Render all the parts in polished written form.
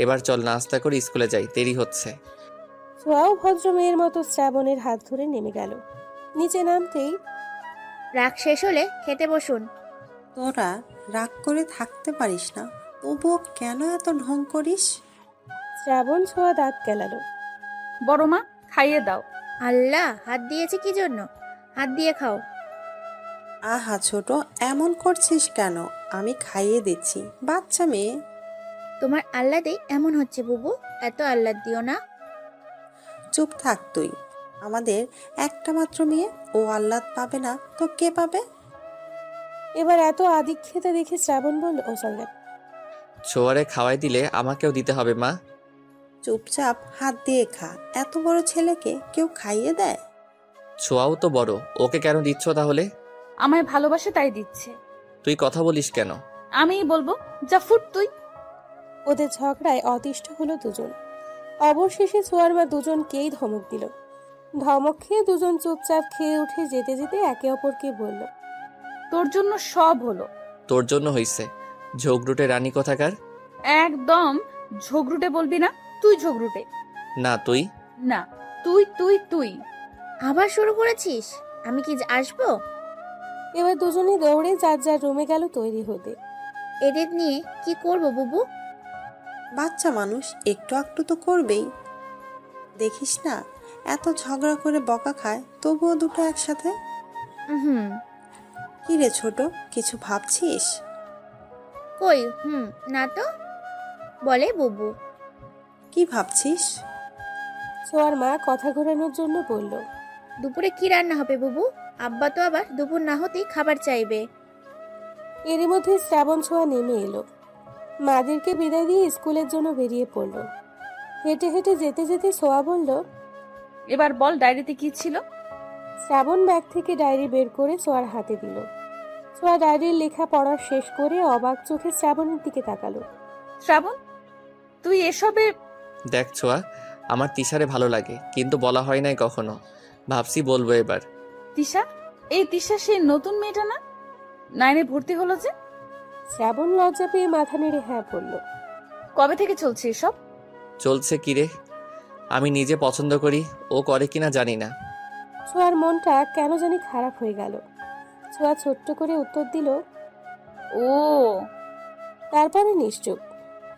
এবার চল নাস্তা করে স্কুলে যাই, দেরি হচ্ছে। ছোঁয়াও ভদ্র মেয়ের মতো শ্রাবণের হাত ধরে নেমে গেল। নিচে নামতেই, রাগ শেষ হলে খেতে বসুন। তোরা রাগ করে থাকতে পারিস না, তবুও কেন এত ঢং করিস? শ্রাবণ ছোঁয়া দাঁত কেলালো। বড় মা, খাইয়ে দাও। আল্লাহ, হাত দিয়েছে কি জন্য? হাত দিয়ে খাও। আহা ছোট, এমন করছিস কেন? আমি খাইয়ে দিচ্ছি, বাচ্চা মেয়ে। তোমার আহ্লাদেই এমন হচ্ছে বুবু, এত আহ্লাদ দিও না। চুপ থাক তুই। আমাদের একটা মাত্র মেয়ে, ও আহ্লাদ পাবে না তো কে পাবে? এবার এত আদিক্ষেতা দেখে শ্রাবণ বলল, ও সরি, ছোয়ারে খাওয়াই দিলে আমাকেও দিতে হবে মা। চুপচাপ হাত দিয়ে খা। এত বড় ছেলেকে কেউ খাইয়ে দেয়? ছোয়াও তো বড়, ওকে কেন দিচ্ছ তাহলে? আমায় ভালোবাসে তাই দিচ্ছে। তুই কথা বলিস কেন? আমিই বলবো, যা ফুট তুই। ওদের ঝগড়ায় অতিষ্ঠ হলো দুজন। অবশেষে ছোঁয়ার মা দুজনকেই ধমক দিল। ধমক খেয়ে দুজন চুপচাপ খেয়ে উঠে যেতে যেতে একে অপরকে বলল, তোর জন্য সব হলো। তোর জন্য হইছে, ঝগড়ুটে রানী কোথাকার। একদম ঝগড়ুটে বলবি না, তুই ঝগড়ুটে। না তুই। না, তুই তুই তুই। আবার শুরু করেছিস? আমি কি আসবো? এবার দুজনেই দৌড়ে যার যার রুমে গেল তৈরি হতে। এদের নিয়ে কি করব বুবু? বাচ্চা মানুষ একটু একটু তো করবেই। দেখিস না এত ঝগড়া করে বকা খায়, তবুও দুটো একসাথে। হুম। কি রে ছোট, কিছু ভাবছিস? কই না তো, বলে বুবু। কি ভাবছিস? ছোঁয়ার মা কথা ঘোরানোর জন্য বলল, দুপুরে কি রান্না হবে বুবু? আব্বা তো আবার দুপুর না হতেই খাবার চাইবে। এরই মধ্যে শ্রাবণ ছোঁয়া নেমে এলো। মাদেরকে বিদায় দিয়ে স্কুলের জন্য বেরিয়ে পড়ল। হেঁটে হেঁটে যেতে যেতে ছোঁয়া বলল, এবার বল, ডায়েরিতে কি ছিল? শ্রাবণ ব্যাগ থেকে ডায়েরি বের করে ছোঁয়ার হাতে দিল। ছোঁয়া ডায়েরির লেখা পড়া শেষ করে অবাক চোখে শ্রাবণের দিকে তাকালো। শ্রাবণ, তুই এসবে? দেখ ছোয়া, আমার তিশারে ভালো লাগে, কিন্তু বলা হয় নাই কখনো। ভাবছি বলবো এবার। তিশা? এই তিশা সেই নতুন মেয়েটা না, 9-এ ভর্তি হলো যে? শ্রাবণ লজ্জা পেয়ে মাথা নেড়ে হ্যাঁ বলল। কবে থেকে চলছে এসব? চলছে কিরে, আমি নিজে পছন্দ করি, ও করে কিনা জানি না। ছোঁয়ার মনটা কেন জানি খারাপ হয়ে গেল। ছোঁয়া ছোট্ট করে উত্তর দিল, ও। তারপরে নিশ্চুপ।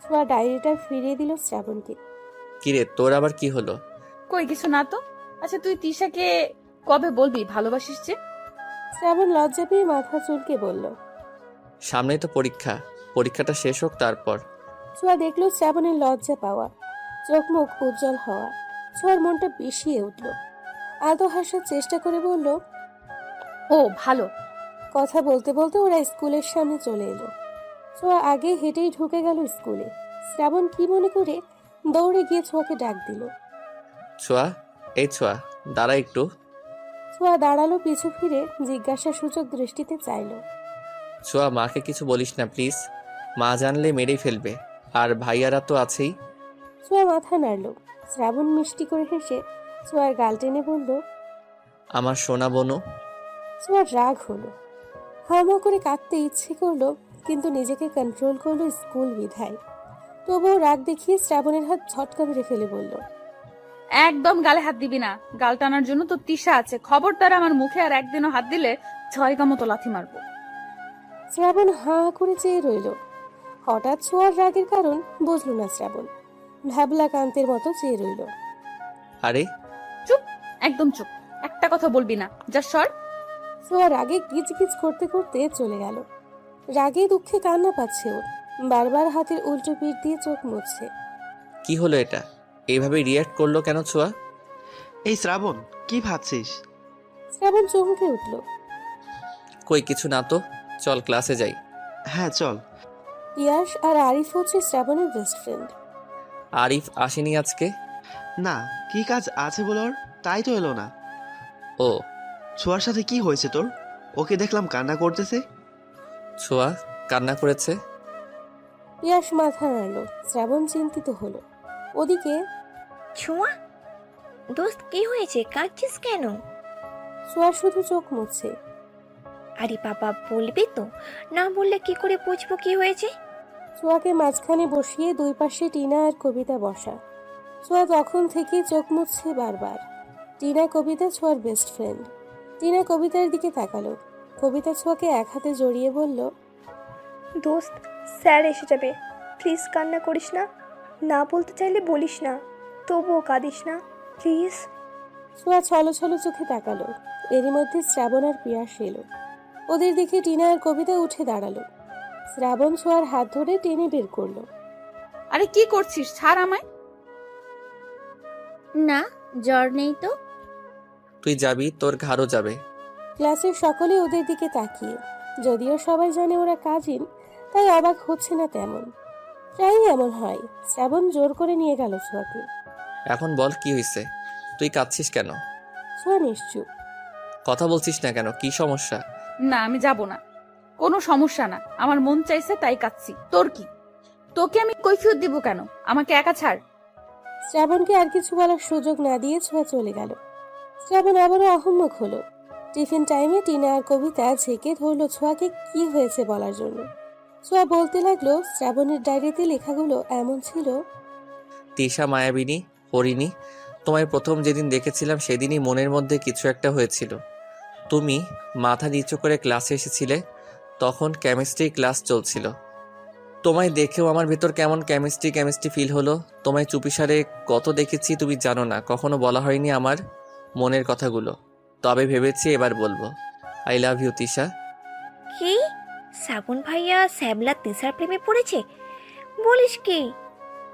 ছোঁয়া ডায়েরিটা ফিরিয়ে দিল শ্রাবণকে। কিরে, তোর আবার কি হলো? কই কিছু না তো। আচ্ছা, তুই তিশাকে কবে বলবি ভালোবাসিস যে? শ্রাবণ লজ্জা পেয়ে মাথা চুলকে বলল, সামনেই তো পরীক্ষা, পরীক্ষাটা শেষ হোক তারপর। ছোঁয়া দেখলো শ্রাবণের লজ্জা পাওয়া, চোখ মুখ উজ্জ্বল হওয়া। ছোঁয়ার মনটা বিষিয়ে উঠল। আদৌ হাসার চেষ্টা করে বলল, ও ভালো। কথা বলতে বলতে ওরা স্কুলের সামনে চলে এলো। ছোঁয়া আগে হেঁটেই ঢুকে গেল স্কুলে। শ্রাবণ কি মনে করে দৌড়ে গিয়ে ছোঁয়াকে ডাক দিল। ছোয়া, এই ছোয়া, দাঁড়া একটু। ছোঁয়া দাঁড়ালো, পিছু ফিরে জিজ্ঞাসা সূচক দৃষ্টিতে চাইল। ছোয়া, মাকে কিছু বলিস না প্লিজ, মা জানলে মেরেই ফেলবে, আর ভাইয়ারা তো আছেই। ছোঁয়া মাথা নাড়ল। শ্রাবণ মিষ্টি করে হেসে ছোঁয়ার গাল টেনে বলল, আমার সোনা বনু। ছোঁয়ার রাগ হলো। হাওয়া করে কাঁদতে ইচ্ছে করলো, কিন্তু নিজেকে কন্ট্রোল করলো স্কুল বিধায়। তবুও রাগ দেখিয়ে শ্রাবণের হাত ঝটকা মেরে ফেলে বলল, একদম গালে হাত দিবি না, গাল টানার জন্য তো তিশা আছে। খবরদার আমার মুখে আর একদিনও হাত দিলে 6 মতো লাথি মারবো। শ্রাবণ হাঁ করে চেয়ে রইল। হঠাৎ ছোঁয়ার রাগের কারণ বুঝল না শ্রাবণ। ভ্যাবলা কান্তের মতো চেয়ে রইল। আরে চুপ, একদম চুপ, একটা কথা বলবি না, যা সর। ছোঁয়া রাগে গিজ গিজ করতে করতে চলে গেল। রাগে দুঃখে কান্না পাচ্ছে ওর। বারবার হাতের উল্টো পিঠ দিয়ে চোখ মুছছে। কি হলো এটা, এইভাবে রিয়াক্ট করলো কেন ছোয়া? এই শ্রাবণ, কি ভাবছিস? শ্রাবণ চমকে উঠল। কই কিছু না তো, চল ক্লাসে যাই। হ্যাঁ চল। পিয়াস আর আরিফ হচ্ছে শ্রাবণের বেস্ট ফ্রেন্ড। আরিফ আসেনি আজকে? না, কি কাজ আছে বল ওর, তাই তো এলো না। ও, ছোঁয়ার সাথে কি হয়েছে তোর? ওকে দেখলাম কান্না করতেছে। ছোয়া কান্না করেছে? পিয়াস মাথা নাড়ল। শ্রাবণ চিন্তিত হলো। ওদিকে ছোঁয়া, দোস্ত কি হয়েছে, কাঁদছিস কেন? ছোঁয়া শুধু চোখ মুছছে। আরে বাবা, বলবি তো, না বললে কি করে বুঝবো কি হয়েছে? ছোঁয়াকে মাঝখানে বসিয়ে দুই পাশে টিনা আর কবিতা বসা। ছোঁয়া তখন থেকে চোখ মুছছে বারবার। টিনা কবিতা ছোঁয়ার বেস্ট ফ্রেন্ড। টিনা কবিতার দিকে তাকালো। কবিতা ছোঁয়াকে এক হাতে জড়িয়ে বলল, দোস্ত, স্যার এসে যাবে, প্লিজ কান্না করিস না। না বলতে চাইলে বলিস না, তবুও কাঁদিস না প্লিজ। ছোঁয়া ছলো ছলো চোখে তাকালো। এরই মধ্যে শ্রাবণ আর পিয়াস এলো। ওদের দিকে টিনা আর কবিতা উঠে দাঁড়ালো। শ্রাবণ ছোঁয়ার হাত ধরে টেনে বের করলো। আরে কি করছিস, ছাড় আমায়। না, জ্বর নেই তো। তুই যাবি, তোর ঘাড়ও যাবে। ক্লাসের সকলে ওদের দিকে তাকিয়ে। যদিও সবাই জানে ওরা কাজিন, তাই অবাক হচ্ছে না তেমন। প্রায়ই এমন হয়। শ্রাবণ জোর করে নিয়ে গেল ছোঁয়াকে। এখন বল কি হয়েছে, তুই কাঁদছিস কেন? ছোঁয়া নিশ্চুপ। কথা বলছিস না কেন, কি সমস্যা? না, আমি যাব না। কোনো সমস্যা না, আমার মন চাইছে তাই কাঁদছি। তোর কি? তোকে আমি কৈফিয়ত দিব কেন? আমাকে একা ছাড়। শ্রাবণকে আর কিছু বলার সুযোগ না দিয়ে ছোঁয়া চলে গেল। শ্রাবণ আবারও আহম্মক হলো। টিফিন টাইমে টিনা আর কবিতা ঝেঁকে ধরলো ছোঁয়াকে কি হয়েছে বলার জন্য। ছোঁয়া বলতে লাগলো, শ্রাবণের ডায়েরিতে লেখাগুলো এমন ছিল। তিশা মায়াবিনী, হরিণী, তোমায় প্রথম যেদিন দেখেছিলাম সেদিনই মনের মধ্যে কিছু একটা হয়েছিল। তুমি মাথা নিচু করে ক্লাসে এসেছিলে, তখন কেমিস্ট্রি ক্লাস চলছিল। তোমায় দেখেও আমার ভেতর কেমন কেমিস্ট্রি ফিল হলো। তোমায় চুপিসারে কত দেখেছি তুমি জানো না, কখনো বলা হয়নি আমার মনের কথাগুলো। তবে ভেবেছি এবার বলবো, আই লাভ ইউ তিশা। কি? শ্রাবণ ভাইয়া শ্যামলা তিশার প্রেমে পড়েছে বলিস কি?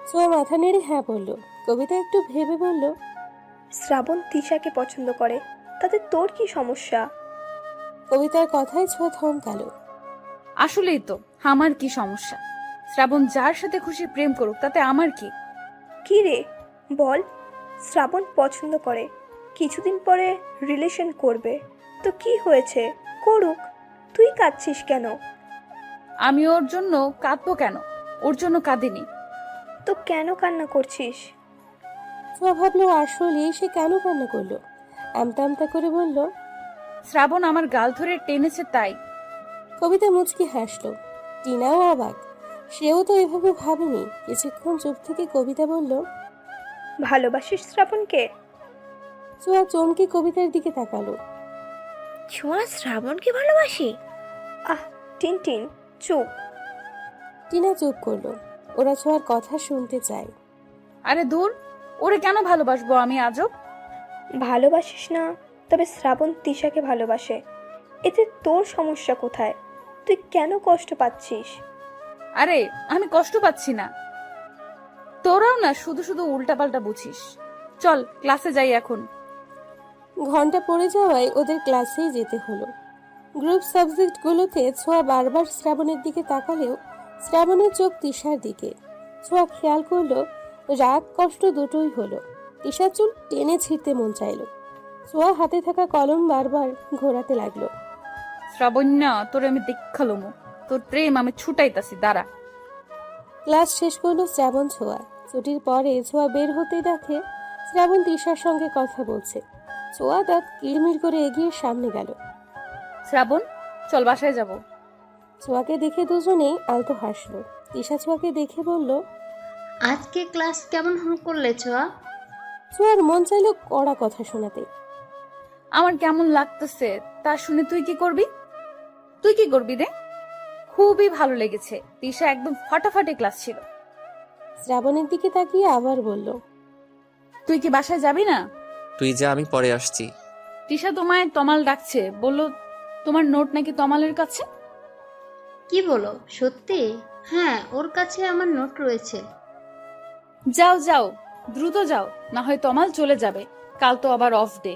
ছোঁয়া মাথা নেড়ে হ্যাঁ বলল। কবিতা একটু ভেবে বলল, শ্রাবণ তিশাকে পছন্দ করে, তাতে তোর কি সমস্যা? কবিতার কথায় ছোঁয়া থমকালো। আসলেই তো, আমার কি সমস্যা? শ্রাবণ যার সাথে খুশি প্রেম করুক, তাতে আমার কি? কি রে বল, শ্রাবণ পছন্দ করে, কিছুদিন পরে রিলেশন করবে, তো কি হয়েছে, করুক, তুই কাঁদছিস কেন? আমি ওর জন্য কাঁদবো কেন? ওর জন্য কাঁদিনি। তো কেন কান্না করছিস? ছোঁয়া ভাবলো আসলে সে কেন কান্না করলো। আমতা আমতা করে বলল, শ্রাবণ আমার গাল ধরে টেনেছে তাই। কবিতা মুচকি হাসলো। টিনাও অবাক, সেও তো এভাবে ভাবেনি। কিছুক্ষণ চুপ থেকে কবিতা বলল, ভালোবাসিস শ্রাবণকে? ছোঁয়া চমকে কবিতার দিকে তাকালো। ছোঁয়া শ্রাবণকে ভালোবাসে? আহ টিনটিন, চুপ। টিনা চুপ করলো। ওরা ছোঁয়ার কথা শুনতে চায়। আরে দূর, ওরে কেন ভালোবাসবো আমি আজব? ভালোবাসিস না, তবে শ্রাবণ তিশাকে ভালোবাসে, এতে তোর সমস্যা কোথায়? তুই কেন কষ্ট পাচ্ছিস? আরে আমি কষ্ট পাচ্ছি না, তোরাও না শুধু শুধু উল্টাপাল্টা বুঝিস। চল ক্লাসে যাই এখন। ঘন্টা পড়ে যাওয়ায় ওদের ক্লাসেই যেতে হলো। গ্রুপ সাবজেক্টগুলোতে ছোঁয়া বারবার শ্রাবণের দিকে তাকালেও শ্রাবণের চোখ তিশার দিকে। ছোঁয়া খেয়াল করলো রাগ কষ্ট দুটোই হলো। তিশার চুল টেনে ছিঁড়তে মন চাইলো। ছোঁয়া হাতে থাকা কলম বারবার ঘোরাতে লাগলো। শ্রাবণ্যা, তোরে আমি দেখালুমু, তোর প্রেম আমি ছুটাইতাছি, দাঁড়া। ক্লাস শেষ করলো শ্রাবণ ছোঁয়া। ছুটির পরে ছোঁয়া বের হতে দেখে শ্রাবণ তিশার সঙ্গে কথা বলছে। ছোঁয়া দাঁত কিড়মিড় করে এগিয়ে সামনে গেল। শ্রাবণ, চল বাসায় যাব। ছোঁয়াকে দেখে দুজনেই আলতো হাসলো। তিশা ছোঁয়াকে দেখে বলল, আজকে ক্লাস কেমন করলে ছোঁয়া? ছোঁয়ার মন চাইলো কড়া কথা শোনাতে। আমার কেমন লাগতেছে তা শুনে তুই কি করবি? তুই কি করবি রে? খুবই ভালো লেগেছে, তিশা একদম ফাটাফাটি ক্লাস ছিল। শ্রাবণের দিকে তাকিয়ে আবার বলল, তুই কি বাসায় যাবি না? তুই যা, আমি পরে আসছি। তিশা তোমায় তমাল ডাকছে, বললো তোমার নোট নাকি তমালের কাছে। কি বলো, সত্যি? হ্যাঁ, ওর কাছে আমার নোট রয়েছে। যাও যাও, দ্রুত যাও, না হয় তমাল চলে যাবে, কাল তো আবার অফ ডে।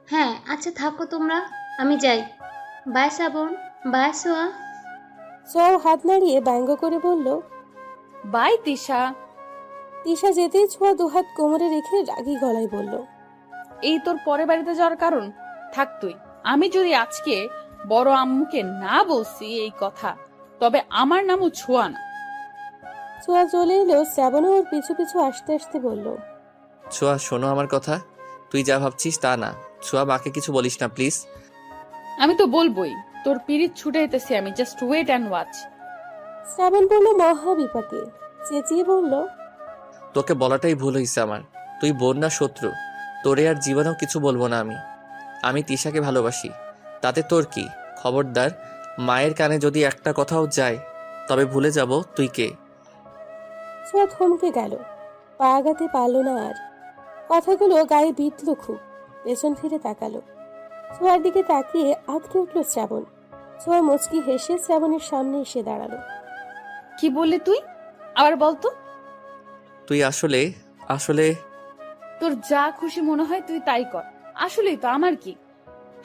হ্যাঁ আচ্ছা, থাকো তোমরা, আমি যাই। বাই শ্রাবণ, বাই সোয়া। ছোঁয়াও হাত নাড়িয়ে ব্যঙ্গ করে বলল, বাই তিশা। তিশা যেতেই ছোঁয়া দুহাত কোমরে রেখে রাগী গলায় বলল, এই তোর পরে বাড়িতে যাওয়ার কারণ? থাক তুই। আমি যদি আজকে বড় আম্মুকে না বলছি এই কথা, তবে আমার নামও ছোঁয়া না। ছোঁয়া চলে এলো। শ্রাবণও ওর পিছু পিছু আসতে আসতে বলল, ছোঁয়া শোনো আমার কথা, তুই যা ভাবছিস তা না। ছোঁয়া, মাকে কিছু বলিস না প্লিজ। আমি তো বলবোই, তোর পিরিত ছুটে যেতেছি আমি, জাস্ট ওয়েট অ্যান্ড ওয়াচ। শ্রাবণ বলল মহা বিপাকে, চেঁচিয়ে বলল, তোকে বলাটাই ভুল হয়েছে আমার। তুই বোন না শত্রু, তোরে আর জীবনেও কিছু বলবো না আমি। আমি তিশাকে ভালোবাসি, তাতে তোর কি? খবরদার, মায়ের কানে যদি একটা কথাও যায় তবে ভুলে যাব তুই কে। ছোঁয়া থমকে গেল, পা আগাতে পারল না আর। কথাগুলো গায়ে বিঁধল খুব। পেছন ফিরে তাকালো, ছোঁয়ার দিকে তাকিয়ে আঁতকে উঠল শ্রাবণ। ছোঁয়া মুচকি হেসে শ্রাবণের সামনে এসে দাঁড়ালো। কি বললি তুই? আবার বলতো। তুই আসলে আসলে তোর যা খুশি মনে হয় তুই তাই কর। আসলেই তো আমার কি?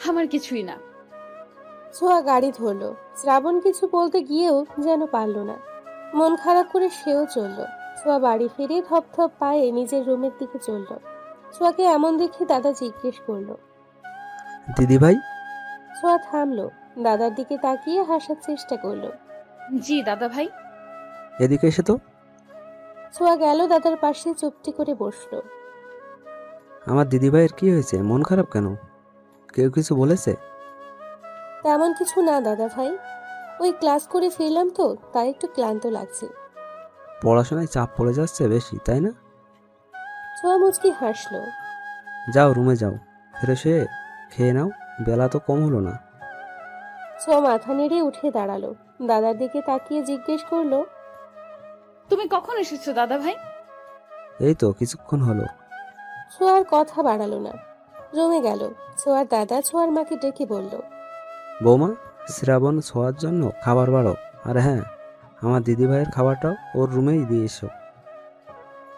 আমার কিছুই না। ছোঁয়া গাড়ি ধরলো। শ্রাবণ কিছু বলতে গিয়েও যেন পারল না। মন খারাপ করে সেও চলল। ছোঁয়া বাড়ি ফিরে ধপধপ পায়ে নিজের রুমের দিকে চলল। ছোঁয়াকে এমন দেখে দাদা জিজ্ঞেস করলো, দিদি ভাই? ছোঁয়া থামলো, দাদার দিকে তাকিয়ে হাসার চেষ্টা করলো। জি দাদা ভাই। এদিকে এসে তো। ছোঁয়া গেল দাদার পাশে, চুপটি করে বসলো। আমার দিদি ভাইয়ের কি হয়েছে? মন খারাপ কেন? কেউ কিছু বলেছে? তেমন কিছু না দাদা ভাই, ওই ক্লাস করে ফিরলাম তো, তাই একটু ক্লান্ত লাগছে। পড়াশোনায় চাপ পড়ে যাচ্ছে বেশি, তাই না? ছোঁয়া মুচকি হাসলো। যাও রুমে যাও, ফ্রেশ হয়ে খেয়ে নাও, বেলা তো কম হলো না। ছোঁয়া মাথা নেড়ে উঠে দাঁড়ালো, দাদার দিকে তাকিয়ে জিজ্ঞেস করলো, তুমি কখন এসেছো দাদা ভাই? এই তো কিছুক্ষণ হলো। ছোঁয়ার কথা বাড়ালো না, রুমে গেল। ছোঁয়ার দাদা ছোঁয়ার মাকে ডেকে বলল, বৌমা, শ্রাবণ ছোঁয়ার জন্য খাবার বাড়ো, আর হ্যাঁ, আমার দিদি ভাইয়ের খাবারটাও ওর রুমেই দিয়ে এসো।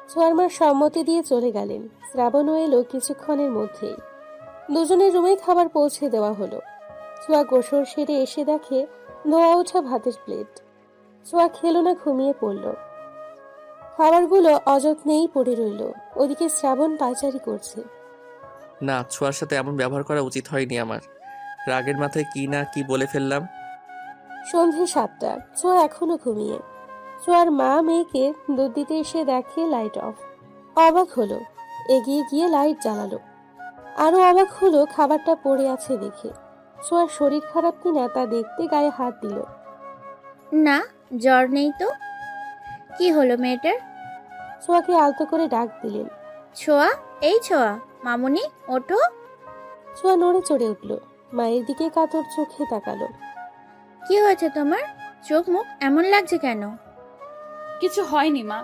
ছোঁয়ার মা সম্মতি দিয়ে চলে গেলেন। শ্রাবণও এলো কিছুক্ষণের মধ্যেই। দুজনের রুমে খাবার পৌঁছে দেওয়া হলো। ছোঁয়া গোসল সেরে এসে দেখে ধোয়া ওঠা ভাতের প্লেট। ছোঁয়া খেলো না, ঘুমিয়ে পড়ল। খাবারগুলো অযত্নেই পড়ে রইল। ওদিকে শ্রাবণ পায়চারি করছে। না, ছোঁয়ার সাথে এমন ব্যবহার করা উচিত হয়নি আমার। রাগের মাথায় কি না কি বলে ফেললাম। সন্ধে 7টা, ছোঁয়া এখনো ঘুমিয়ে। ছোঁয়ার মা মেয়েকে দুধ দিতে এসে দেখে লাইট অফ। অবাক হলো, এগিয়ে গিয়ে লাইট জ্বালালো। আরো অবাক হলো খাবারটা পড়ে আছে দেখে। ছোঁয়ার শরীর খারাপ কিনা তা দেখতে গায়ে হাত দিল। না, জ্বর নেই তো। কি হলো মেয়েটার? ছোঁয়াকে আলতো করে ডাক দিলেন। ছোঁয়া, এই ছোঁয়া, মামুনি ওঠো। ছোঁয়া নড়ে চড়ে উঠল, মায়ের দিকে কাতর চোখে তাকালো। কি হয়েছে তোমার? চোখ মুখ এমন লাগছে কেন? কিছু হয়নি মা।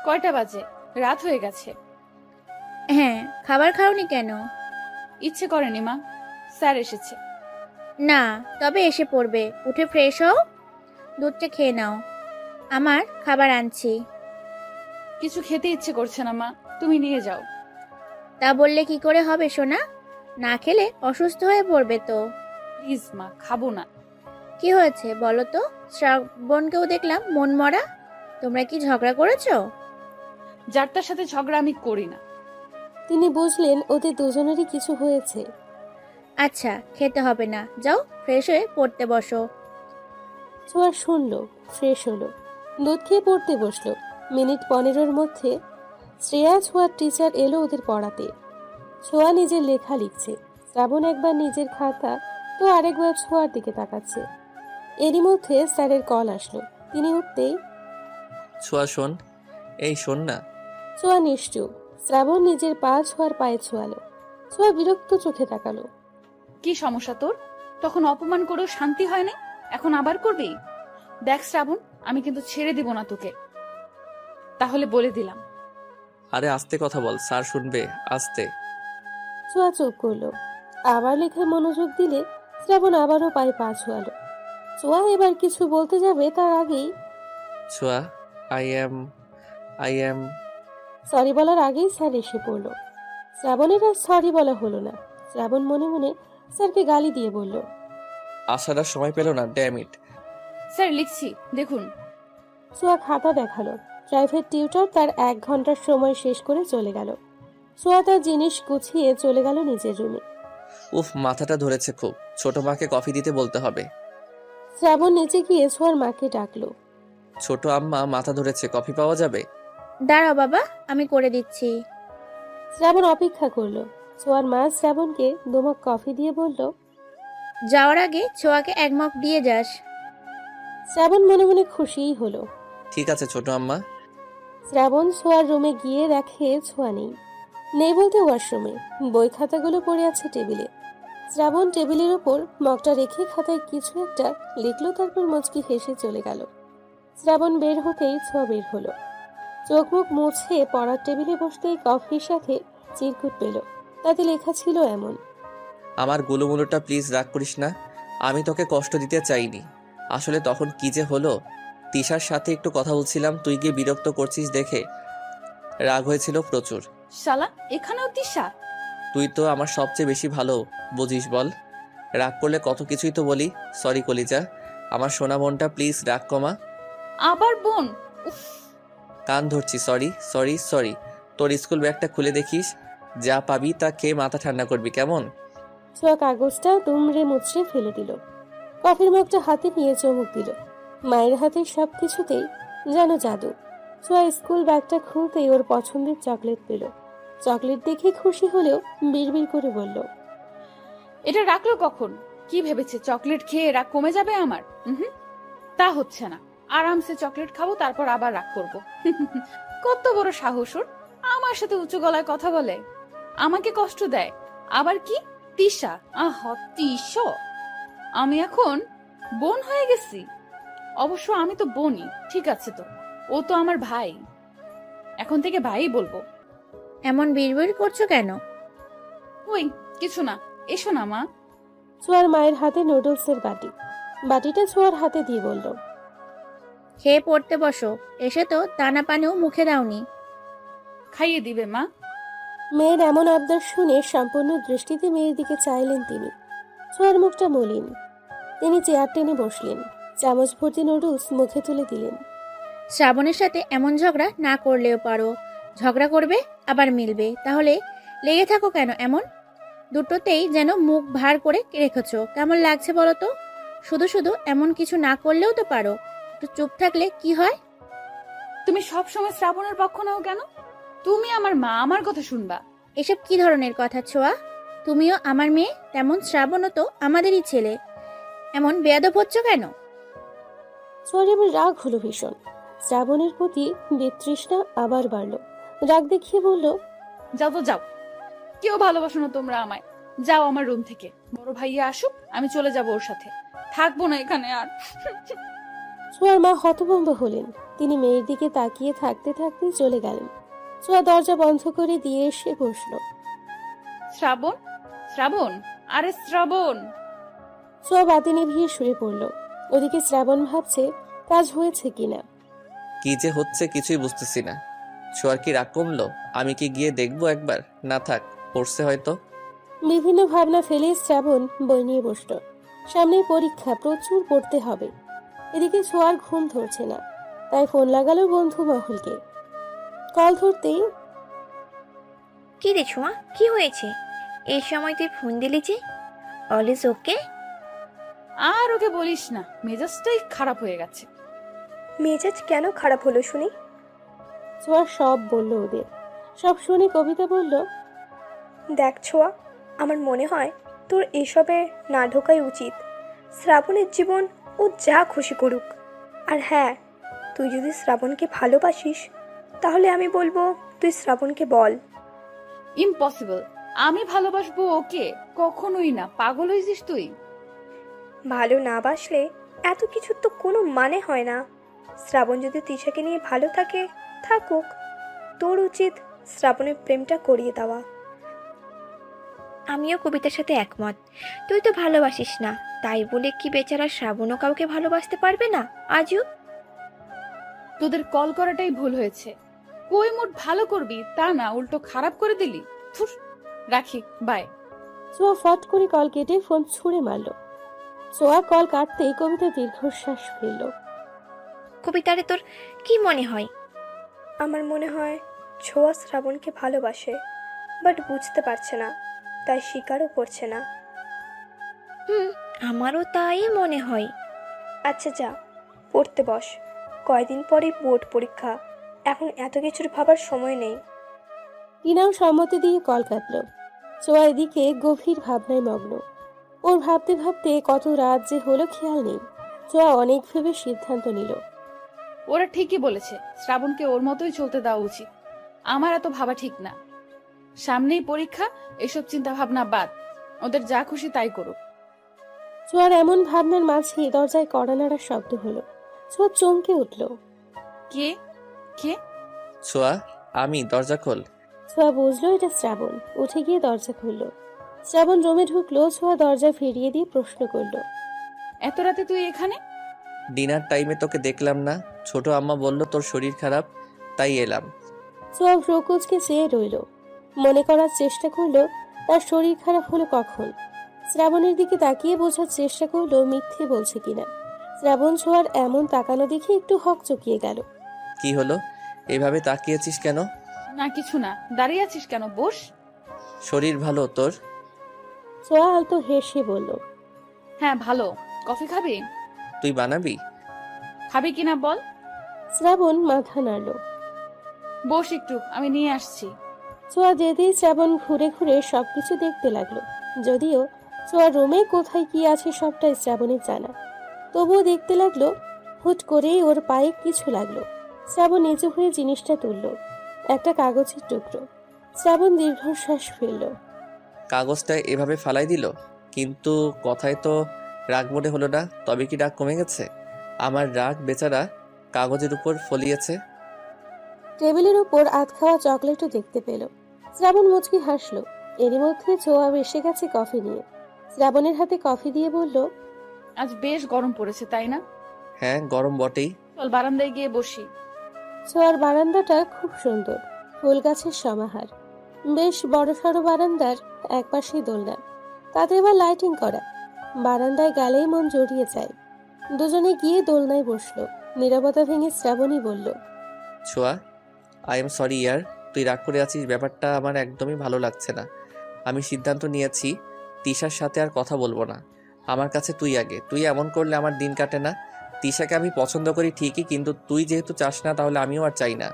কয়টা বাজে? রাত হয়ে গেছে। হ্যাঁ, খাবার খাওনি কেন? ইচ্ছে করেনি মা, স্যার এসেছে। না, তবে এসে পড়বে। উঠে ফ্রেশ হও, দুধটা খেয়ে নাও। আমার খাবার আনছি। কিছু খেতে ইচ্ছে করছে না মা, তুমি নিয়ে যাও। তা বললে কি করে হবে সোনা? না খেলে অসুস্থ হয়ে পড়বে তো। প্লিজ মা, খাবো না। কি হয়েছে বলো তো? শ্রাবণকেও দেখলাম মন মরা। তোমরা কি ঝগড়া করেছো? যার তার সাথে ঝগড়া আমি করি না। তিনি বুঝলেন ওদের দুজনেরই কিছু হয়েছে। আচ্ছা, খেতে হবে না, যাও ফ্রেশ হয়ে পড়তে বসো। ছোঁয়া শুনলো, ফ্রেশ হলো, দুধ খেয়ে পড়তে বসলো। মিনিট 15-এর মধ্যে শ্রেয়া ছোঁয়ার টিচার এলো ওদের পড়াতে। ছোঁয়া নিজের লেখা লিখছে। শ্রাবণ একবার নিজের খাতা তো আরেকবার ছোঁয়ার দিকে তাকাচ্ছে। এরই মধ্যে স্যারের কল আসলো। তিনি উঠতেই, ছোঁয়া শোন, এই শোন না। ছোঁয়া নিশ্চুপ। শ্রাবণ নিজের পা ছোঁয়ার পায়ে ছোঁয়ালো। ছোঁয়া বিরক্ত চোখে তাকালো। কি সমস্যা তোর? তখন অপমান করেও শান্তি হয় না, এখন আবার করবি? দেখ শ্রাবণ, আমি কিন্তু ছেড়ে দিব না তোকে, তাহলে বলে দিলাম। আরে আস্তে কথা বল, স্যার শুনবে, আস্তে। ছোঁয়া চুপ করলো। আবার লেখায় মনোযোগ দিলে শ্রাবণ আবারও পায়ে পা ছোঁয়ালো। ছোঁয়া এবার কিছু বলতে যাবে তার আগেই, ছোঁয়া, আই এম সরি বলার আগেই স্যার এসে পড়লো। শ্রাবণের আর সরি বলা হলো না। শ্রাবণ মনে মনে স্যারকে গালি দিয়ে বলল, আসার আর সময় পেল না, ড্যাম ইট। স্যার লিখছি, দেখুন। ছোঁয়া খাতা দেখালো। প্রাইভেট টিউটর তার 1 ঘন্টার সময় শেষ করে চলে গেল। ছোঁয়া তার জিনিস গুছিয়ে চলে গেল নিজের রুমে। উফ, মাথাটা ধরেছে খুব। ছোট মাকে কফি দিতে বলতে হবে। শ্রাবণ নিচে গিয়ে ছোঁয়ার মাকে ডাকলো। ছোট আম্মা, মাথা ধরেছে, কফি পাওয়া যাবে? দাঁড়াও বাবা, আমি করে দিচ্ছি। শ্রাবণ অপেক্ষা করলো। ছোঁয়ার মা শ্রাবণকে 2 মগ কফি দিয়ে বলল, যাওয়ার আগে ছোঁয়াকে 1 মগ দিয়ে যাস। শ্রাবণ মনে মনে খুশিই হলো। ঠিক আছে ছোট আম্মা। শ্রাবণ ছোঁয়ার রুমে গিয়ে দেখে ছোঁয়া নেই। নেই বলতে ওয়াশরুমে। বই খাতাগুলো পড়ে আছে টেবিলে। শ্রাবণ টেবিলের ওপর মগটা রেখে খাতায় কিছু একটা লিখলো, তারপর মুচকি হেসে চলে গেল। শ্রাবণ বের হতেই ছোঁয়া বের হলো। চোখ মুখ মুছে পড়ার টেবিলে বসতেই কফির সাথে চিরকুট পেল। তাতে লেখা ছিল এমন: আমার গুলোমুলোটা প্লিজ রাগ করিস না, আমি তোকে কষ্ট দিতে চাইনি। আসলে তখন কি যে হলো, তিশার সাথে একটু কথা বলছিলাম, তুই গিয়ে বিরক্ত করছিস দেখে রাগ হয়েছিল প্রচুর। শালা, এখানেও তিশা? তুই তো আমার সবচেয়ে বেশি ভালো বুঝিস, বল। রাগ করলে কত কিছুই তো বলি। সরি কলিজা, আমার সোনা বোনটা, প্লিজ রাগ কমা। আবার বোন? উফ। কান ধরছি, সরি সরি সরি। তোর স্কুল ব্যাগটা খুলে দেখিস, যা পাবি তা খেয়ে মাথা ঠান্ডা করবি, কেমন? ছোঁয়া কাগজটা দুমড়ে মুচড়ে ফেলে দিল। কফির মগটা হাতে নিয়ে চুমুক দিল। মায়ের হাতের সবকিছুতেই যেন জাদু। ছোঁয়া স্কুল ব্যাগটা খুলতেই ওর পছন্দের চকলেট পেল। চকলেট দেখে খুশি হলেও বিড়বিড় করে বলল, এটা রাখলো কখন? কি ভেবেছে চকলেট খেয়ে রাগ কমে যাবে আমার? তা হচ্ছে না। আরামসে চকলেট খাবো, তারপর আবার রাগ করবো। কত বড় সাহস ওর, আমার সাথে উঁচু গলায় কথা বলে, আমাকে কষ্ট দেয়। আবার কি তিশা? তিশা, আমি এখন বোন হয়ে গেছি? অবশ্য আমি তো বোনই, ঠিক আছে তো, ও তো আমার ভাই, এখন থেকে ভাই বলবো। এমন বিড়বিড় করছো কেন? ওই কিছু না, এসো না মা। ছোঁয়ার মায়ের হাতে নুডলসের বাটি। বাটিটা ছোঁয়ার হাতে দিয়ে বলল, খেয়ে পড়তে বসো, এসে তো দানা পানিও মুখে দাওনি। খাইয়ে দিবে মা। মেয়ের এমন আবদার শুনে সম্পূর্ণ দৃষ্টিতে মেয়ের দিকে চাইলেন তিনি। ছোঁয়ার মুখটা মলিন। তিনি চেয়ার টেনে বসলেন, চামচ ভর্তি নুডলস মুখে তুলে দিলেন। শ্রাবণের সাথে এমন ঝগড়া না করলেও পারো। ঝগড়া করবে আবার মিলবে, তাহলে লেগে থাকো কেন এমন? দুটোতেই যেন মুখ ভার করে রেখেছো, কেমন লাগছে বলো তো? শুধু শুধু এমন কিছু না করলেও তো পারো, একটু চুপ থাকলে কি হয়? তুমি সব সময় শ্রাবণের পক্ষ নাও কেন? তুমি আমার মা, আমার কথা শুনবা। এসব কি ধরনের কথা ছোঁয়া? তুমিও আমার মেয়ে, তেমন শ্রাবণও তো আমাদেরই ছেলে, এমন বেয়াদব হচ্ছ কেন? ছোঁয়ার এবার রাগ হলো ভীষণ। শ্রাবণের প্রতি বিতৃষ্ণা আবার বাড়ল। রাগ দেখিয়ে বলল, যাও তো যাও, কেউ ভালোবাসো না তোমরা আমায়। যাও আমার রুম থেকে, বড় ভাইয়া আসুক, আমি চলে যাব ওর সাথে, থাকবো না এখানে আর। ছোঁয়ার মা হতভম্ব হলেন। তিনি মেয়ের দিকে তাকিয়ে থাকতে থাকতেই চলে গেলেন। ছোঁয়া দরজা বন্ধ করে দিয়ে এসে বসল। শ্রাবণ, শ্রাবণ, আরে শ্রাবণ। ছোঁয়া বাতি নিভিয়ে শুয়ে পড়ল। ওদিকে শ্রাবণ ভাবছে কাজ হয়েছে কিনা। কি যে হচ্ছে কিছুই বুঝতেছি না। ছোঁয়ার কি রাগ কমলো? আমি কি গিয়ে দেখবো একবার? না থাক, পড়ছে হয়তো। বিভিন্ন ভাবনা ফেলে শ্রাবণ বই নিয়ে বসল। সামনে পরীক্ষা, প্রচুর পড়তে হবে। এদিকে ছোঁয়ার ঘুম ধরছে না, তাই ফোন লাগালো বন্ধু মহলকে। কল ধরতেই, কি রে ছোঁয়া, কি হয়েছে? এই সময় তুই ফোন দিলি যে? All is okay? আর ওকে বলিস না, মেজাজটাই খারাপ হয়ে গেছে। মেজাজ কেন খারাপ হলো শুনি? ছোঁয়া সব বলল ওদের। সব শুনে কবিতা বলল, দেখ ছোঁয়া, আমার মনে হয় তোর এসবে না ঢোকাই উচিত। শ্রাবণের জীবন ও যা খুশি করুক। আর হ্যাঁ, তুই যদি শ্রাবণকে ভালোবাসিস, তাহলে আমি বলবো তুই শ্রাবণকে বল। ইম্পসিবল, আমি ভালোবাসবো ওকে? কখনোই না, পাগল হয়েছিস তুই? ভালো না বাসলে এত কিছুর তো কোনো মানে হয় না। শ্রাবণ যদি তিশাকে নিয়ে ভালো থাকে, থাকুক। তোর উচিত শ্রাবণের প্রেমটা করিয়ে দেওয়া। আমিও কবিতার সাথে একমত। তুই তো ভালোবাসিস না, তাই বলে কি বেচারা শ্রাবণও কাউকে ভালোবাসতে পারবে না? আজও তোদের কল করাটাই ভুল হয়েছে। কই মোট ভালো করবি তা না, উল্টো খারাপ করে দিলি। থুর, রাখি, বাই। ছোঁয়া ফট করে কল কেটে ফোন ছুঁড়ে মারল। ছোঁয়া কল কাটতেই কবিতা দীর্ঘশ্বাস ফেলল। কবিতারে তোর কি মনে হয়? আমার মনে হয় ছোঁয়া শ্রাবণকে ভালোবাসে, বাট বুঝতে পারছে না, তাই স্বীকারও করছে না। আমারও তাই মনে হয়। আচ্ছা যা, পড়তে বস। কয়দিন পরেই বোর্ড পরীক্ষা, এখন এত কিছুর ভাবার সময় নেই। টিনাও সম্মতি দিয়ে কল কাটল। ছোঁয়া এদিকে গভীর ভাবনায় মগ্ন। ওর ভাবতে ভাবতে কত রাত যে হলো খেয়াল নেই। ছোঁয়া অনেক ভেবে সিদ্ধান্ত নিল। ওরা ঠিকই বলেছে, শ্রাবণকে ওর মতোই চলতে দেওয়া উচিত। আমার এত ভাবা ঠিক না। সামনেই পরীক্ষা, এসব চিন্তা ভাবনা বাদ। ওদের যা খুশি তাই করুক। ছোঁয়ার এমন ভাবনার মাঝে দরজায় কড়া নাড়ার শব্দ হলো। ছোঁয়া চমকে উঠল। কে কে? ছোঁয়া, আমি, দরজা খোল। ছোঁয়া বুঝলো এটা শ্রাবণ। উঠে গিয়ে দরজা খুলল। শ্রাবণ রুমে ঢুকলো। ছোঁয়া দরজা ফিরিয়ে দিয়ে প্রশ্ন করলো, এত রাতে তুই এখানে? ডিনার টাইমে তোকে দেখলাম না, ছোট আম্মা বলল তোর শরীর খারাপ, তাই এলাম। ছোঁয়া প্রকোচকে চেয়ে রইল। মনে করার চেষ্টা করলো তার শরীর খারাপ হলো কখন। শ্রাবণের দিকে তাকিয়ে বোঝার চেষ্টা করলো মিথ্যে বলছে কিনা। শ্রাবণ ছোঁয়ার এমন তাকানো দেখে একটু হক চকিয়ে গেল। কি হলো, এভাবে তাকিয়েছিস কেন? না কিছু না, দাঁড়িয়ে আছিস কেন? বস। শরীর ভালো তোর? ছোঁয়া আলতো হেসে বলল, হ্যাঁ ভালো। কফি খাবি? তুই বানাবি? খাবি কিনা বল। শ্রাবণ মাথা নাড়ল। বস একটু, আমি নিয়ে আসছি। ছোঁয়া যেতেই শ্রাবণ ঘুরে ঘুরে সবকিছু দেখতে লাগলো। যদিও ছোঁয়ার রুমে কোথায় কি আছে সবটাই শ্রাবণের জানা, তবুও দেখতে লাগলো। হুট করেই ওর পায়ে কিছু লাগলো। শ্রাবণ নিচু হয়ে জিনিসটা তুলল। একটা কাগজের টুকরো। শ্রাবণ দীর্ঘশ্বাস ফেলল। কাগজটা এভাবে ফালাই দিল, কিন্তু কথায় তো রাগ মনে হলো না। তবে কি রাগ কমে গেছে? আমার রাগ বেচারা কাগজের উপর ফলিয়েছে। টেবিলের উপর আধ খাওয়া চকলেটও দেখতে পেল। শ্রাবণ মুচকি হাসলো। এরই মধ্যে ছোঁয়া এসে গেছে কফি নিয়ে। শ্রাবণের হাতে কফি দিয়ে বলল, আজ বেশ গরম পড়েছে তাই না? হ্যাঁ, গরম বটেই। চল বারান্দায় গিয়ে বসি। ছোঁয়ার বারান্দাটা খুব সুন্দর, ফুল গাছের সমাহার। বেশ বড়সড় বারান্দার একপাশে দোলনা, তাতে আবার লাইটিং করা। বারান্দায় গেলেই মন জড়িয়ে যায়। দুজনে গিয়ে দোলনায় বসলো। নীরবতা ভেঙে শ্রাবণী বলল, ছোঁয়া, আই এম সরি ইয়ার, তুই রাগ করে আছিস, ব্যাপারটা আমার একদমই ভালো লাগছে না। আমি সিদ্ধান্ত নিয়েছি তিশার সাথে আর কথা বলবো না। আমার কাছে তুই আগে। তুই এমন করলে আমার দিন কাটে না। তিশাকে আমি পছন্দ করি ঠিকই, কিন্তু তুই যেহেতু চাস না, তাহলে আমিও আর চাই না।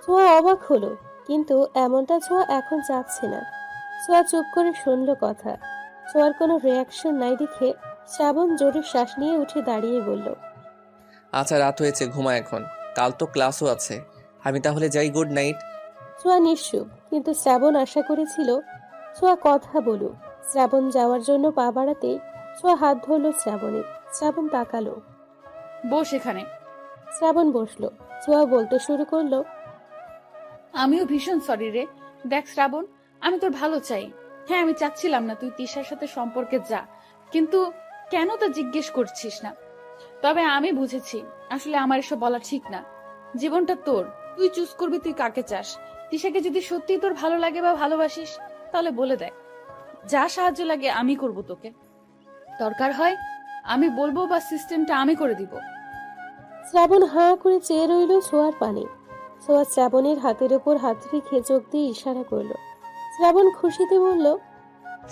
ছোঁয়া অবাক হলো, কিন্তু এমনটা ছোঁয়া এখন চাচ্ছে না। ছোঁয়া চুপ করে শুনল কথা। ছোঁয়ার কোনো রিয়াকশন নাই দেখে শ্রাবণ জোরে শ্বাস নিয়ে উঠে দাঁড়িয়ে বলল, আচ্ছা, রাত হয়েছে, ঘুমা এখন, কাল তো ক্লাসও আছে। আমি তাহলে যাই, গুড নাইট। ছোঁয়া নিশ্চুপ, কিন্তু শ্রাবণ আশা করেছিল ছোঁয়া কথা বলুক। শ্রাবণ যাওয়ার জন্য পা বাড়াতে ছোঁয়া হাত ধরল শ্রাবণের। শ্রাবণ তাকালো। বস এখানে। শ্রাবণ বসলো। ছোঁয়া বলতে শুরু করলো, আমিও ভীষণ সরি রে। দেখ শ্রাবণ, আমি তোর ভালো চাই। হ্যাঁ, আমি চাচ্ছিলাম না তুই তিশার সাথে সম্পর্কে যা, কিন্তু কেন তা জিজ্ঞেস করছিস না। তবে আমি বুঝেছি আসলে আমার এসব বলা ঠিক না। জীবনটা তোর, তুই চুজ করবি তুই কাকে চাস। তিশাকে যদি সত্যি তোর ভালো লাগে বা ভালোবাসিস, তাহলে বলে দেখ, যা সাহায্য লাগে আমি করব তোকে। দরকার হয় আমি বলবো বা সিস্টেমটা আমি করে দিব। শ্রাবণ হাঁ করে চেয়ে রইল ছোঁয়ার পানে। ছোঁয়া শ্রাবণের হাতের ওপর হাত রেখে চোখ দিয়ে ইশারা করলো। শ্রাবণ খুশিতে বলল,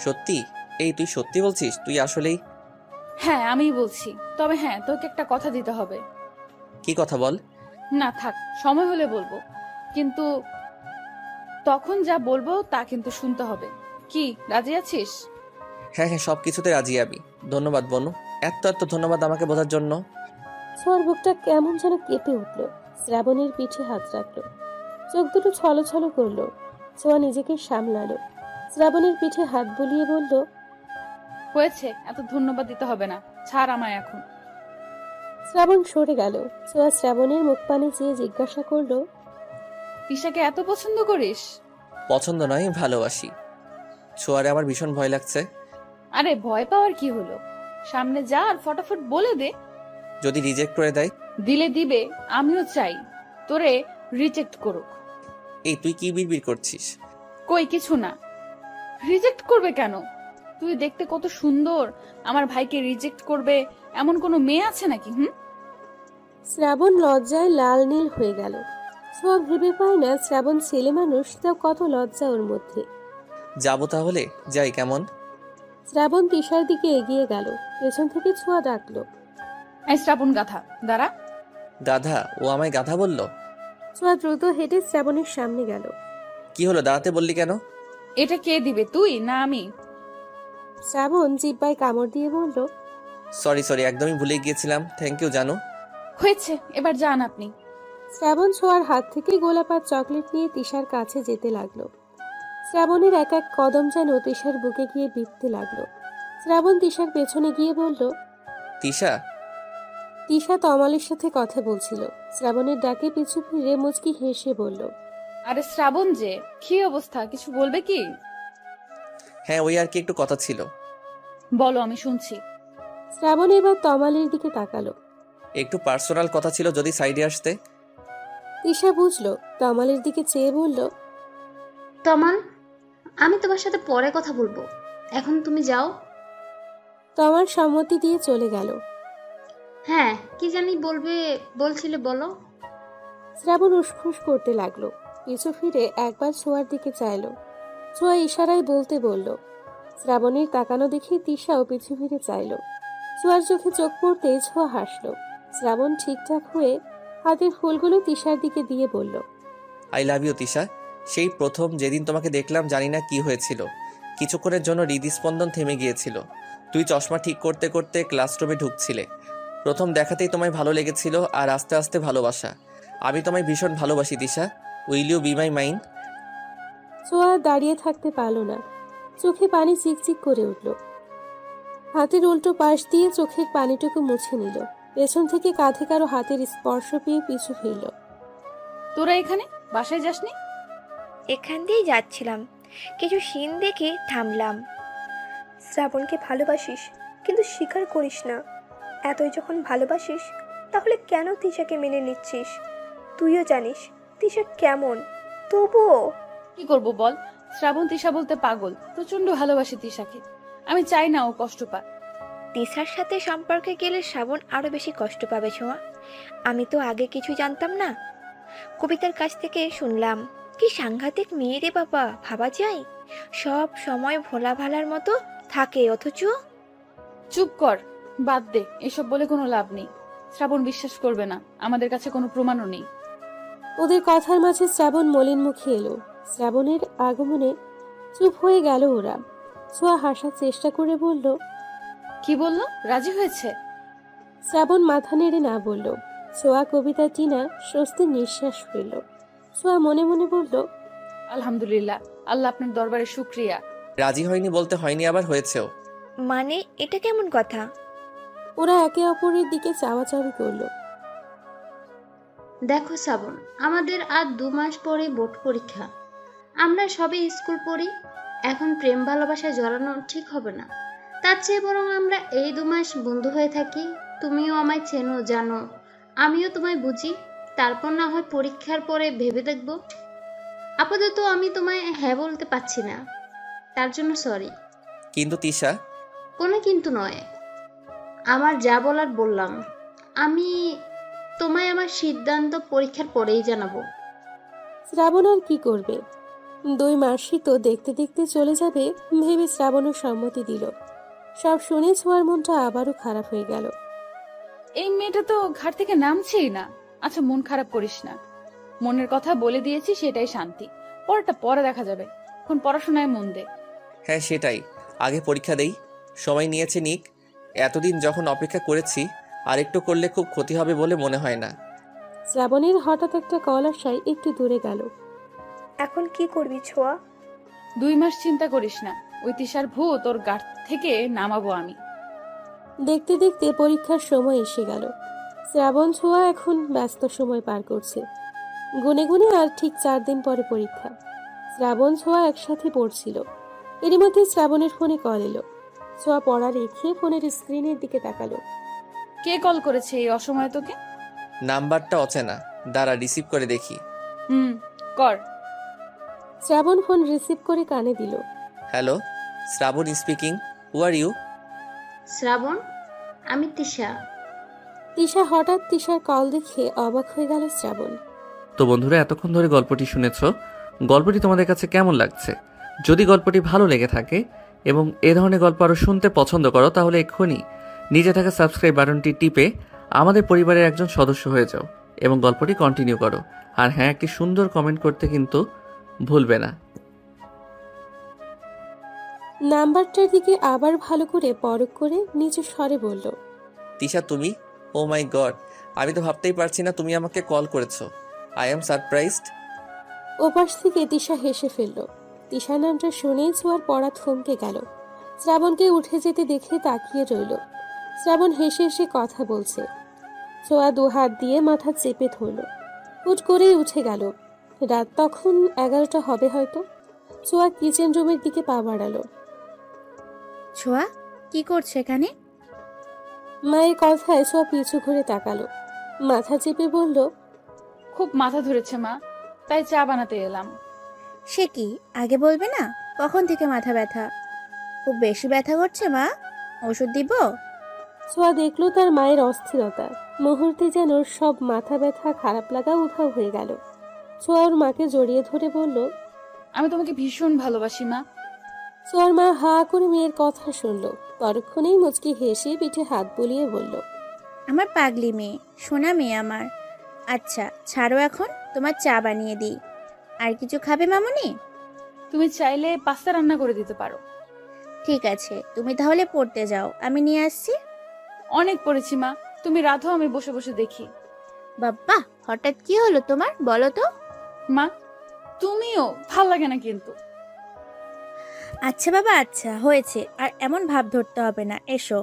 সত্যি? এই তুই সত্যি বলছিস? তুই আসলেই? হ্যাঁ আমি বলছি, তবে হ্যাঁ তোকে একটা কথা দিতে হবে। কি কথা বল। না থাক, সময় হলে বলবো, কিন্তু তখন যা বলবো তা কিন্তু শুনতে হবে। কি রাজি আছিস? হ্যাঁ হ্যাঁ, সব কিছুতে রাজি আমি। ধন্যবাদ বনু, এত এত ধন্যবাদ আমাকে বোঝার জন্য। ছোঁয়ার বুকটা কেমন যেন কেঁপে উঠল। শ্রাবণের পিঠে হাত রাখলো। চোখ দুটো ছলছল করলো। ছোঁয়া নিজেকে সামলালো। শ্রাবণের পিঠে হাত বুলিয়ে বলল, হয়েছে, এত ধন্যবাদ দিতে হবে না, ছাড় আমায় এখন। শ্রাবণ সরে গেল। ছোঁয়া শ্রাবণের মুখ পানে চেয়ে জিজ্ঞাসা করলো, তিশাকে এত পছন্দ করিস? পছন্দ নয়, ভালোবাসি। ছোঁয়ারে আমার ভীষণ ভয় লাগছে। আরে ভয় পাওয়ার কি হলো, সামনে যা আর ফটাফট বলে দে। যদি রিজেক্ট করে দেয়? দিলে দিবে, আমিও চাই তোরে রিজেক্ট করুক। এই তুই কি বিড়বিড় করছিস? কই কিছু না। রিজেক্ট করবে কেন? তুই দেখতে কত সুন্দর, আমার ভাইকে রিজেক্ট করবে এমন কোনো মেয়ে আছে নাকি? শ্রাবণ লজ্জায় লাল নীল হয়ে গেল। ছোঁয়া ভেবে পায় না শ্রাবণ ছেলে মানুষ, তাও কত লজ্জা ওর মধ্যে। যাবো তাহলে, যাই কেমন? শ্রাবণ তিশার দিকে এগিয়ে গেল। পেছন থেকে ছোঁয়া ডাকলো, এই শ্রাবণ গাধা, দাঁড়া। গাধা? ও আমায় গাধা বললো? ছোঁয়া দ্রুত হেঁটে শ্রাবণের সামনে গেল। কি হলো, দাঁড়াতে বললি কেন? এটা কে দিবে, তুই না আমি? শ্রাবণ জিব্বায় কামড় দিয়ে বলল, সরি একদমই ভুলে গিয়েছিলাম। থ্যাংক ইউ জানু। হয়েছে, এবার যান আপনি। শ্রাবণ ছোঁয়ার হাত থেকে গোলাপাত চকলেট নিয়ে তিশার কাছে যেতে লাগলো। শ্রাবণের এক এক কদম যেন তিশার বুকে গিয়ে বিঁধতে লাগলো। শ্রাবণ তিশার পেছনে গিয়ে বলল, তিশা। তিশা তমালের সাথে কথা বলছিল। শ্রাবণের ডাকে পিছু ফিরে মুচকি হেসে বলল, আরে শ্রাবণ যে, কি অবস্থা, কিছু বলবে কি? হ্যাঁ, ওই আর কি একটু কথা ছিল। বলো, আমি শুনছি। শ্রাবণ এবার তমালের দিকে তাকালো। একটু পার্সোনাল কথা ছিল, যদি সাইডে আসতে। তিশা বুঝলো, তমালের দিকে চেয়ে বলল, তমাল, আমি তোমার সাথে পরে কথা বলবো, এখন তুমি যাও। তমাল সম্মতি দিয়ে চলে গেল। হ্যাঁ, কি জানি বলছিলে, বলো। শ্রাবণ উসখুস করতে লাগলো। পিছু ফিরে একবার ছোঁয়ার দিকে চাইলো। ছোঁয়া ইশারায় বলতে বলল। শ্রাবণের তাকানো দেখে তিশাও পিছু ফিরে চাইলো। ছোঁয়ার চোখে চোখ পড়তেই ছোঁয়া হাসলো। শ্রাবণ ঠিকঠাক হয়ে হাতের ফুলগুলো তিশার দিকে দিয়ে বলল, আই লাভ ইউ তিশা। সেই প্রথম যেদিন তোমাকে দেখলাম, জানি না কি হয়েছিল, কিছুক্ষণের জন্য হৃদস্পন্দন থেমে গিয়েছিল। তুই চশমা ঠিক করতে করতে ক্লাসরুমে ঢুকছিলে। প্রথম দেখাতেই তোমায় ভালো লেগেছিল, আর আস্তে আস্তে ভালোবাসা। আমি তোমায় ভীষণ ভালোবাসি Tisha. Will you be my mind? Chhoya দাঁড়িয়ে থাকতে পারল না। চোখে পানি চিকচিক করে উঠল। হাতের উল্টো পাশ দিয়ে চোখের পানিটুকু মুছে নিল। পেছন থেকে কাঁধে কারো হাতের স্পর্শ পেয়ে পিছু ফিরল। তোরা এখানে বাসায় যাসনি? এখান দিয়েই যাচ্ছিলাম, কিছু সিন দেখে থামলাম। শ্রাবণকে ভালোবাসিস, কিন্তু স্বীকার করিস না। এতই যখন ভালোবাসিস, তাহলে কেন তিশাকে মেনে নিচ্ছিস? তুইও জানিস তিশা কেমন, তবুও। কি করব বল, শ্রাবণ তিশা বলতে পাগল, প্রচন্ড ভালোবাসি তিশাকে। আমি চাই না ও কষ্ট পাক। তিশার সাথে সম্পর্কে গেলে শ্রাবণ আরো বেশি কষ্ট পাবে ছোঁয়া। আমি তো আগে কিছু জানতাম না, কবিতার কাছ থেকে শুনলাম। কি সাংঘাতিক মেয়ে রে বাবা, ভাবা যায়? সব সময় ভোলা ভালার মতো থাকে, অথচ। চুপ কর, বাদ দে, এসব বলে কোনো লাভ নেই। শ্রাবণ বিশ্বাস করবে না, আমাদের কাছে কোনো প্রমাণও নেই। ওদের কথার মাঝে শ্রাবণ মলিন মুখে এলো। শ্রাবণের আগমনে চুপ হয়ে গেল ওরা। ছোঁয়া হাসার চেষ্টা করে বলল, কি বললো, রাজি হয়েছে? শ্রাবণ মাথা নেড়ে না বলল। ছোঁয়া কবিতা টিনা স্বস্তির নিঃশ্বাস ফেলল। ছোঁয়া মনে মনে বলল, আলহামদুলিল্লাহ, আল্লাহ আপনার দরবারে শুকরিয়া। রাজি হয়নি বলতে হয়নি, আবার হয়েছেও। মানে এটা কেমন কথা? ওরা একে অপরের দিকে চাওয়াচাওয়ি করলো। দেখো শ্রাবণ, আমাদের আর 2 মাস পরে বোর্ড পরীক্ষা। আমরা সবে স্কুল পড়ি, এখন প্রেম ভালোবাসায় জড়ানো ঠিক হবে না। তার চেয়ে বরং আমরা এই 2 মাস বন্ধু হয়ে থাকি। তুমিও আমায় চেনো, জানো, আমিও তোমায় বুঝি। তারপর না হয় পরীক্ষার পরে ভেবে দেখব। আপাতত আমি তোমায় হ্যাঁ বলতে পারছি না, তার জন্য সরি। কিন্তু তিশা। কোনো কিন্তু নয়, আমার যা বলার বললাম। আমি তোমায় আমার সিদ্ধান্ত পরীক্ষার পরেই জানাবো। শ্রাবণ আর কি করবে? 2 মাসই তো দেখতে দেখতে চলে যাবে ভেবে শ্রাবণের সম্মতি দিল। সব শুনে ছোঁয়ার মনটা আবারও খারাপ হয়ে গেল। এই মেয়েটা তো ঘাট থেকে নামছেই না। আচ্ছা, মন খারাপ করিস না, মনের কথা বলে দিয়েছি, সেটাই শান্তি। পরেরটা পরে দেখা যাবে, এখন পড়াশোনায় মন দে। হ্যাঁ সেটাই, আগে পরীক্ষা দেই। সময় নিয়েছে নিক। এতদিন যখন অপেক্ষা করেছি, আর একটু করলে খুব ক্ষতি হবে বলে মনে হয় না। শ্রাবণের হঠাৎ একটা কল আসায় একটু দূরে গেল। এখন কি করবি ছোঁয়া? 2 মাস চিন্তা করিস না, ওই তিশার ভূত তোর গাট থেকে নামাবো আমি। দেখতে দেখতে পরীক্ষার সময় এসে গেল। শ্রাবণ ছোঁয়া এখন ব্যস্ত সময় পার করছে। গুনে গুনে আর ঠিক 4 দিন পরে পরীক্ষা। শ্রাবণ ছোঁয়া একসাথে পড়ছিল। এরই মধ্যে শ্রাবণের ফোনে কল এলো। ছোঁয়া পড়া রেখে ফোনের স্ক্রিনের দিকে তাকালো। কে কল করেছে এই অসময়ে তোকে? নাম্বারটা অচেনা, দাঁড়া রিসিভ করে দেখি। কর। শ্রাবণ ফোন রিসিভ করে কানে দিল। Hello, Shrabon speaking. Who are you? Shrabon, আমি তিশা। তিশা হঠাৎ তিশার কল দেখে অবাক হয়ে গেল শ্রাবণ। তো বন্ধুরা, এতক্ষণ ধরে গল্পটি শুনেছো। গল্পটি তোমাদের কাছে কেমন লাগছে? যদি গল্পটি ভালো লেগে থাকে এবং এ ধরনের গল্প আরও শুনতে পছন্দ করো, তাহলে এক্ষুনি নিচে থাকা সাবস্ক্রাইব বাটনটি টিপে আমাদের পরিবারের একজন সদস্য হয়ে যাও এবং গল্পটি কন্টিনিউ করো। আর হ্যাঁ, একটি সুন্দর কমেন্ট করতে কিন্তু ভুলবে না। নাম্বারটার দিকে আবার ভালো করে পরখ করে নিচু স্বরে বলল, তিশা তুমি? ও মাই গড, আমি তো ভাবতেই পারছি না তুমি আমাকে কল করেছো। I am surprised. ওপাশ থেকে তিশা হেসে ফেলল। তিশা নামটা শুনেই ছোঁয়ার পড়া থমকে গেল। শ্রাবণকে উঠে যেতে দেখে তাকিয়ে রইল। শ্রাবণ হেসে হেসে কথা বলছে। ছোঁয়া 2 হাত দিয়ে মাথা চেপে ধরল। হুট করেই উঠে গেল। রাত তখন 11টা হবে হয়তো। ছোঁয়া কিচেন রুমের দিকে পা বাড়ালো। ছোঁয়া, কি করছো এখানে? মায়ের কথায় ছোঁয়া পিছু ঘুরে তাকালো। মাথা চেপে বলল, খুব মাথা ধরেছে মা, তাই চা বানাতে এলাম। সে কি, আগে বলবে না? কখন থেকে মাথা ব্যথা? খুব বেশি ব্যথা করছে মা? ওষুধ দিব? ছোঁয়া দেখলো তার মায়ের অস্থিরতা। মুহূর্তে যেন সব মাথা ব্যথা খারাপ লাগা উধাও হয়ে গেল। ছোঁয়া ওর মাকে জড়িয়ে ধরে বলল, আমি তোমাকে ভীষণ ভালোবাসি মা। ছোঁয়ার মা হা করে মেয়ের কথা শুনল। পরক্ষণেই মুচকি হেসে পিঠে হাত বুলিয়ে বলল, আমার পাগলি মেয়ে, সোনা মেয়ে আমার। আচ্ছা ছাড়ো, এখন তোমার চা বানিয়ে দিই। আর কিছু খাবে মামুনি? তুমি চাইলে পাস্তা রান্না করে দিতে পারো। ঠিক আছে, তুমি তাহলে পড়তে যাও, আমি নিয়ে আসছি। অনেক পড়েছি মা, তুমি রাধো, আমি বসে বসে দেখি। বাবা, হঠাৎ কি হলো তোমার, বলো তো? মা তুমিও, ভাল লাগে না কিন্তু। আচ্ছা বাবা, আচ্ছা হয়েছে, আর এমন ভাব ধরতে হবে না, এসো।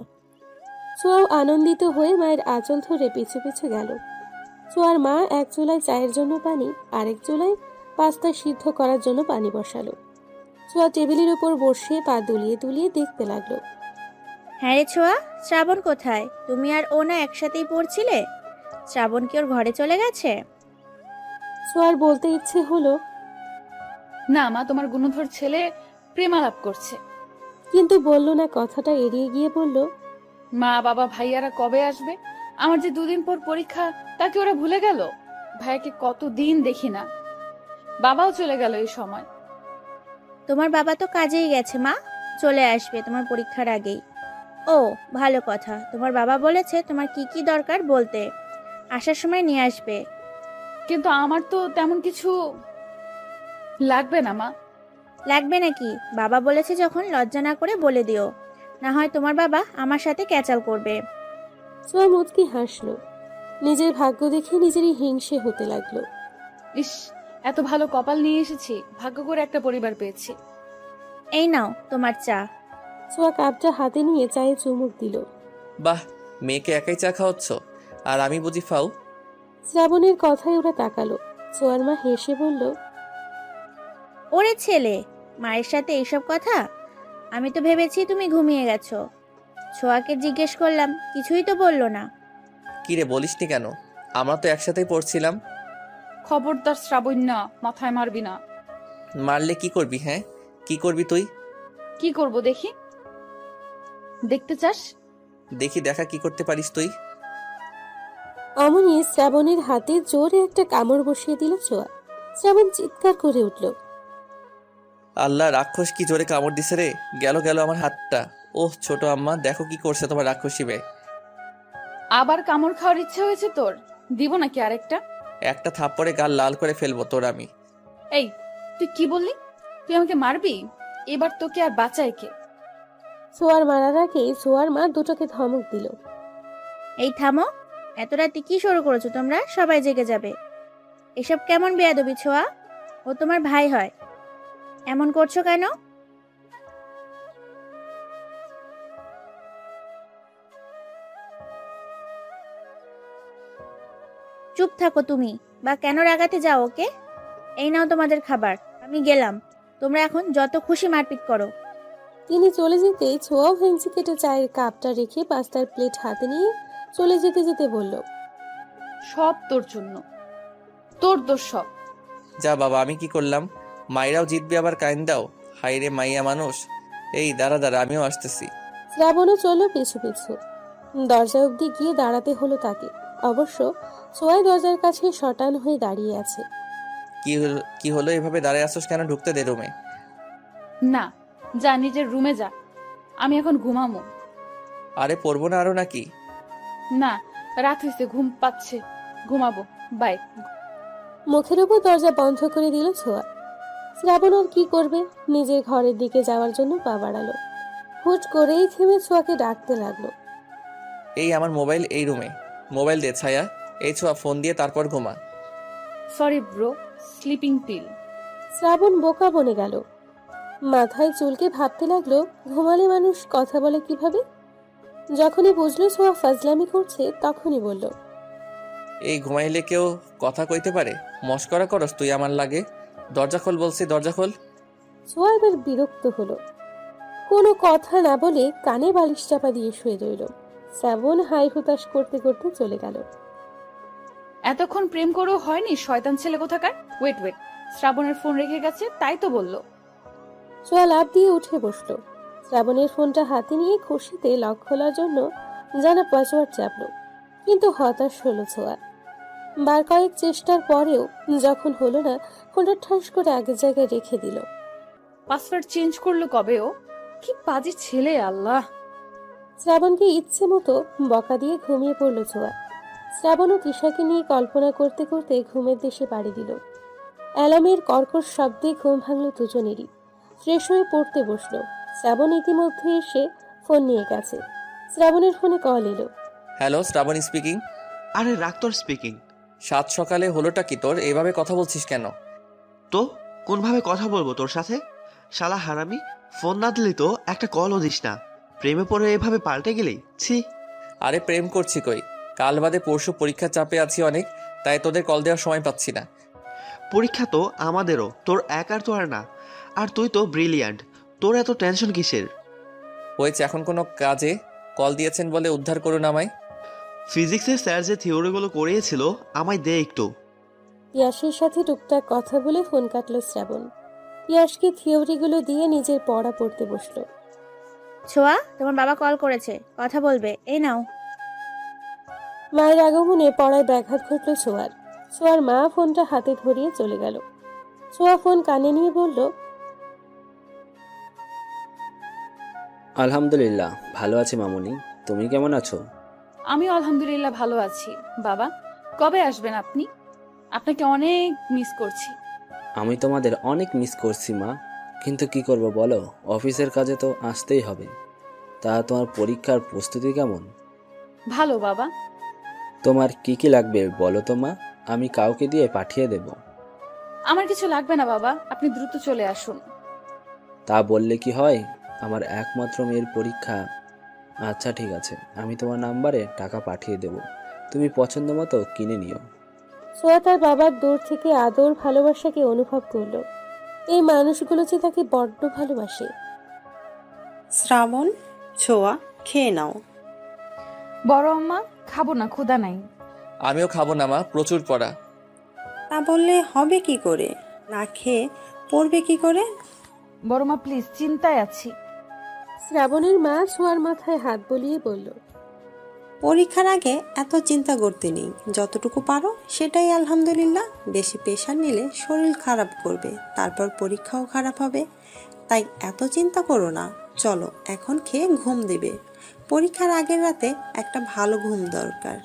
ছোঁয়াও আনন্দিত হয়ে মায়ের আঁচল ধরে পিছু পিছু গেল। ছোঁয়ার মা এক চুলায় চায়ের জন্য পানি, আরেক চুলায় পাস্তা সিদ্ধ করার জন্য পানি বসালো। ছোঁয়া টেবিলের উপর বসে পা দুলিয়ে দুলিয়ে দেখতে লাগলো। হ্যাঁ রে ছোঁয়া, শ্রাবণ কোথায়? তুমি আর ও না একসাথেই পড়ছিলে? শ্রাবণ কি ওর ঘরে চলে গেছে? ছোঁয়ার বলতে ইচ্ছে হলো, না মা, তোমার গুণধর ছেলে প্রেমালাপ করছে। কিন্তু বলল না। কথাটা এড়িয়ে গিয়ে বলল, মা বাবা ভাইয়ারা কবে আসবে? আমার যে 2 দিন পর পরীক্ষা, তাকে ওরা ভুলে গেল? ভাইয়াকে কতদিন দেখি না, বাবাও চলে গেল এই সময়। তোমার বাবা তো কাজেই গেছে মা, চলে আসবে তোমার পরীক্ষার আগেই। ও ভালো কথা, তোমার বাবা বলেছে তোমার কি কি দরকার বলতে, আসার সময় নিয়ে আসবে। কিন্তু আমার তো তেমন কিছু লাগবে না মা। লাগবে নাকি? বাবা বলেছে যখন, লজ্জা না করে বলে দিও, না হয় তোমার বাবা আমার সাথে ক্যাচাল করবে। ছোঁয়া মুচকি হাসলো। নিজের ভাগ্য দেখে নিজেরই হিংসে হতে লাগলো। ইস, এত ভালো কপাল নিয়ে এসেছি, ভাগ্য করে একটা পরিবার পেয়েছি। এই নাও তোমার চা। ছোঁয়া কাপটা হাতে নিয়ে চায়ে চুমুক দিল। বাহ, মেয়েকে একাই চা খাওয়াচ্ছ, আর আমি বুঝি ফাও? শ্রাবণের কথায় ওরা তাকালো। ছোঁয়ার মা হেসে বলল, ওরে ছেলে, মায়ের সাথে এইসব কথা? আমি তো ভেবেছি তুমি ঘুমিয়ে গেছো। ছোঁয়াকে জিজ্ঞেস করলাম, কিছুই তো বললো না। কি রে, বলিসনি কেন? আমরা তো একসাথেই পড়ছিলাম। খবরদার শ্রাবণ্য, মাথায় মারবি না। মারলে কি করবি? হ্যাঁ, কি করবি তুই? কি করব দেখি? দেখতে চাস? দেখি, দেখা কি করতে পারিস তুই। অমনি শ্রাবণের হাতে জোরে একটা কামড় বসিয়ে দিল ছোঁয়া। শ্রাবণ চিৎকার করে উঠল। আল্লাহ, রাক্ষস কি জোরে কামড় দিছে রে! গেল গেল আমার হাতটা। ওহ ছোট আম্মা, দেখো কি করছে তোমার রাক্ষসী মেয়ে। আবার কামড় খাওয়ার ইচ্ছে হয়েছে তোর? দিব নাকি আরেকটা? একটা থাপ্পড়ে গাল লাল করে ফেলবো তোর আমি। এই, তুই কি বললি? তুই আমাকে মারবি? এবার তোকে আর বাঁচায় কে? ছোঁয়ার মারার আগে ছোঁয়ার মা দুটোকে ধমক দিল। এই থামো, এত রাতে কি শুরু করেছো তোমরা? সবাই জেগে যাবে। এসব কেমন বেয়াদবি ছোঁয়া? ও তোমার ভাই হয়, এমন করছো কেন? চুপ থাকো তুমি, বা কেন রাগাতে যাও ওকে? এই নাও তোমাদের খাবার, আমি গেলাম। তোমরা এখন যত খুশি মারপিট করো। তিনি চলে যেতেই ছোঁয়াও ভেঙচি কেটে চায়ের কাপটা রেখে পাস্তার প্লেট হাতে নিয়ে চলে যেতে যেতে বলল, সব তোর জন্য, তোর দোষ সব। যা বাবা, আমি কি করলাম? মাইরাও জিতবে আবার কাইন দাও। হাই রে মাইয়া মানুষ। এই দাঁড়া দাঁড়া, আমিও আসতেছি। শ্রাবণও চলল পিছু পিছু। দরজা অবধি গিয়ে দাঁড়াতে হলো তাকে। অবশ্য ছোঁয়াই দরজার কাছে শটান হয়ে দাঁড়িয়ে আছে। কি হলো এভাবে দাঁড়ায় আসোস কেন? ঢুকতে দে রুমে। না, যা নিজের রুমে যা, আমি এখন ঘুমামো। আরে পড়বো না আরো নাকি? না, রাত হয়েছে, ঘুম পাচ্ছে, ঘুমাবো, বাই। মুখের উপর দরজা বন্ধ করে দিল ছোঁয়া। শ্রাবণ আর কি করবে, নিজের ঘরের দিকে যাওয়ার জন্য পা বাড়ালো। হুট করেই থেমে ছোঁয়াকে ডাকতে লাগলো। এই আমার মোবাইল এই রুমে। মোবাইল দে ছায়া। এই ছোঁয়া, ফোন দিয়ে তারপর ঘুমা। Sorry bro, sleeping pill. Shrabon বোকা বনে গেল। মাথায় চুলকে ভাবতে লাগলো, ঘুমালে মানুষ কথা বলে কিভাবে। যখনই বুঝলো ছোঁয়া ফাজলামি করছে, তখনই বলল, এই ঘুমাইলে কেউ কথা কইতে পারে? মস্করা করস তুই আমার লাগে? দরজা খোল বলছি, দরজা খোল। ছোঁয়া এবার বিরক্ত হলো। কোনো কথা না বলে কানে বালিশ চাপা দিয়ে শুয়ে রইল। শ্রাবণ হাই হুতাশ করতে করতে চলে গেল। এতক্ষণ প্রেম করেও হয়নি, শয়তান ছেলে কোথাকার। ওয়েট ওয়েট, শ্রাবণের ফোন রেখে গেছে, তাই তো বললো। ছোঁয়া লাফ দিয়ে উঠে বসলো। শ্রাবণের ফোনটা হাতে নিয়ে খুশিতে লক খোলার জন্য জানা পাসওয়ার্ড চাপলো, কিন্তু হতাশ হলো ছোঁয়া। বার কয়েক চেষ্টার পরেও যখন হলো না, ফোনটা ঠাস করে আগের জায়গায় রেখে দিল। পাসওয়ার্ড চেঞ্জ করলো কবে ও? কি বাজে ছেলে, আল্লাহ। শ্রাবণকে ইচ্ছে মতো বকা দিয়ে ঘুমিয়ে পড়লো ছোঁয়া। শ্রাবণ ও তিশাকে নিয়ে কল্পনা করতে করতে ঘুমের দেশে পাড়ি দিল। অ্যালার্মের কর্কশ শব্দে ঘুম ভাঙল দুজনেরই। ফ্রেশ হয়ে পড়তে বসলো। শ্রাবণ ইতিমধ্যে এসে ফোন নিয়ে গেছে। শ্রাবণের ফোনে কল এলো। Hello, Shrabon speaking. আরে রাখ তোর স্পিকিং। সাত সকালে হলোটা কি তোর? এভাবে কথা বলছিস কেন? তো কোনভাবে কথা বলবো তোর সাথে? শালা হারামি, ফোন না দিলি তো একটা কলও দিস না। প্রেমে পড়ে এভাবে পাল্টে গেলি, ছি। আরে প্রেম করছি কই? কাল বাদে পরশু পরীক্ষার চাপে আছি অনেক, তাই তোদের কল দেওয়ার সময় পাচ্ছি না। পরীক্ষা তো আমাদেরও, তোর একার তো আর না। আর তুই তো ব্রিলিয়ান্ট, তোর এত টেনশন কিসের? হয়েছে, এখন কোনো কাজে কল দিয়েছেন বলে উদ্ধার করুন আমায়। ফিজিক্সের স্যার যে থিওরিগুলো করিয়েছিল, আমায় দে একটু। পিয়াসের সাথে টুকটাক কথা বলে ফোন কাটলো শ্রাবণ। পিয়াসকে থিওরিগুলো দিয়ে নিজের পড়া পড়তে বসলো। ছোঁয়া, তোমার বাবা কল করেছে, কথা বলবে, এই নাও। মায়ের আগমনে পড়ায় ব্যাঘাত ঘটল ছোঁয়ার। ছোঁয়ার মা ফোনটা হাতে ধরিয়ে চলে গেল। ছোঁয়া ফোন কানে নিয়ে বলল, আলহামদুলিল্লাহ ভালো আছি মামুনি, তুমি কেমন আছো? আমি আলহামদুলিল্লাহ ভালো আছি। বাবা, কবে আসবেন আপনি? আপনাকে অনেক মিস করছি। আমি তোমাদের অনেক মিস করছি মা, কিন্তু কি করব বলো, অফিসের কাজে তো আসতেই হবে। তা তোমার পরীক্ষার প্রস্তুতি কেমন? ভালো বাবা। তোমার কি কি লাগবে বলো তো মা, আমি কাউকে দিয়ে পাঠিয়ে দেব। আমার কিছু লাগবে না বাবা, আপনি দ্রুত চলে আসুন। তা বললে কি হয়, আমার একমাত্র মেয়ের পরীক্ষা। আচ্ছা ঠিক আছে, আমি তোমার নাম্বারে টাকা পাঠিয়ে দেব, তুমি পছন্দ মতো কিনে নিও। ছোঁয়া তার বাবার দূর থেকে আদর ভালোবাসাকে অনুভব করলো। এই মানুষগুলো যে তাকে বড্ড ভালোবাসে। শ্রাবণ, ছোঁয়া, খেয়ে নাও। বড় আম্মা, খাবো না, ক্ষুধা নাই। আমিও খাবো না মা, প্রচুর পড়া। তা বললে হবে কি করে? না খেয়ে পড়বে কি করে? বড় মা প্লিজ, চিন্তায় আছি। শ্রাবণের মা ছোঁয়ার মাথায় হাত বুলিয়ে বলল, পরীক্ষার আগে এত চিন্তা করতে নেই, যতটুকু পারো সেটাই আলহামদুলিল্লাহ। বেশি প্রেশার নিলে শরীর খারাপ করবে, তারপর পরীক্ষাও খারাপ হবে। তাই এত চিন্তা করো না, চলো এখন খেয়ে ঘুম দেবে। পরীক্ষার আগের রাতে একটা ভালো ঘুম দরকার।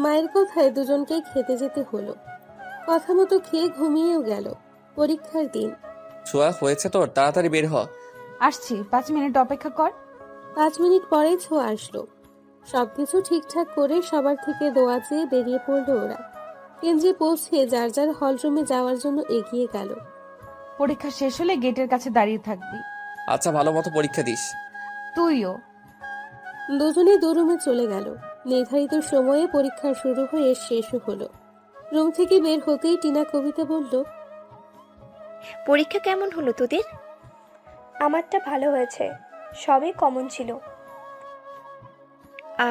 মায়ের কথায় দুজনকেই খেতে যেতে হলো। কথা মতো খেয়ে ঘুমিয়েও গেল। পরীক্ষার দিন। ছোঁয়া, হয়েছে তোর, তাড়াতাড়ি বের হ। আসছি, 5 মিনিট অপেক্ষা কর। 5 মিনিট পরে ছোঁয়া আসলো। সবকিছু ঠিকঠাক করে সবার থেকে দোয়া চেয়ে বেরিয়ে পড়লো ওরা। কেন্দ্রে পৌঁছে যার যার হলরুমে যাওয়ার জন্য এগিয়ে গেল। পরীক্ষা শেষ হলে গেটের কাছে দাঁড়িয়ে থাকবি। আচ্ছা, ভালো মতো পরীক্ষা দিস। তুইও। দুজনে দু রুমে চলে গেল। নির্ধারিত সময়ে পরীক্ষা শুরু হয়ে শেষও হলো। রুম থেকে বের হতেই টিনা কবিতা বলল, পরীক্ষা কেমন হলো তোদের? আমারটা ভালো হয়েছে, সবই কমন ছিল।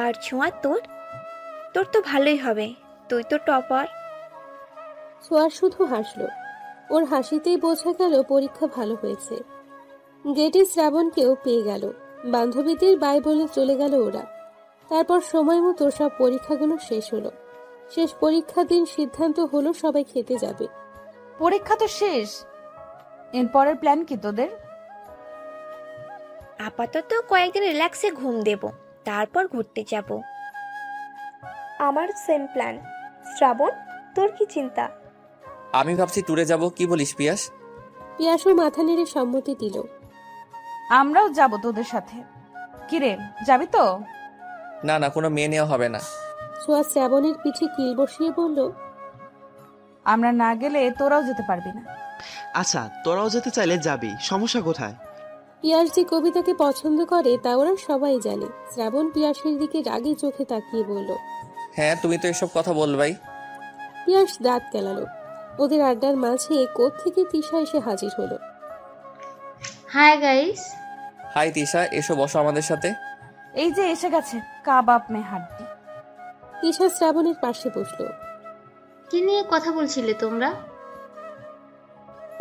আর ছোঁয়া, তোর তোর তো ভালোই হবে, তুই তো টপার। ছোঁয়া শুধু হাসলো। ওর হাসিতেই বোঝা গেল পরীক্ষা ভালো হয়েছে। গেটে শ্রাবণকেও পেয়ে গেল। বান্ধবীদের বাই বলে চলে গেল ওরা। তারপর সময় মতো সব পরীক্ষাগুলো শেষ হলো। শেষ পরীক্ষার দিন সিদ্ধান্ত হলো সবাই খেতে যাবে। পরীক্ষা তো শেষ, এরপরের প্ল্যান কি তোদের? আপাতত কয়েকদিন রিল্যাক্সে ঘুম দেব, তারপর ঘুরতে যাব। আমার সেম প্ল্যান। শ্রাবণ, তোর কি চিন্তা? আমি ভাবছি ট্যুরে যাব, কি বলিস পিয়াস? পিয়াসও মাথা নেড়ে সম্মতি দিল। আমরাও যাব তোদের সাথে। কিরে, যাবি তো? না না, কোনো মেয়ে নেওয়া হবে না। ছোঁয়া শ্রাবণের পিঠে কিল বসিয়ে বলল, আমরা না গেলে তোরাও যেতে পারবি না। আচ্ছা, তোরাও যেতে চাইলে যাবি, সমস্যা কোথায়? পিয়াস যে কবিতাকে পছন্দ করে তা ওরা সবাই জানে। শ্রাবণ পিয়াসের দিকে রাগে চোখে তাকিয়ে বলল, হ্যাঁ, তুমি তো এসব কথা বলবাই। পিয়াস দাঁত কেলালো। ওদের আড্ডার মাঝে কোত্থেকে তিশা এসে হাজির হলো। Hi guys. হাই তিশা, এসো বসো আমাদের সাথে। এই যে এসে গেছে কাবাব মে হাড্ডি। তিশা শ্রাবণের পাশে বসলো। কি নিয়ে কথা বলছিলে তোমরা?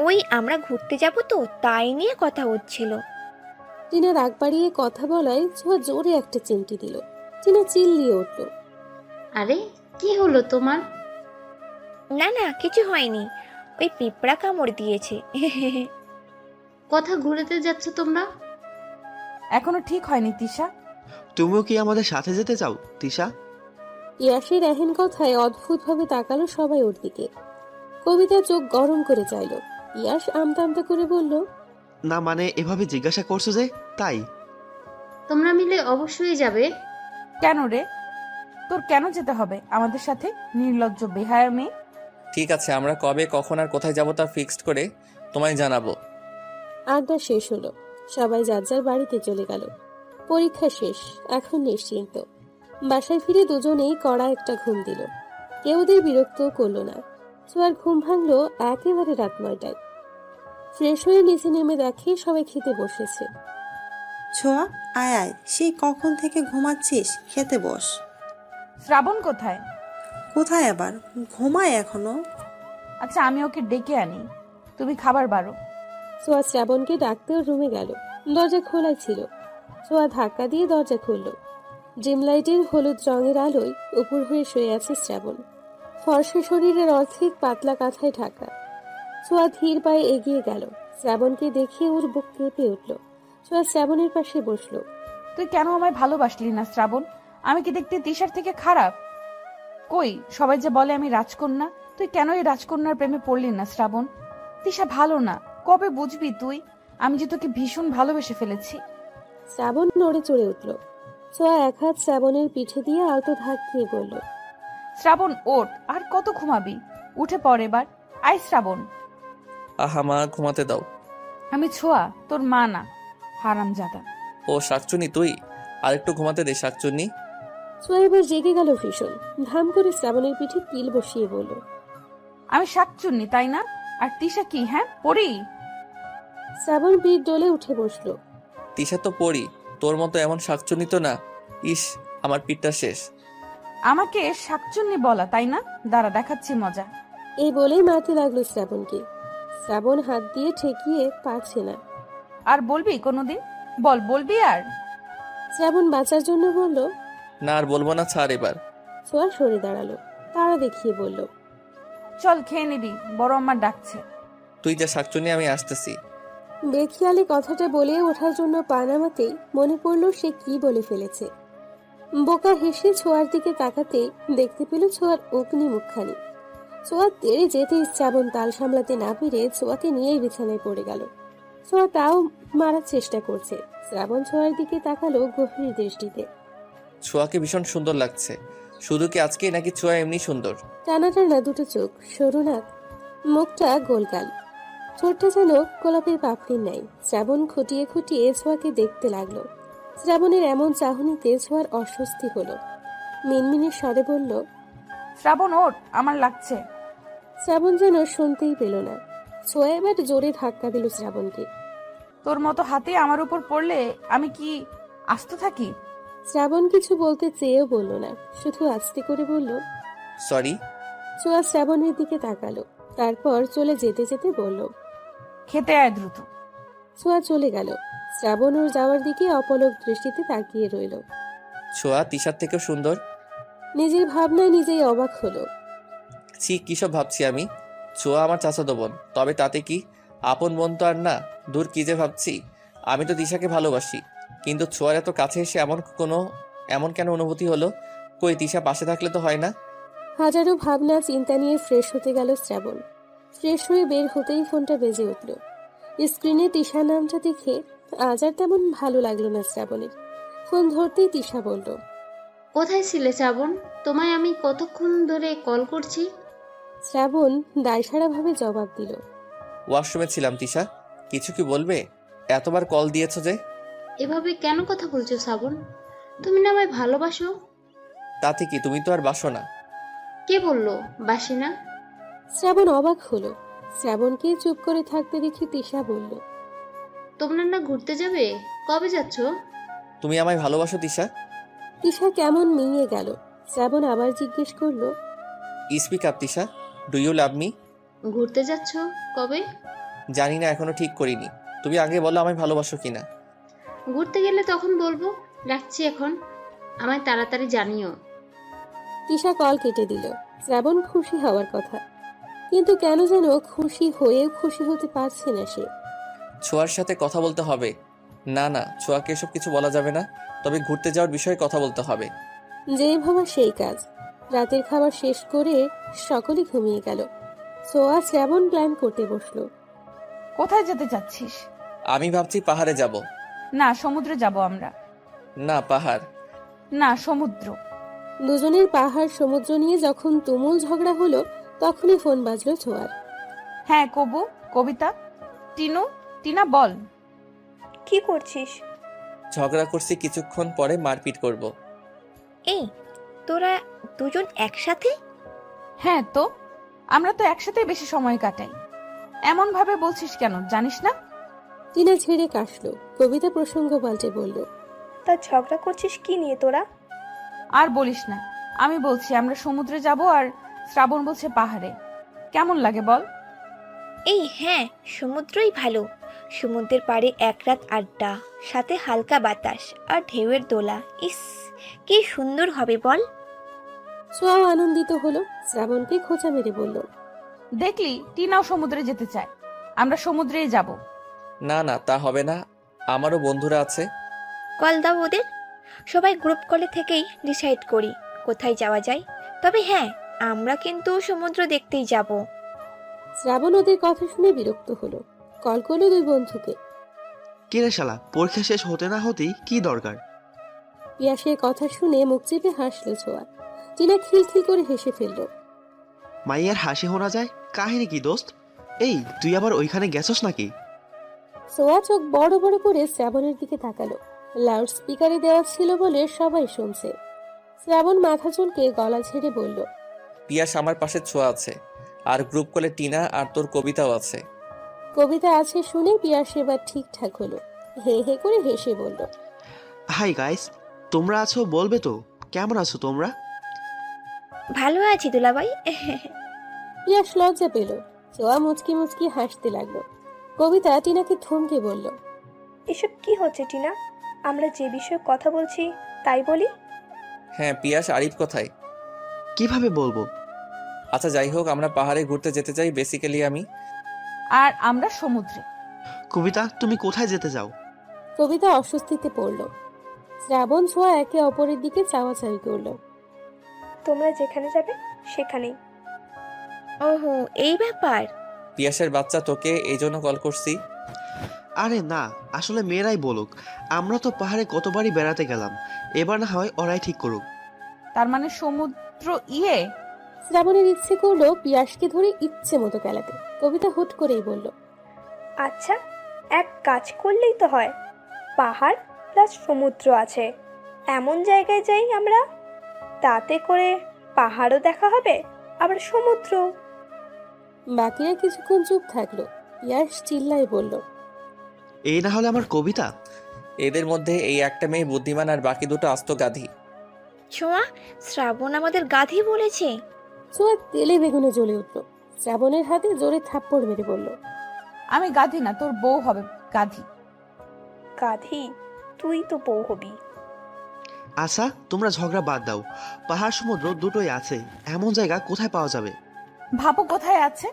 ওই আমরা ঘুরতে যাব তো, তাই নিয়ে কথা হচ্ছিল। টিনা রাগ বাড়িয়ে কথা বলায় ছোঁয়া জোরে একটা চিমটি দিল। টিনা চিল্লিয়ে উঠল। আরে কি হলো তোমার? না না, কিছু হয়নি, ওই পিঁপড়া কামড় দিয়েছে। কথা ঘুরেতে যাচ্ছ তোমরা? এখনো ঠিক হয়নি তিশা। তুমিও কি আমাদের সাথে যেতে চাও তিশা? পিয়াসের এহেন কথায় অদ্ভুতভাবে তাকালো সবাই ওর দিকে। কবিতা চোখ গরম করে চাইল। পিয়াস আমতা আমতা করে বলল, না মানে এভাবে জিজ্ঞাসা করছো যে, তাই। তোমরা মিলে অবশ্যই যাবে। কেন রে, তোর কেন যেতে হবে আমাদের সাথে, নির্লজ্জ বেহায়া মেয়ে? ঠিক আছে, আমরা কবে কখন আর কোথায় যাবো তা ফিক্সড করে তোমায় জানাবো। আড্ডা শেষ হলো। সবাই যার যার বাড়িতে চলে গেল। পরীক্ষা শেষ, এখন নিশ্চিন্ত। বাসায় ফিরে দুজনেই কড়া একটা ঘুম দিল। কেউ ওদের বিরক্ত করলো না। ছোঁয়ার ঘুম ভাঙলো একেবারে রাত 9টায়। ফ্রেশ হয়ে নিচে নেমে দেখে সবাই খেতে বসেছে। ছোঁয়া, আয় আয়, সেই কখন থেকে ঘুমাচ্ছিস, খেতে বস। শ্রাবণ কোথায়? কোথায় আবার, ঘুমায় এখনো। আচ্ছা, আমি ওকে ডেকে আনি, তুমি খাবার বাড়ো। ছোঁয়া শ্রাবণকে ডাকতে ওর রুমে গেল। দরজা খোলাই ছিল। ছোঁয়া ধাক্কা দিয়ে দরজা খুলল। ডিম লাইটের হলুদ রঙের আলোয় উপর হয়ে শুয়ে আছে শ্রাবণ। ফর্সা শরীরের অর্ধেক পাতলা কাঁথায় ঢাকা। ছোঁয়া ধীর পায়ে এগিয়ে গেল। শ্রাবণকে দেখে ওর বুক কেঁপে উঠল। ছোঁয়া শ্রাবণের পাশে বসলো। তুই কেন আমায় ভালোবাসলি না শ্রাবণ? আমি কি দেখতে তিশার থেকে খারাপ? কই, সবাই যে বলে আমি রাজকন্যা, তুই কেন এই রাজকন্যার প্রেমে পড়লি না শ্রাবণ? তিশা ভালো না, কবে বুঝবি তুই? আমি যে তোকে ভীষণ ভালোবেসে ফেলেছি। শ্রাবণ নড়ে চড়ে উঠল। ছোঁয়া এক হাত শ্রাবণের পিঠে দিয়ে আলতো ধাক দিয়ে বলল, শ্রাবণ ওঠ, আর কত ঘুমাবি? উঠে পড় এবার, আয় শ্রাবণ। আহা মা, ঘুমাতে দাও। আমি ছোঁয়া, তোর মা না, হারামজাদা। ও শাকচুনি তুই, আর একটু ঘুমাতে দে শাকচুনি। ছোঁয়া এবার জেগে গেল ভীষণ। ধাম করে শ্রাবণের পিঠে কিল বসিয়ে বলল, আমি শাকচুন্নি তাই না? আর তিশা কি, হ্যাঁ পড়ি? শ্রাবণ পিঠ ডলে উঠে বসলো। তিশা তো পড়ি, তোর মতো এমন শাকচুনি তো না। ইস, আমার পিঠটা শেষ। আমাকে শাকচুন্নি বলা তাই না? দাঁড়া, দেখাচ্ছি মজা। এই বলেই মারতে লাগলো শ্রাবণকে। শ্রাবণ হাত দিয়ে ঠেকিয়ে পারছে না। আর বলবি কোনোদিন? বলবি আর? শ্রাবণ বাঁচার জন্য বলল, না আর বলবো না, ছাড় এবার। ছোঁয়া সরে দাঁড়ালো। তারা দেখিয়ে বলল, চল খেয়ে নিবি, বড় আমার ডাকছে। তুই যা শাকচুনি, আমি আসতেছি। বেখিয়ালি কথাটা বলে ওঠার জন্য পা নামাতেই মনে পড়ল সে কি বলে ফেলেছে। বোকা হেসে ছোঁয়ার দিকে তাকাতেই দেখতে পেল ছোঁয়ার অগ্নি মুখখানি। ছোঁয়া তেড়ে যেতেই শ্রাবণ তাল সামলাতে না পেরে ছোঁয়াকে নিয়েই বিছানায় পড়ে গেল। ছোঁয়া তাও মারার চেষ্টা করছে। শ্রাবণ ছোঁয়ার দিকে তাকালো গভীর দৃষ্টিতে। ছোঁয়াকে ভীষণ সুন্দর লাগছে। শুধু কি আজকে, নাকি ছোঁয়া এমনি সুন্দর? টানা টানা দুটো চোখ, সরু নাক, মুখটা গোলগাল, ঠোঁটটা যেন গোলাপের পাপড়ির ন্যায়। শ্রাবণ খুঁটিয়ে খুঁটিয়ে ছোঁয়াকে দেখতে লাগলো। শ্রাবণের এমন চাহনিতে ছোঁয়ার অস্বস্তি হলো। মিনমিনের স্বরে বলল, শ্রাবণ ওঠ, আমার লাগছে। শ্রাবণ যেন শুনতেই পেল না। ছোঁয়া এবার জোরে ধাক্কা দিল শ্রাবণকে। তোর মতো হাতে আমার উপর পড়লে আমি কি আস্ত থাকি? শ্রাবণ কিছু বলতে চেয়েও বলল না, শুধু আস্তে করে বলল, সরি। ছোঁয়া শ্রাবণের দিকে তাকালো। তারপর চলে যেতে যেতে বলল, খেতে আয় দ্রুত। ছোঁয়া চলে গেল। শ্রাবণ ওর যাওয়ার দিকে অপলক দৃষ্টিতে তাকিয়ে রইল। ছোঁয়া তিশার থেকেও সুন্দর। নিজের ভাবনায় নিজেই অবাক হলো। ছি, কিসব ভাবছি আমি। ছোঁয়া আমার চাচাতো বোন, তবে তাতে কি? আপন বোন তো আর না। দূর, কি যে ভাবছি। আমি তো তিশাকে ভালোবাসি, কিন্তু ছোঁয়ার এত কাছে এসে এমন কেন অনুভূতি হলো? কই, তিশা পাশে থাকলে তো হয় না? হাজারো ভাবনা চিন্তা নিয়ে ফ্রেশ হতে গেল শ্রাবণ। ফ্রেশ হয়ে বের হতেই ফোনটা বেজে উঠল। স্ক্রিনে তিশা নামটা দেখে আজ আর তেমন ভালো লাগলো না শ্রাবণের। ফোন ধরতেই তিশা বলল, কোথায় ছিলে শ্রাবণ? তোমায় আমি কতক্ষণ ধরে কল করছি। শ্রাবণ দায়সারাভাবে জবাব দিল, ওয়াশরুমে ছিলাম। তিশা, কিছু কি বলবে? এতবার কল দিয়েছো যে? এভাবে কেন কথা বলছো শ্রাবণ? তুমি না আমায় ভালোবাসো। তাতে কি, তুমি তো আর বাসো না। কে বললো বাসি না? শ্রাবণ অবাক হলো। শ্রাবণকে চুপ করে থাকতে দেখে তিশা বলল, তোমরা না ঘুরতে যাবে? কবে যাচ্ছ? তুমি আমায় ভালোবাসো তিশা? তিশা কেমন মিইয়ে গেল। শ্রাবণ আবার জিজ্ঞেস করলো, speak up Tisha, do you love me? ঘুরতে যাচ্ছ কবে? জানি না, এখনো ঠিক করিনি। তুমি আগে বলো আমায় ভালোবাসো কিনা। ঘুরতে গেলে তখন বলবো। রাখছি এখন, আমায় তাড়াতাড়ি জানিও। তিশা কল কেটে দিল। শ্রাবণ খুশি হওয়ার কথা, কিন্তু কেন যেন খুশি হয়েও খুশি হতে পারছে না সে। ছোঁয়ার সাথে কথা বলতে হবে। না না, ছোঁয়াকে এসব কিছু বলা যাবে না, তবে ঘুরতে যাওয়ার বিষয়ে কথা বলতে হবে। যেই ভাবা সেই কাজ। রাতের খাবার শেষ করে সকলে ঘুমিয়ে গেল। সোয়া শ্রাবণ প্ল্যান করতে বসলো। কোথায় যেতে চাচ্ছিস? আমি ভাবছি পাহাড়ে যাব। না, সমুদ্রে যাব আমরা। না, পাহাড়। না, সমুদ্র। দুজনের পাহাড় সমুদ্র নিয়ে যখন তুমুল ঝগড়া হলো, তখনই ফোন বাজলো ছোঁয়ার। হ্যাঁ কবু, কবিতা, টিনু, টিনা বল। কি করছিস? ঝগড়া করছি, কিছুক্ষণ পরে মারপিট করব। এই তোরা দুজন একসাথে? হ্যাঁ তো, আমরা তো একসাথে বেশি সময় কাটাই। এমন ভাবে বলছিস কেন, জানিস না? টিনা ছেড়ে কাশলো। কবিতা প্রসঙ্গ পাল্টে বলল, তা ঝগড়া করছিস কি নিয়ে তোরা? আর বলিস না, আমি বলছি আমরা সমুদ্রে যাব আর শ্রাবণ বলছে পাহাড়ে। কেমন লাগে বল? এই হ্যাঁ, সমুদ্রই ভালো। সমুদ্রের পাড়ে এক রাত আড্ডা, সাথে হালকা বাতাস আর ঢেউয়ের দোলা। ইস, কি সুন্দর হবে বল। ছোঁয়াও আনন্দিত হলো। শ্রাবণকে খোঁচা মেরে বলল, দেখলি, টিনাও সমুদ্রে যেতে চায়। আমরা সমুদ্রেই যাব। না না, তা হবে না, আমারও বন্ধুরা আছে। কল দাও ওদের। সবাই গ্রুপ কলে থেকেই ডিসাইড করি কোথায় যাওয়া যায়। তবে হ্যাঁ, আমরা কিন্তু সমুদ্র দেখতেই যাব। শ্রাবণ ওদের কথা শুনে বিরক্ত হলো। কল করলো দুই বন্ধুকে। কিরে শালা, পরীক্ষা শেষ হতে না হতেই কি দরকার? পিয়াসের কথা শুনে মুখ চেপে হাসলো ছোঁয়া। টিনা খিলখিল করে হেসে ফেলল। মাইয়ার হাসি শোনা যায়, কাহিনী কি দোস্ত? এই তুই আবার ওইখানে গেছস নাকি? সোয়া চোখ বড় বড় করে শ্রাবণের দিকে তাকালো। লাউড স্পিকারে দেওয়া ছিল বলে সবাই শুনছে। শ্রাবণ মাথা চুলকে গলা ছেড়ে বলল, পিয়াস আমার পাশে ছোঁয়া আছে, আর গ্রুপ কলে টিনা আর তোর কবিতাও আছে। কবিতা আছে শুনে পিয়াস এবার ঠিকঠাক হলো। হে হে করে হেসে বলল, হাই গাইস, তোমরা আছো বলবে তো? কেমন আছো তোমরা? ভালো আছি দুলাভাই। পিয়াস লজ্জা পেল। সোয়া মুচকি মুচকি হাসতে লাগলো। কবিতা টিনাকে থমকে বলল, এসব কি হচ্ছে টিনা? আমরা যে বিষয়ে কথা বলছি তাই বলি। হ্যাঁ, পিয়াস আরিফ কোথায়? কিভাবে বলবো? আচ্ছা যাই হোক, আমরা পাহাড়ে ঘুরতে যেতে চাই বেসিক্যালি আমি। আর আমরা সমুদ্রে। কবিতা, তুমি কোথায় যেতে চাও? কবিতা অস্বস্তিতে পড়ল। শ্রাবণ ছোঁয়া একে অপরের দিকে চাওয়াচাওয়ি করল। তোমরা যেখানে যাবে সেখানেই। ওহো, এই ব্যাপার। পিয়াসের বাচ্চা, তোকে এই জন্য কল করছি। আরে না, আসলে মেয়েরাই বলুক। আমরা তো পাহাড়ে কতবারই বেড়াতে গেলাম, এবার না হয় ওরাই ঠিক করুক। তার মানে সমুদ্র ইয়ে। শ্রাবণের ইচ্ছে করলো পিয়াসকে ধরে ইচ্ছে মতো খেলাতে। কবিতা হুট করেই বলল, আচ্ছা, এক কাজ করলেই তো হয়। পাহাড় প্লাস সমুদ্র আছে, এমন জায়গায় যাই আমরা। তাতে করে পাহাড়ও দেখা হবে, আবার সমুদ্র। বাকিরা কিছুক্ষণ চুপ থাকলো। পিয়াস চিল্লায় বলল, এই না হলে আমার কবিতা। এদের মধ্যে এই একটা মেয়ে বুদ্ধিমান আর বাকি দুটো আস্ত গাধি। ছোঁয়া, শ্রাবণ আমাদের গাধি বলেছে। ছোঁয়া তেলে বেগুনে জ্বলে উঠল। শ্রাবণের হাতে জোরে থাপ্পড় মেরে বলল, আমি গাধি না, তোর বউ হবে গাধি। গাধি? তুই তো বউ হবি। আচ্ছা, তোমরা ঝগড়া বাদ দাও। পাহাড় সমুদ্র দুটোই আছে, এমন জায়গা কোথায় পাওয়া যাবে? ভাবো কোথায় আছে।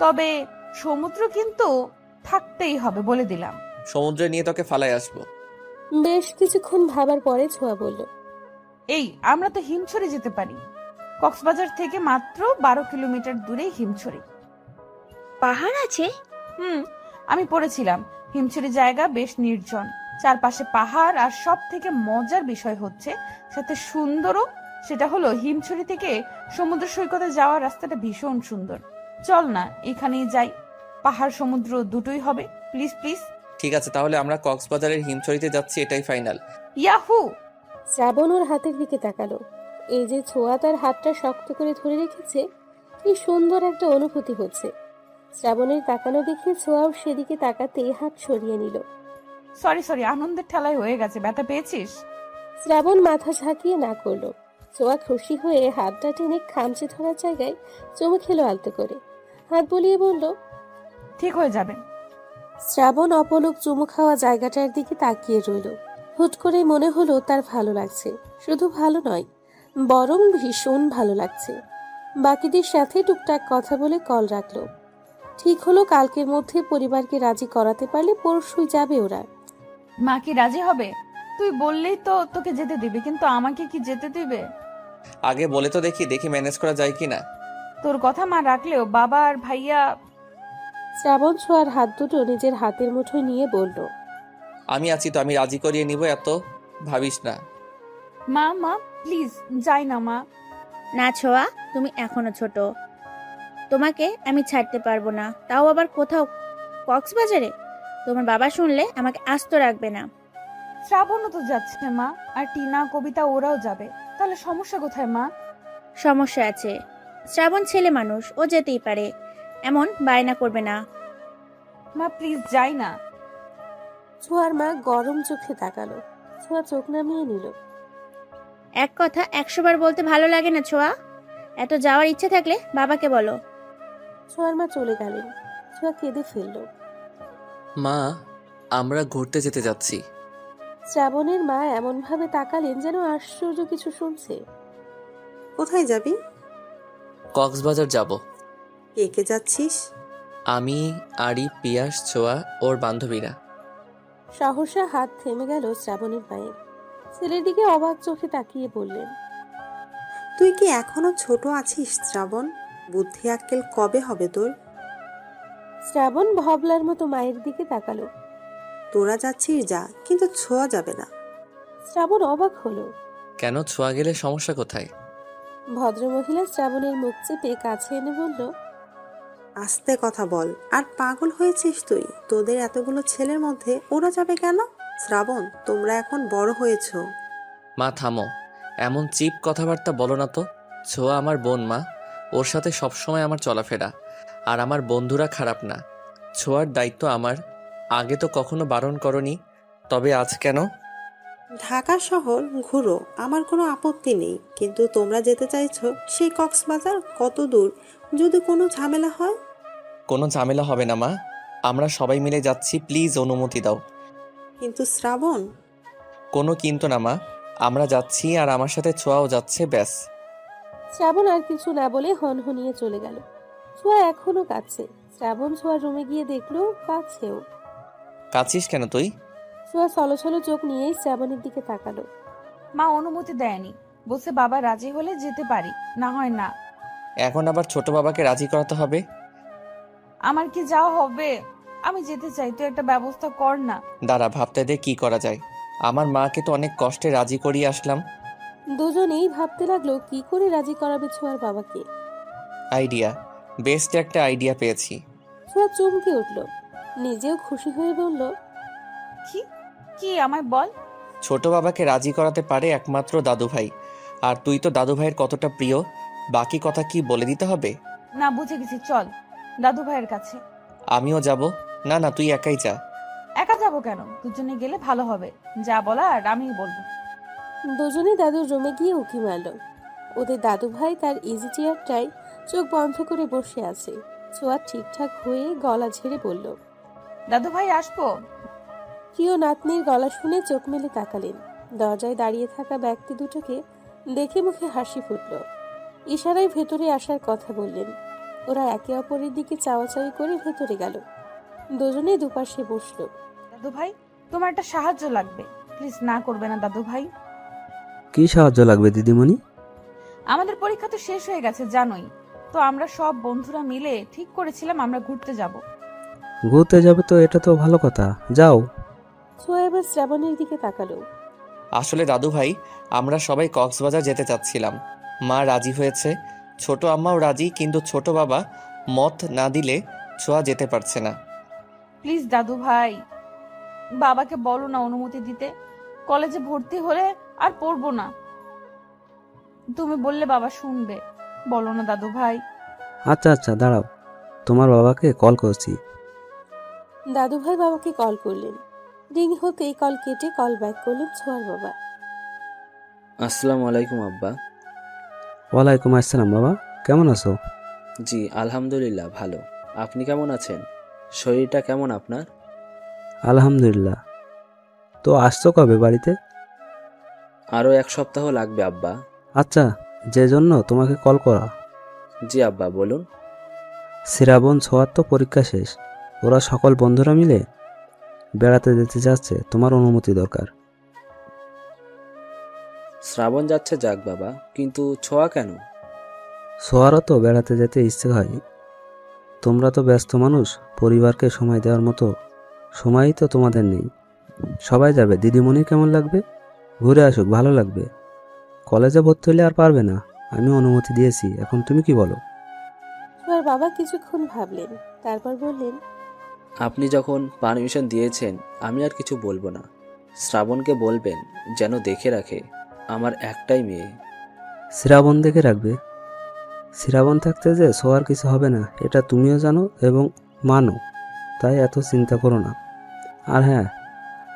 তবে সমুদ্র কিন্তু থাকতেই হবে, বলে দিলাম। সমুদ্রে নিয়ে তোকে ফালায় আসবো। বেশ কিছুক্ষণ ভাবার পরে ছোঁয়া বলল, এই আমরা তো হিমছড়ি যেতে পারি। কক্সবাজার থেকে মাত্র 12 কিলোমিটার দূরে হিমছড়ি। পাহাড় আছে? আমি পড়েছিলাম হিমছড়ি জায়গা বেশ নির্জন, চারপাশে পাহাড়, আর সব থেকে মজার বিষয় হচ্ছে সাথে সুন্দরও। সেটা হলো হিমছড়ি থেকে সমুদ্র সৈকতে যাওয়ার রাস্তাটা ভীষণ সুন্দর। চল না এখানেই যাই, পাহাড় সমুদ্র দুটোই হবে। Please please. ঠিক আছে, তাহলে আমরা কক্সবাজারের হিমছড়িতে যাচ্ছি, এটাই ফাইনাল। ইয়াহু! শ্রাবণ ওর হাতের দিকে তাকালো। এই যে ছোঁয়া তার হাতটা শক্ত করে ধরে রেখেছে, কি সুন্দর একটা অনুভূতি হচ্ছে। শ্রাবণের তাকানো দেখে ছোঁয়াও সেদিকে তাকাতে হাত সরিয়ে নিল। সরি সরি, আনন্দের ঠেলায় হয়ে গেছে। ব্যথা পেয়েছিস? শ্রাবণ মাথা ঝাঁকিয়ে না করলো। ছোঁয়া খুশি হয়ে হাতটা টেনে খামচে ধরার জায়গায় চুমু খেলো আলতো করে। হাত বুলিয়ে বলল, ঠিক হয়ে যাবে। শ্রাবণ অপলক চুমু খাওয়া জায়গাটার দিকে তাকিয়ে রইল। হুট করে মনে হলো তার ভালো লাগছে। শুধু ভালো নয়, বরং ভীষণ ভালো লাগছে। বাকিদের সাথে টুকটাক কথা বলে কল রাখলো। ঠিক হলো কালকের মধ্যে পরিবারকে রাজি করাতে পারলে পরশুই যাবে ওরা। মা কি রাজি হবে? তুই বললেই তো তোকে যেতে দিবে, কিন্তু আমাকে কি যেতে দিবে? আগে বলে তো দেখি ম্যানেজ করা যায় কিনা। তোর কথা মা রাখলেও বাবা আর ভাইয়া। শ্রাবণ ছোঁয়ার হাত দুটো নিজের হাতের মুঠোয় নিয়ে বলল, আমি আছি তো, আমি রাজি করিয়ে নিব, এত ভাবিস না। মা মা প্লিজ যাই না মা। না ছোঁয়া, তুমি এখনো ছোট, তোমাকে আমি ছাড়তে পারবো না, তাও আবার কোথাও কক্সবাজারে। তোমার বাবা শুনলে আমাকে আস্ত রাখবে না। শ্রাবণও তো যাচ্ছে মা, আর টিনা কবিতা ওরাও যাবে, তাহলে সমস্যা কোথায় মা? সমস্যা আছে, শ্রাবণ ছেলে মানুষ, ও যেতেই পারে, এমন বায়না করবে না। মা প্লিজ যাই না। ছোঁয়ার মা গরম চোখে তাকালো। ছোঁয়া চোখ নামিয়ে নিল। এক কথা 100 বার বলতে ভালো লাগে না ছোঁয়া, এত যাওয়ার ইচ্ছে থাকলে বাবাকে বলো। ছোঁয়ার মা চলে গেলেন। ছোঁয়া কেঁদে ফেলল। মা, আমরা ঘুরতে যেতে যাচ্ছি। শ্রাবণের মা এমন ভাবে তাকালেন যেন আশ্চর্য কিছু শুনছে। কোথায় যাবি? কক্সবাজার যাব। কে কে যাচ্ছিস? আমি, আরি, পিয়াস, ছোঁয়া, ওর বান্ধবীরা। সহসা হাত থেমে গেল শ্রাবণের পায়ে। ছেলের দিকে অবাক চোখে তাকিয়ে বললেন, তুই কি এখনো ছোট আছিস শ্রাবণ? বুদ্ধি আক্কেল কবে হবে তোর? শ্রাবণ ভবলার মতো মায়ের দিকে তাকালো। তোরা যাচ্ছিস যা, কিন্তু ছোঁয়া যাবে না। শ্রাবণ অবাক হলো। কেন, ছোঁয়া গেলে সমস্যা কোথায়? ভদ্রমহিলা শ্রাবণের মুখ চেপে কাছে এনে বলল, আস্তে কথা বল। আর পাগল হয়েছিস তুই? তোদের এতগুলো ছেলের মধ্যে ওরা যাবে কেন? শ্রাবণ, তোমরা এখন বড় হয়েছো। মা থামো, এমন চিপ কথাবার্তা বলো না তো। ছোঁয়া আমার বোন মা, ওর সাথে সবসময় আমার চলাফেরা। আর আমার বন্ধুরা খারাপ না, ছোঁয়ার দায়িত্ব আমার। আগে তো কখনো বারণ করনি, তবে আজ কেন? ঢাকা শহর ঘুরো, আমার কোনো আপত্তি নেই, কিন্তু তোমরা যেতে চাইছো সেই কক্সবাজার কত দূর? যদি কোনো ঝামেলা হয়? কোনো ঝামেলা হবে না মা, আমরা সবাই মিলে যাচ্ছি, প্লিজ অনুমতি দাও। কিন্তু শ্রাবণ। কোনো কিন্তু না মা, আমরা যাচ্ছি আর আমার সাথে ছোঁয়াও যাচ্ছে, ব্যাস। শ্রাবণ আর কিছু না বলে হনহনিয়ে চলে গেল। ছোঁয়া এখনো কাঁদছে। শ্রাবণ ছোঁয়ার রুমে গিয়ে দেখলো কাঁদছেও। কাঁদছিস কেন তুই? ছোঁয়া ছলছল চোখ নিয়েই শ্রাবণের দিকে তাকালো। মা অনুমতি দেয়নি, বলছে বাবা রাজি হলে যেতে পারি, না হয় না। এখন আবার ছোট বাবাকে রাজি করাতে হবে? আমার কি যাওয়া হবে? আমি যেতে চাই, তুই একটা ব্যবস্থা কর না। দাঁড়া, ভাবতে দে কি করা যায়। আমার মাকে তো অনেক কষ্টে রাজি করিয়ে আসলাম। দুজনেই ভাবতে লাগলো কি করে রাজি করাবে ছোঁয়ার বাবাকে। আইডিয়া, বেস্ট একটা আইডিয়া পেয়েছি। ছোঁয়া চমকে উঠল, নিজেও খুশি হয়ে বলল, কি কি আমায় বল। ছোট বাবাকে রাজি করাতে পারে একমাত্র দাদু ভাই, আর তুই তো দাদু ভাইয়ের কতটা প্রিয়, বাকি কথা কি বলে দিতে হবে? না, বুঝে গেছি, চল দাদু ভাইয়ের কাছে। আমিও যাব। না না, তুই একাই যা। একা যাবো কেন, দুজনে গেলে ভালো হবে। যা বলার আমি বলবো। দুজনে দাদুর রুমে গিয়ে উঁকি মারল। ওদের দাদু ভাই তার ইজি চেয়ারটায় চোখ বন্ধ করে বসে আছে। ছোঁয়া ঠিকঠাক হয়ে গলা ঝেড়ে বলল, দাদু ভাই আসবো। প্রিয় নাতনির গলা শুনে চোখ মেলে তাকালেন। দরজায় দাঁড়িয়ে থাকা ব্যক্তি দুটোকে দেখে মুখে হাসি ফুটল। ইশারায় ভেতরে আসার কথা বললেন। ওরা একে অপরের দিকে চাওয়াচাওয়ি করে ভেতরে গেল। দুজনে দুপাশে বসলো। দাদু ভাই, তোমার একটা সাহায্য লাগবে, প্লিজ না করবে না দাদু ভাই? কি সাহায্য লাগবে দিদিমণি? আমাদের পরীক্ষা তো শেষ হয়ে গেছে জানোই তো, আমরা সব বন্ধুরা মিলে ঠিক করেছিলাম আমরা ঘুরতে যাব। ঘুরতে যাবে তো এটা তো ভালো কথা, যাও। ছোঁয়া এবার শ্রাবণের দিকে তাকালো। আসলে দাদু ভাই, আমরা সবাই কক্সবাজার যেতে চাচ্ছিলাম। মা রাজি হয়েছে, ছোট আম্মাও রাজি, কিন্তু ছোট বাবা মত না দিলে ছোঁয়া যেতে পারছে না। প্লিজ দাদু ভাই, বাবাকে বলো না অনুমতি দিতে। কলেজে ভর্তি হলে আর পড়বো না। তুমি বললে বাবা শুনবে। বলো না দাদু ভাই। আচ্ছা আচ্ছা, দাঁড়াও, তোমার বাবাকে কল করছি। দাদু ভাই বাবাকে কল করলেন। রিং হতেই কল কেটে কল ব্যাক করলেন ছোঁয়ার বাবা। আসসালামু আলাইকুম আব্বা। ওয়ালাইকুম আসসালাম বাবা, কেমন আছো? জি আলহামদুলিল্লাহ ভালো। আপনি কেমন আছেন? শরীরটা কেমন আপনার? আলহামদুলিল্লাহ। তো আসছো কবে বাড়িতে? আরও 1 সপ্তাহ লাগবে আব্বা। আচ্ছা, যে জন্য তোমাকে কল করা। জি আব্বা বলুন। শ্রাবণ ছোঁয়ার তো পরীক্ষা শেষ, ওরা সকল বন্ধুরা মিলে বেড়াতে যেতে যাচ্ছে, তোমার অনুমতি দরকার। শ্রাবণ যাচ্ছে যাক বাবা, কিন্তু ছোঁয়া কেন? ছোঁয়ারও তো বেড়াতে যেতে ইচ্ছে হয়। তোমরা তো ব্যস্ত মানুষ, পরিবারকে সময় দেওয়ার মতো সময়ই তো তোমাদের নেই। সবাই যাবে, দিদিমণির কেমন লাগবে? ঘুরে আসুক, ভালো লাগবে। কলেজে ভর্তি হলে আর পারবে না, আমি অনুমতি দিয়েছি, এখন তুমি কি বলো? ছোঁয়ার বাবা কিছুক্ষণ ভাবলেন, তারপর বললেন, আপনি যখন পারমিশন দিয়েছেন আমি আর কিছু বলবো না। শ্রাবণকে বলবেন যেন দেখে রাখে, আমার একটাই মেয়ে। শ্রাবণ দেখে রাখবে? শ্রাবণ থাকতে যে ছোঁয়ার কিছু হবে না, এটা তুমিও জানো এবং মানো, তাই এত চিন্তা করো না। আর হ্যাঁ,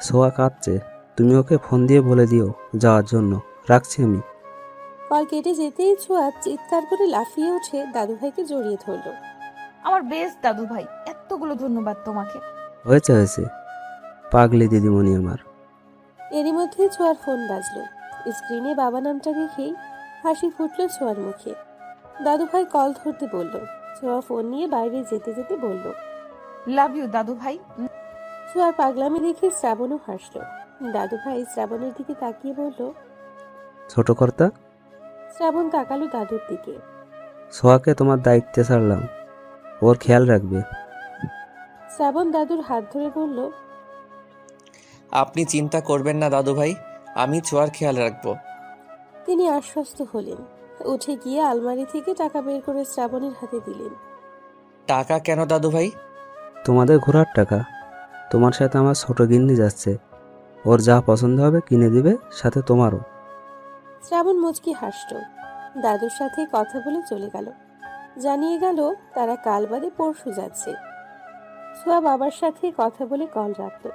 ছোঁয়া কাঁদছে, তুমি ওকে ফোন দিয়ে বলে দিও যাওয়ার জন্য। রাখছি আমি। কল কেটে যেতেই ছোঁয়া চিৎকার করে লাফিয়ে উঠে দাদু ভাইকে জড়িয়ে ধরল। আমার বেস্ট দাদু ভাই, এতগুলো ধন্যবাদ তোমাকে। হয়েছে হয়েছে, পাগলি দিদিমণি আমার। এরই মধ্যে ছোঁয়ার ফোন বাজলো। স্ক্রিনে বাবা নামটা দেখেই হাসি ফুটল ছোঁয়ার মুখে। দাদু ভাই কল ধরতে বলল। ছোঁয়া ফোন নিয়ে বাইরে যেতে যেতে বলল, লাভ ইউ দাদু ভাই। ছোঁয়ার পাগলামি দেখে শ্রাবণও হাসলো। দাদু ভাই শ্রাবণের দিকে তাকিয়ে বলল, ছোট কর্তা। শ্রাবণ তাকালো দাদুর দিকে। ছোঁয়াকে তোমার দায়িত্বে ছাড়লাম, ওর খেয়াল রাখবে। শ্রাবণ দাদুর হাত ধরে বলল, আপনি চিন্তা করবেন না দাদু ভাই, আমি ছোঁয়ার খেয়াল রাখবো। তিনি আশ্বস্ত হলেন। উঠে গিয়ে আলমারি থেকে টাকা বের করে শ্রাবণের হাতে দিলেন। টাকা কেন দাদু ভাই? তোমাদের ঘোরার টাকা। তোমার সাথে আমার ছোট গিন্নি যাচ্ছে, ওর যা পছন্দ হবে কিনে দিবে, সাথে তোমারও। শ্রাবণ মুচকি হাসল। দাদুর সাথে কথা বলে চলে গেল। জানিয়ে গেল তারা কাল বাদে পরশু যাচ্ছে। ছোঁয়া বাবার সাথে কথা বলে কল রাখল।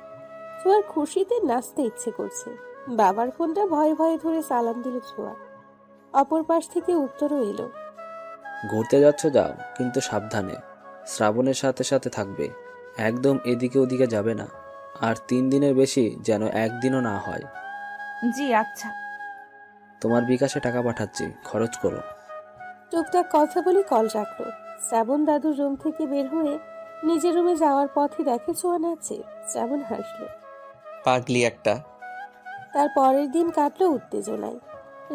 ছোঁয়ার খুশিতে নাচতে ইচ্ছে করছে। বাবার ফোনটা ভয়ে ভয়ে ধরে সালাম দিল ছোঁয়া। অপর পাশ থেকে উত্তরও এলো, ঘুরতে যাচ্ছ যাও, কিন্তু সাবধানে। শ্রাবণের সাথে সাথে থাকবে, একদম এদিকে ওদিকে যাবে না। আর 3 দিনের বেশি যেন একদিনও না হয়। জি আচ্ছা। তোমার বিকাশে টাকা পাঠাচ্ছি, খরচ করো। টুকটাক কথা বলে কল রাখলো। শ্রাবণ দাদুর রুম থেকে বের হয়ে নিজের রুমে যাওয়ার পথে দেখে ছোঁয়া নাচে। শ্রাবণ হাসলো। পাগলি একটা। তার পরের দিন কাটলো উত্তেজনায়।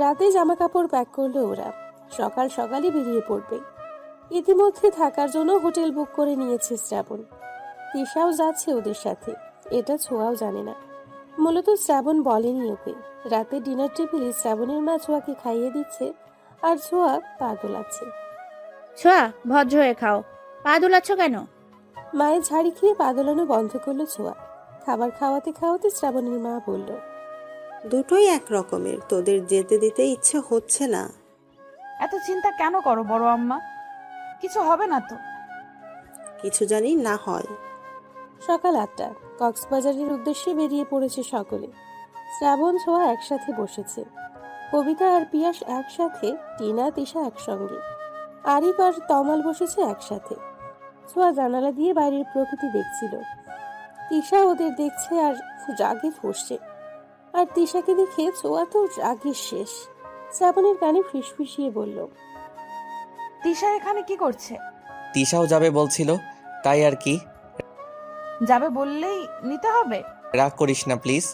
রাতে জামা কাপড় প্যাক করলো ওরা। সকাল সকালই বেরিয়ে পড়বে। ইতিমধ্যে থাকার জন্য হোটেল বুক করে নিয়েছে শ্রাবণ। তিশাও যাচ্ছে ওদের সাথে, এটা ছোঁয়াও জানে না। মূলত শ্রাবণ বলেনি ওকে। রাতে ডিনার টেবিলে শ্রাবণের মা ছোঁয়াকে খাইয়ে দিচ্ছে, আর ছোঁয়া পা দোলাচ্ছে। ছোঁয়া, ভদ্র হয়ে খাও, পা দোলাচ্ছ কেন? মায়ের ঝাড়ি খেয়ে পা দোলানো বন্ধ করলো ছোঁয়া। খাবার খাওয়াতে খাওয়াতে শ্রাবণের মা বলল, দুটোই এক রকমের, তোদের যেতে দিতে ইচ্ছে হচ্ছে না। এত চিন্তা কেন করো বড় আম্মা? কিছু হবে না তো? কিছু জানি না হয়। সকাল 8টা। কক্সবাজারের উদ্দেশ্যে বেরিয়ে পড়েছে সকলে। শ্রাবণ ছোঁয়া একসাথে বসেছে। কবিতা আর পিয়াস একসাথে, টিনা তিশা একসঙ্গে, আরিফ আর তমাল বসেছে একসাথে। ছোঁয়া জানালা দিয়ে বাইরের প্রকৃতি দেখছিল। তিশা ওদের দেখছে আর রাগে ফুঁসছে। আর তিশাকে দেখে ছোঁয়া তো রাগে শেষ। শ্রাবণের কানে ফিসফিসিয়ে বলল, তিশা এখানে কি করছে? তিশাও যাবে বলছিল, তাই আর কি। যাবে বললেই নিতে হবে? রাগ করিস না প্লিজ।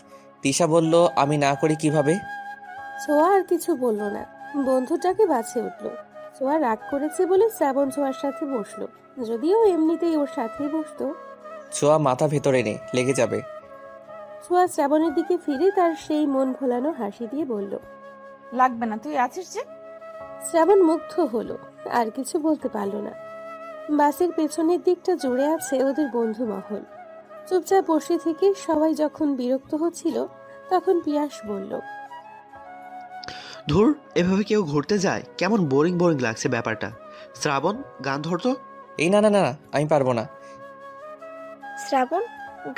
তিশা বলল, আমি না করি কিভাবে? ছোঁয়া আর কিছু বলল না, বন্ধুটাকে বাছে উঠল। ছোঁয়া রাগ করেছে বলে শ্রাবণ ছোঁয়ার সাথে বসলো। যদিও এমনিতেই ওর সাথেই বসতো, ছোঁয়া মাথা ভেতরে নে, লেগে যাবে। ছোঁয়া শ্রাবণের দিকে ফিরে তার সেই মন ভোলানো হাসি দিয়ে বলল, লাগবে না, তুই আছিস যে। শ্রাবণ মুগ্ধ হলো, আর কিছু বলতে পারল না। বাসের পেছনের দিকটা জুড়ে আছে ওদের বন্ধু মহল। চুপচাপ বসে থেকে সবাই যখন বিরক্ত হচ্ছিল, তখন পিয়াস বলল, ধুর, এভাবে কেউ ঘুরতে যায়? কেমন বোরিং বোরিং লাগছে ব্যাপারটা। শ্রাবণ, গান ধরতো। এই না না না, আমি পারবো না। শ্রাবণ,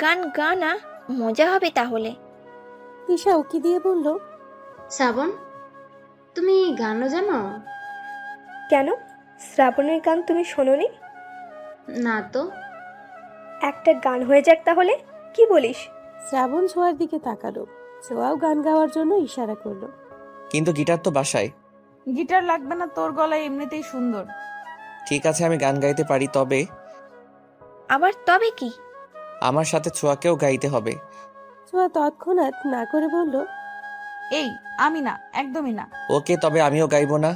গান গা না, মজা হবে তাহলে। তিশা উকি দিয়ে বলল, শ্রাবণ, তুমি গানও জানো? কেন, শ্রাবণের গান তুমি শোনোনি? না তো। একটা গান হয়ে যাক তাহলে, কি বলিস? শ্রাবণ ছোঁয়ার দিকে তাকালো। ছোঁয়াও গান গাওয়ার জন্য ইশারা করলো। কিন্তু গিটার তো বাসায়। গিটার লাগবে না, তোর গলায় এমনিতেই সুন্দর। ঠিক আছে, আমি গান গাইতে পারি, তবে আবার তবে কি? আমার সাথে ছোঁয়াকেও গাইতে হবে। ছোঁয়া তৎক্ষণাৎ না করে বলল, এই, আমি না, একদমই না। ওকে, তবে আমিও গাইবো না,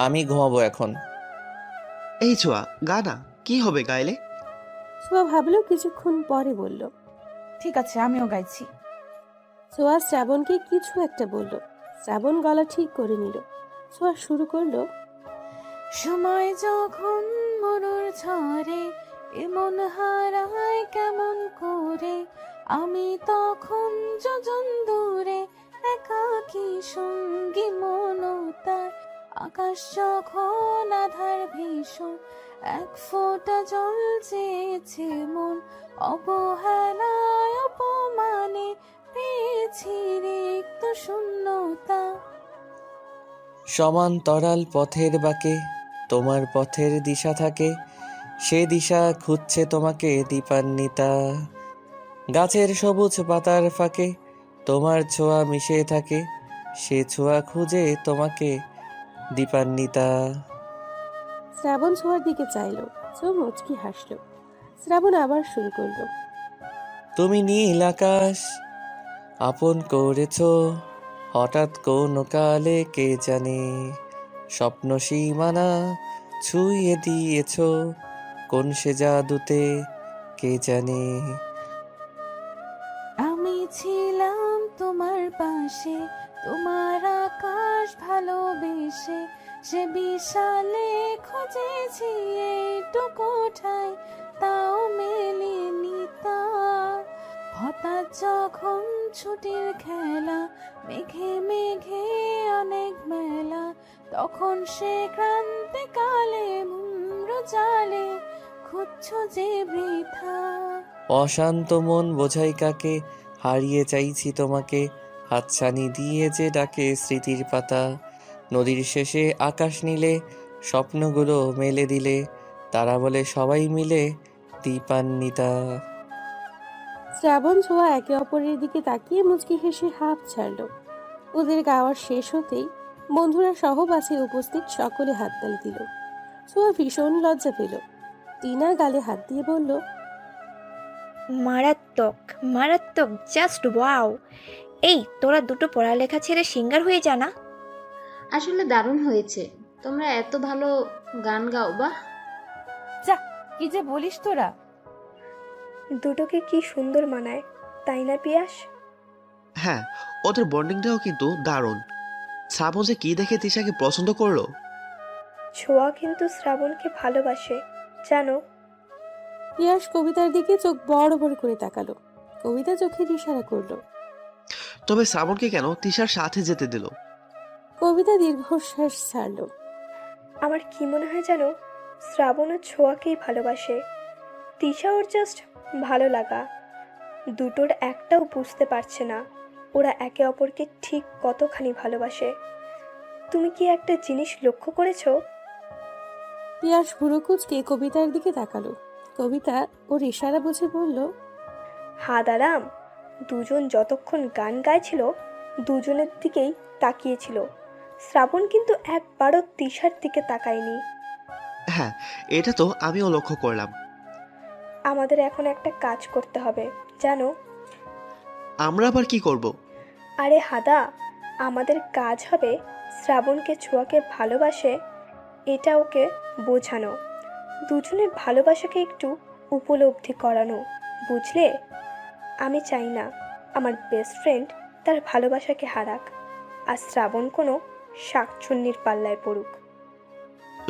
আমি ঘুমাবো এখন। এই ছোঁয়া, গানা কি হবে গাইলে? ছোঁয়া ভাবলো, কিছুক্ষণ পরে বলল, ঠিক আছে, আমিও গাইছি। ছোঁয়া শ্রাবণকে কিছু একটা বলল। শ্রাবণ গলা ঠিক করে নিল। ছোঁয়া শুরু করলো, সময় যখন মরুর ঝরে এমন হারায় কেমন করে, আমি তখন যোজন দূরে একাকী সঙ্গী মনতার, আকাশ যখন আধার ভীষণ এক ফোঁটা জল চেয়েছে মন, অবহেলায় অপমানে পেয়েছি রিক্ত শূন্যতা। সমান্তরাল পথের বাঁকে তোমার পথের দিশা থাকে, সে দিশা খুঁজছে তোমাকে দীপান্বিতা। গাছের সবুজ পাতার ফাঁকে তোমার ছোঁয়া মিশে থাকে, সে ছোঁয়া খুঁজে তোমাকে দীপান্বিতা। শ্রাবণ ছোঁয়ার দিকে চাইলো। ছোঁয়া মুচকি হাসলো। শ্রাবণ আবার শুরু করলো, তুমি নীল আকাশ আপন করেছো হঠাৎ কোন কালে, কে জানে স্বপ্ন সীমানা ছুঁয়ে দিয়েছো কোন সে জাদুতে, কে জানে। আমি ছিলাম তোমার পাশে, তোমার আকাশ ভালোবেসে, সে বিশালে খুঁজেছি এইটুকু ঠাই, তাও মেলেনি তা। হঠাৎ যখন ছুটির খেলা, মেঘে মেঘে অনেক মেলা, তখন সে ক্রান্তিকালে মুম্র জালে খুঁজছো যে বৃথা। অশান্ত মন বোঝাই কাকে, হারিয়ে চাইছি তোমাকে, হাতছানি দিয়ে যে ডাকে স্মৃতির পাতা। নদীর শেষে আকাশ নীলে স্বপ্নগুলো মেলে দিলে, তারা বলে সবাই মিলে দীপান্বিতা। শ্রাবণ ছোঁয়া একে অপরের দিকে তাকিয়ে মুচকি হেসে হাঁপ ছাড়লো। ওদের গাওয়ার শেষ হতেই বন্ধুরা সহ বাসে উপস্থিত সকলে হাততালি দিল। ছোঁয়া ভীষণ লজ্জা পেল। টিনা গালে হাত দিয়ে বলল, মারাত্মক, মারাত্মক, জাস্ট ওয়াও। এই, তোরা দুটো পড়ালেখা ছেড়ে সিঙ্গার হয়ে যা না। আসলে দারুণ হয়েছে, তোমরা এত ভালো গান গাও। বাহ, যা, কি যে বলিস তোরা। দুটোকে কি সুন্দর মানায়, তাই না পিয়াস? হ্যাঁ, ওদের বন্ডিংটাও কিন্তু দারুণ। শ্রাবণ যে কি দেখে তিশাকে পছন্দ করলো। ছোঁয়া কিন্তু শ্রাবণকে ভালোবাসে, জানো? পিয়াস কবিতার দিকে চোখ বড় বড় করে তাকালো। কবিতা চোখের ইশারা করলো। তবে শ্রাবণকে কেন তিশার সাথে যেতে দিল? কবিতা দীর্ঘশ্বাস ছাড়লো। আমার কি মনে হয় জানো, শ্রাবণ ও ছোঁয়াকেই ভালোবাসে। তিশা ওর জাস্ট ভালো লাগা। দুটোর একটাও বুঝতে পারছে না ওরা একে অপরকে ঠিক কতখানি ভালোবাসে। তুমি কি একটা জিনিস লক্ষ্য করেছো? পিয়াস ভুরু কুঁচকে কবিতার দিকে তাকালো। কবিতা ওর ইশারা বুঝে বলল, হাদারাম, দুজন যতক্ষণ গান গাইছিল দুজনের দিকেই তাকিয়েছিল। শ্রাবণ কিন্তু একবারও তিশার দিকে তাকায়নি। হ্যাঁ, এটা তো আমিও লক্ষ্য করলাম। আমাদের এখন একটা কাজ করতে হবে, জানো? আমরা আবার কি করব? আরে হাদা, আমাদের কাজ হবে শ্রাবণকে ছোঁয়াকে ভালোবাসে এটা ওকে বোঝানো, দুজনের ভালোবাসাকে একটু উপলব্ধি করানো। বুঝলে, আমি চাই না আমার বেস্ট ফ্রেন্ড তার ভালোবাসাকে হারাক, আর শ্রাবণ কোনো শাকচুন্নির পাল্লায় পড়ুক।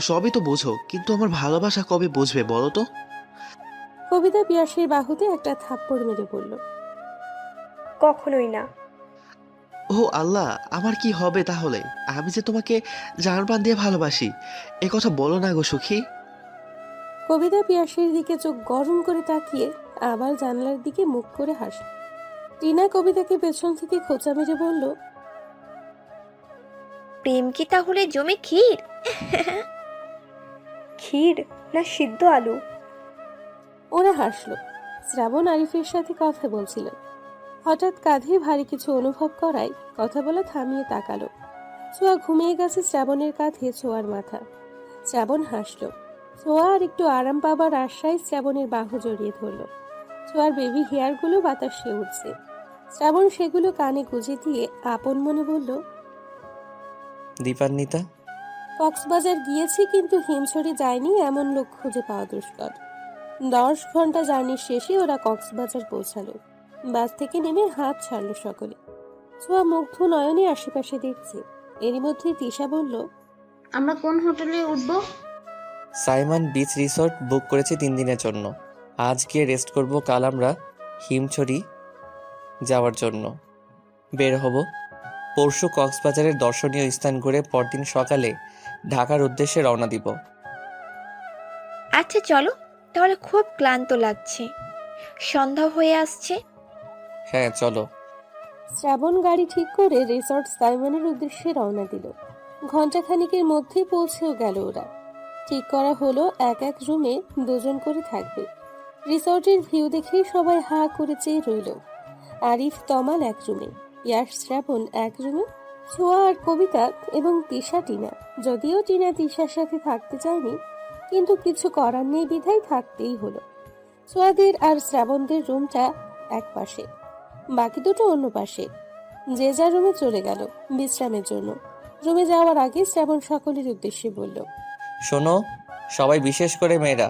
সবই তো বোঝো, কিন্তু আমার ভালোবাসা কবে বুঝবে বলো তো? কবিতা পিয়াসের বাহুতে একটা থাপ্পড় মেরে বলল, কখনোই না। ও আল্লাহ, আমার কি হবে তাহলে? আমি যে তোমাকে জান প্রাণ দিয়ে ভালোবাসি, এ কথা বলো না গো সুখী। কবিতা পিয়াসের দিকে চোখ গরম করে তাকিয়ে আবার জানলার দিকে মুখ করে হাসল। টিনা কবিতাকে পেছন থেকে খোঁচা মেরে বলল, প্রেম কি তাহলে জমে ক্ষীর? ক্ষীর না সিদ্ধ আলু? ওরা হাসল। শ্রাবণ আরিফের সাথে কথা বলছিল। হঠাৎ কাঁধে ভারী কিছু অনুভব করায় কথা বলা থামিয়ে তাকালো। ছোঁয়া ঘুমিয়ে গেছে শ্রাবণের কাঁধে ছোঁয়ার মাথা। শ্রাবণ হাসল। ছোঁয়া আর একটু আরাম পাবার আশায় শ্রাবণের বাহু জড়িয়ে ধরল। ছোঁয়ার বেবি হেয়ারগুলো বাতাসে উঠছে। শ্রাবণ সেগুলো কানে গুঁজে দিয়ে আপন মনে বলল, দীপান্বিতা, কক্সবাজার গিয়েছি কিন্তু হিমছড়ি যায়নি এমন লোক খুঁজে পাওয়া দুষ্কর। 10 ঘন্টা জার্নির শেষে ওরা কক্সবাজার পৌঁছালো। বাস থেকে নেমে হাত ছাড়লো সকলে। ছোঁয়া মুগ্ধ নয়নে আশেপাশে দেখছে। এরই মধ্যে তিশা বলল, আমরা কোন হোটেলে উঠবো? সাইমন বিচ রিসোর্ট বুক করেছি 3 দিনের জন্য। আজ গিয়ে রেস্ট করব, কাল আমরা হিমছড়ি যাওয়ার জন্য বের হব। পরশু কক্সবাজারের দর্শনীয় স্থান ঘুরে পরদিন সকালে ঢাকার উদ্দেশ্যে রওনা দিব। আচ্ছা চলো, তাহলে খুব ক্লান্ত লাগছে, সন্ধ্যা হয়ে আসছে। হ্যাঁ চলো। শ্রাবণ গাড়ি ঠিক করে রিসর্ট সাইমনের উদ্দেশ্যে রওনা দিল। ঘণ্টাখানিকের মধ্যেই পৌঁছেও গেল ওরা। ঠিক করা হলো এক এক রুমে 2 জন করে থাকবে। রিসর্টের ভিউ দেখেই সবাই হা করে চেয়ে রইল। আরিফ তমাল এক রুমে, ইয়াশ শ্রাবণ এক রুমে, ছোঁয়া আর কবিতা এবং তিশা টিনা। যদিও টিনা তিশার সাথে থাকতে চায়নি, কিন্তু কিছু করার নেই বিধায় থাকতেই হলো। ছোঁয়াদের আর শ্রাবণদের রুমটা এক পাশে, বাকি দুটো অন্য পাশে। যে যার রুমে চলে গেল বিশ্রামের জন্য। রুমে যাওয়ার আগে শ্রাবণ সকলের উদ্দেশ্যে বলল, শোনো সবাই, বিশেষ করে মেয়েরা,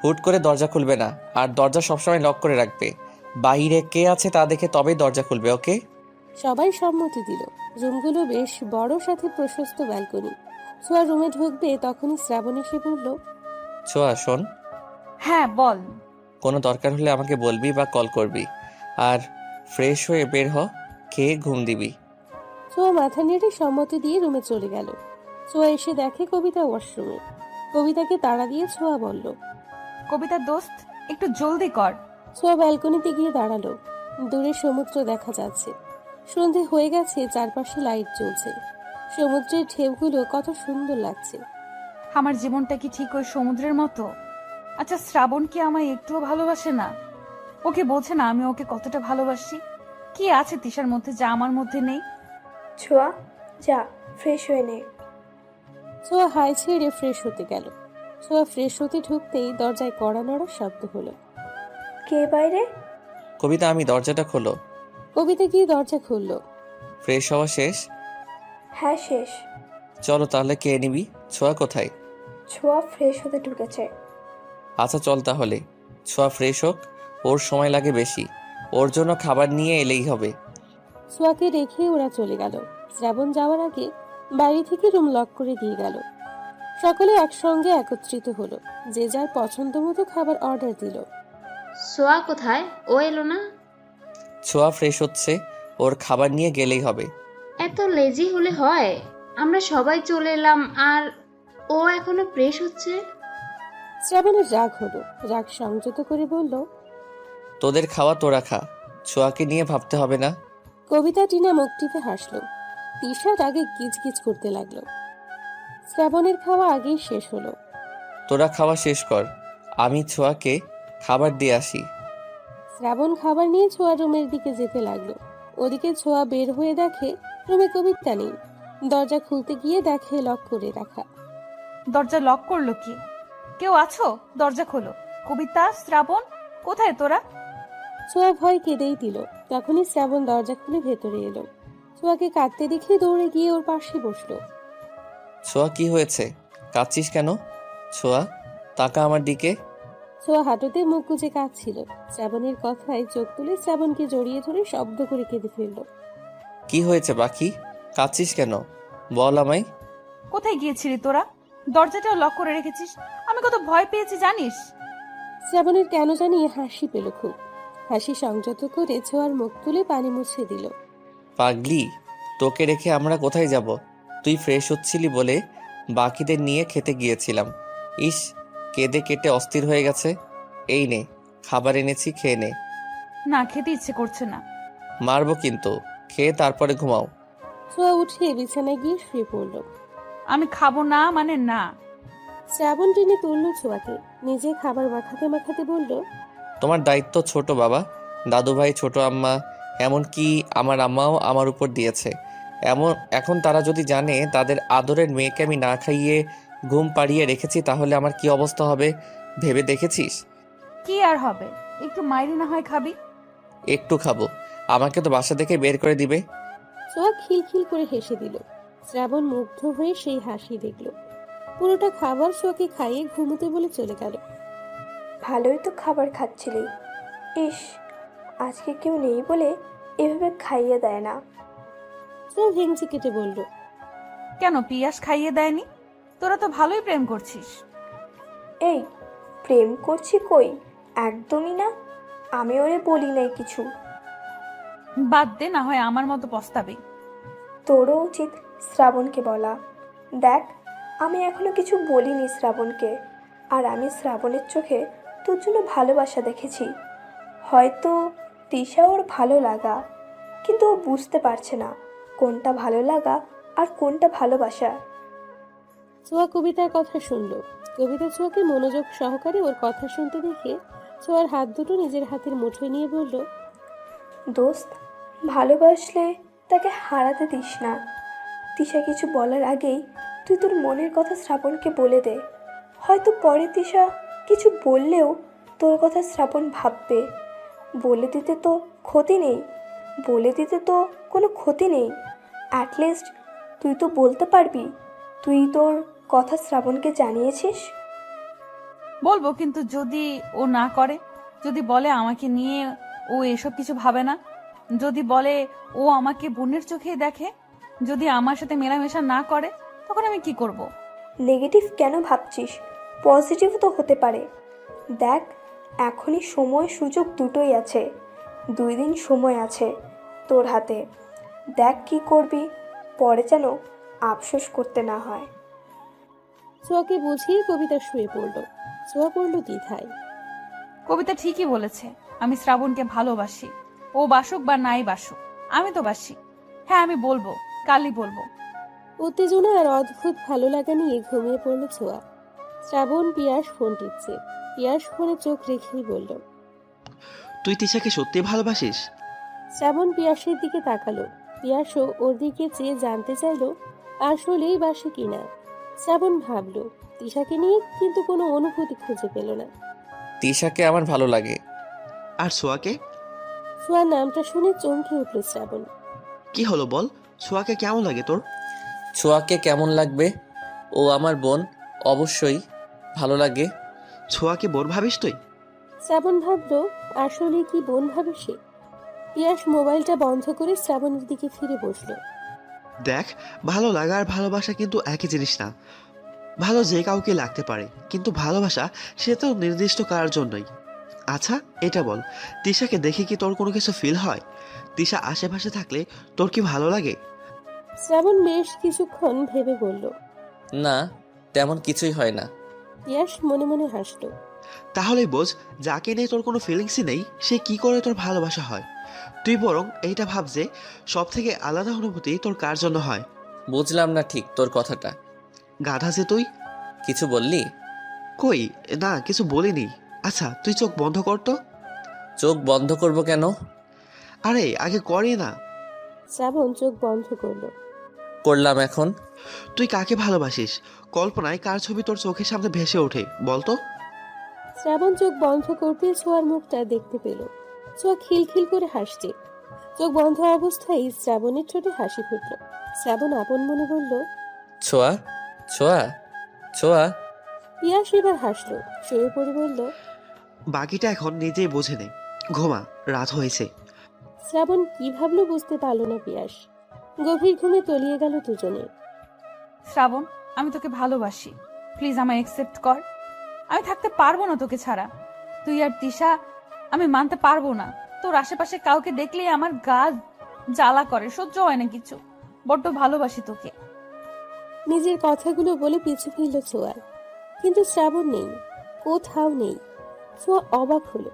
হুট করে দরজা খুলবে না, আর দরজা সবসময় লক করে রাখবে। বাইরে কে আছে তা দেখে তবেই দরজা খুলবে, ওকে? সবাই সম্মতি দিল। রুমগুলো বেশ বড়, সাথে প্রশস্ত ব্যালকনি। ছোঁয়া রুমে ঢুকবে তখনই শ্রাবণ এসে বলল, ছোঁয়া শোন, হ্যাঁ বল। কোনো দরকার হলে আমাকে বলবি বা কল করবি। আর ফ্রেশ হয়ে বের হ, খেয়ে ঘুম দিবি। ছোঁয়া মাথা নেড়ে সম্মতি দিয়ে রুমে চলে গেল। ছোঁয়া এসে দেখে কবিতা ওয়াশরুমে। কবিতাকে তাড়া দিয়ে ছোঁয়া বলল, কবিতা দোস্ত, একটু জলদি কর। ছোঁয়া ব্যালকনিতে গিয়ে দাঁড়ালো। দূরে সমুদ্র দেখা যাচ্ছে। সন্ধে হয়ে গেছে, চারপাশে লাইট জ্বলছে। সমুদ্রের ঢেউগুলো কত সুন্দর লাগছে। আমার জীবনটা কি ঠিক ওই সমুদ্রের মতো? আচ্ছা, শ্রাবণ কি আমায় একটুও ভালোবাসে না? ওকে বোঝে না আমি ওকে কতটা ভালোবাসি? কি আছে তিশার মধ্যে যা আমার মধ্যে নেই? ছোঁয়া, যা ফ্রেশ হয়ে নে। ছোঁয়া হাই ছেড়ে ফ্রেশ হতে গেল। ছোঁয়া ফ্রেশ হতে ঢুকতেই দরজায় কড়া নড়ার শব্দ হলো। কে বাইরে? কবিতা, আমি দরজাটা খোলো। কবিতা গিয়ে দরজা খুলল। ফ্রেশ হওয়া শেষ? হ্যাঁ শেষ। চলো তাহলে, কে নিবি? ছোঁয়া কোথায়? ছোঁয়া ফ্রেশ হতে ঢুকেছে। আচ্ছা চল তাহলে। ছোঁয়া ফ্রেশ হোক, ওর সময় লাগে বেশি। ওর জন্য খাবার নিয়ে এলেই হবে। ছোঁয়াকে রেখে ওরা চলে গেল। শ্রাবণ যাওয়ার আগে বাড়ি থেকে রুম লক করে দিয়ে গেল। সকলে একসঙ্গে একত্রিত হলো। যে যার পছন্দ মতো খাবার অর্ডার দিল। সোয়া কোথায়? ও এলো না? ছোঁয়া ফ্রেশ হচ্ছে, ওর খাবার নিয়ে গেলেই হবে। এত লেজি হলে হয়? আমরা সবাই চলে এলাম আর ও এখনো ফ্রেশ হচ্ছে। শ্রাবণের রাগ হলো। রাগ সংযত করে বলল, তোদের খাওয়া তোরা খা, ছোঁয়াকে নিয়ে ভাবতে হবে না। কবিতা টিনা মুখ টিপে হাসলো। তিশা রাগে গিজগিজ করতে লাগলো। শ্রাবণের খাওয়া আগেই শেষ হলো। তোরা খাওয়া শেষ কর, আমি ছোঁয়াকে খাবার দিয়ে আসি। শ্রাবণ খাবার নিয়ে ছোঁয়া রুমের দিকে যেতে লাগলো। ওদিকে ছোঁয়া বের হয়ে দেখে রুমে কবিতা নেই। দরজা খুলতে গিয়ে দেখে লক করে রাখা। দরজা লক করলো কি? কেউ আছো? দরজা খোলো। কবিতা, শ্রাবণ, কোথায় তোরা? ছোঁয়া ভয় কেঁদেই দিল। তখনই শ্রাবণ দরজা খুলে ভেতরে এলো। ছোঁয়াকে কাঁদতে দেখে দৌড়ে গিয়ে ওর পাশে বসলো। ছোঁয়া কি হয়েছে? কাঁদছিস কেন? ছোঁয়া তাকা আমার দিকে। ছোঁয়া হাঁটুতে মুখ গুজে কাঁদছিল। শ্রাবণের কথায় চোখ তুলে শ্রাবণকে জড়িয়ে ধরে শব্দ করে কেঁদে ফেলল। কি হয়েছে বাকি? কাঁদছিস কেন? বল আমায়। কোথায় গিয়েছিলি তোরা? দরজাটাও লক করে রেখেছিস। আমি কত ভয় পেয়েছি জানিস? শ্রাবণের কেন জানি হাসি পেল খুব। হাসি সংযত করে ছোঁয়ার মুখ তুলে পানি মুছে দিল। পাগলি, তোকে রেখে আমরা কোথায় যাব? তুই ফ্রেশ হচ্ছিলি বলে বাকিদের নিয়ে খেতে গিয়েছিলাম। ইস, কেঁদে কেটে অস্থির হয়ে গেছে। এই নে, খাবার এনেছি, খেয়ে নে। না, খেতে ইচ্ছে করছে না। মারবো কিন্তু, খেয়ে তারপরে ঘুমাও। ছোঁয়া উঠে বিছানায় গিয়ে শুয়ে পড়ল। আমি খাবো না মানে না। শ্রাবণ টেনে তুলল ছোঁয়াকে, নিজে খাবার মাখাতে মাখাতে বলল, তোমার দায়িত্ব ছোট বাবা, দাদু ভাই, ছোট আম্মা, এমনকি আমার আম্মাও আমার উপর দিয়েছে। এখন তারা যদি জানে তাদের আদরের মেয়েকে আমি না খাইয়ে ঘুম পাড়িয়ে রেখেছি, তাহলে আমার কি অবস্থা হবে ভেবে দেখেছিস? কি আর হবে, একটু মাইরি না হয় খাবি? একটু খাবো, আমাকে তো বাসা থেকে বের করে দিবে। ছোঁয়া খিলখিল করে হেসে দিল। শ্রাবণ মুগ্ধ হয়ে সেই হাসি দেখল। পুরোটা খাবার ছোঁয়াকে খাইয়ে ঘুমোতে বলে চলে গেল। ভালোই তো খাবার খাচ্ছিলি। ইস, আজকে কেউ নেই বলে এভাবে খাইয়ে দেয় না। ছোঁয়া ভেঙচি কেটে বলল, কেন পিয়াস খাইয়ে দেয়নি? তোরা তো ভালোই প্রেম করছিস। এই, প্রেম করছি কই? একদমই না। আমি ওরে বলি নাই কিছু। বাদ দে, না হয় আমার মতো পস্তাবে। তোরও উচিত শ্রাবণকে বলা। দেখ, আমি এখনো কিছু বলিনি শ্রাবণকে। আর আমি শ্রাবণের চোখে তোর জন্য ভালোবাসা দেখেছি। হয়তো তিশা ওর ভালো লাগা, কিন্তু ও বুঝতে পারছে না কোনটা ভালো লাগা আর কোনটা ভালোবাসা। ছোঁয়া কবিতার কথা শুনল। কবিতা ছোঁয়াকে মনোযোগ সহকারে ওর কথা শুনতে দেখে ছোঁয়ার হাত দুটো নিজের হাতের মুঠোয় নিয়ে বলল, দোস্ত, ভালোবাসলে তাকে হারাতে দিস না। তিশা কিছু বলার আগেই তুই তোর মনের কথা শ্রাবণকে বলে দে। হয়তো পরে তিশা কিছু বললেও তোর কথা শ্রাবণ ভাববে। বলে দিতে তো ক্ষতি নেই, বলে দিতে তো কোনো ক্ষতি নেই। অ্যাটলিস্ট তুই তো বলতে পারবি তুই তোর কথা শ্রাবণকে জানিয়েছিস। বলবো, কিন্তু যদি ও না করে, যদি বলে আমাকে নিয়ে ও এসব কিছু ভাবে না, যদি বলে ও আমাকে বোনের চোখে দেখে, যদি আমার সাথে মেলামেশা না করে, তখন আমি কি করব? নেগেটিভ কেন ভাবছিস? পজিটিভ তো হতে পারে। দেখ, এখনই সময় সুযোগ দুটোই আছে। 2 দিন সময় আছে তোর হাতে। দেখ কি করবি, পরে যেন আফসোস করতে না হয়। ছোঁয়াকে বুঝিয়ে কবিতা শুয়ে পড়ল। ছোঁয়া পড়ল দ্বিধায়। কবিতা ঠিকই বলেছে, আমি শ্রাবণকে ভালোবাসি। ও বাসুক বা নাই বাসুক, আমি তো বাসি। হ্যাঁ, আমি বলবো, কালই বলবো। উত্তেজনা আর অদ্ভুত ভালো লাগা নিয়ে ঘুমিয়ে পড়ল ছোঁয়া। শ্রাবণ পিয়াস ফোন টিপছে। পিয়াস ফোনে চোখ রেখেই বলল, তুই তিশাকে সত্যি ভালোবাসিস? শ্রাবণ পিয়াসের দিকে তাকালো। পিয়াসও ওর দিকে চেয়ে জানতে চাইল আসলেই বাসে কিনা। শ্রাবণ ভাবল তিশাকে নিয়ে, কিন্তু কোনো অনুভূতি খুঁজে পেল না। তিশাকে আমার ভালো লাগে। আর ছোঁয়াকে? ছোঁয়ার নামটা শুনে চমকে উঠল শ্রাবণ। কি হলো বল, ছোঁয়াকে কেমন লাগে তোর? ছোঁয়াকে কেমন লাগবে? ও আমার বোন, অবশ্যই ভালো লাগে। ছোঁয়াকে বোন ভাবিস তুই? শ্রাবণ ভাবল আসলে কি বোন ভাবে সে। পিয়াস মোবাইলটা বন্ধ করে শ্রাবণের দিকে ফিরে বসলো। দেখ, ভালো লাগা আর ভালোবাসা কিন্তু একই জিনিস না। ভালো যে কাউকে লাগতে পারে, কিন্তু ভালোবাসা সে তো নির্দিষ্ট কারোর জন্যই। আচ্ছা, এটা বল, তিশাকে দেখে কি তোর কোনো কিছু ফিল হয়? তিশা আশেপাশে থাকলে তোর কি ভালো লাগে? শ্রাবণ বেশ কিছুক্ষণ ভেবে বলল, না, তেমন কিছুই হয় না। পিয়াস মনে মনে হাসলো। তাহলেই বোঝ, যাকে নিয়ে তোর কোনো ফিলিংসই নেই, সে কি করে তোর ভালোবাসা হয়? তুই বরং এইটা ভাব যে সব থেকে আলাদা অনুভূতি তোর কার জন্য হয়। বুঝলাম না ঠিক তোর কথাটা। গাধা যে তুই। কিছু বললি? কই না, কিছু বলিনি। আচ্ছা, তুই চোখ বন্ধ কর তো। চোখ বন্ধ করব কেন? আরে আগে করি না। শ্রাবণ চোখ বন্ধ করলো। করলাম এখন। তুই কাকে ভালোবাসিস? কল্পনায় কার ছবি তোর চোখের সামনে ভেসে ওঠে বলতো? শ্রাবণ চোখ বন্ধ করতে ছোঁয়ার মুখটা দেখতে পেল। ছোঁয়া খিলখিল করে হাসছে। চোখ বন্ধ অবস্থায় শ্রাবণের ঠোঁটে হাসি ফুটল। শ্রাবণ আপন মনে বলল, ছোঁয়া, ছোঁয়া, ছোঁয়া। পিয়াস এবার হাসলো, শুয়ে পড়ে বলল, বাকিটা এখন নিজেই বুঝে নে। ঘুমা, রাত হয়েছে। শ্রাবণ কি ভাবলো বুঝতে পারল না পিয়াস। গভীর ঘুমে তলিয়ে গেল দুজনে। শ্রাবণ, আমি তোকে ভালোবাসি, প্লিজ আমায় অ্যাকসেপ্ট কর। আমি থাকতে পারবো না তোকে ছাড়া। তুই আর তিশা, আমি মানতে পারবো না। তোর আশেপাশে কাউকে দেখলেই আমার গা জ্বালা করে, সহ্য হয় না কিছু। বড্ড ভালোবাসি তোকে। নিজের কথাগুলো বলে পিছু ফিরল ছোঁয়ার, কিন্তু শ্রাবণ নেই, কোথাও নেই। ছোঁয়া অবাক হলো,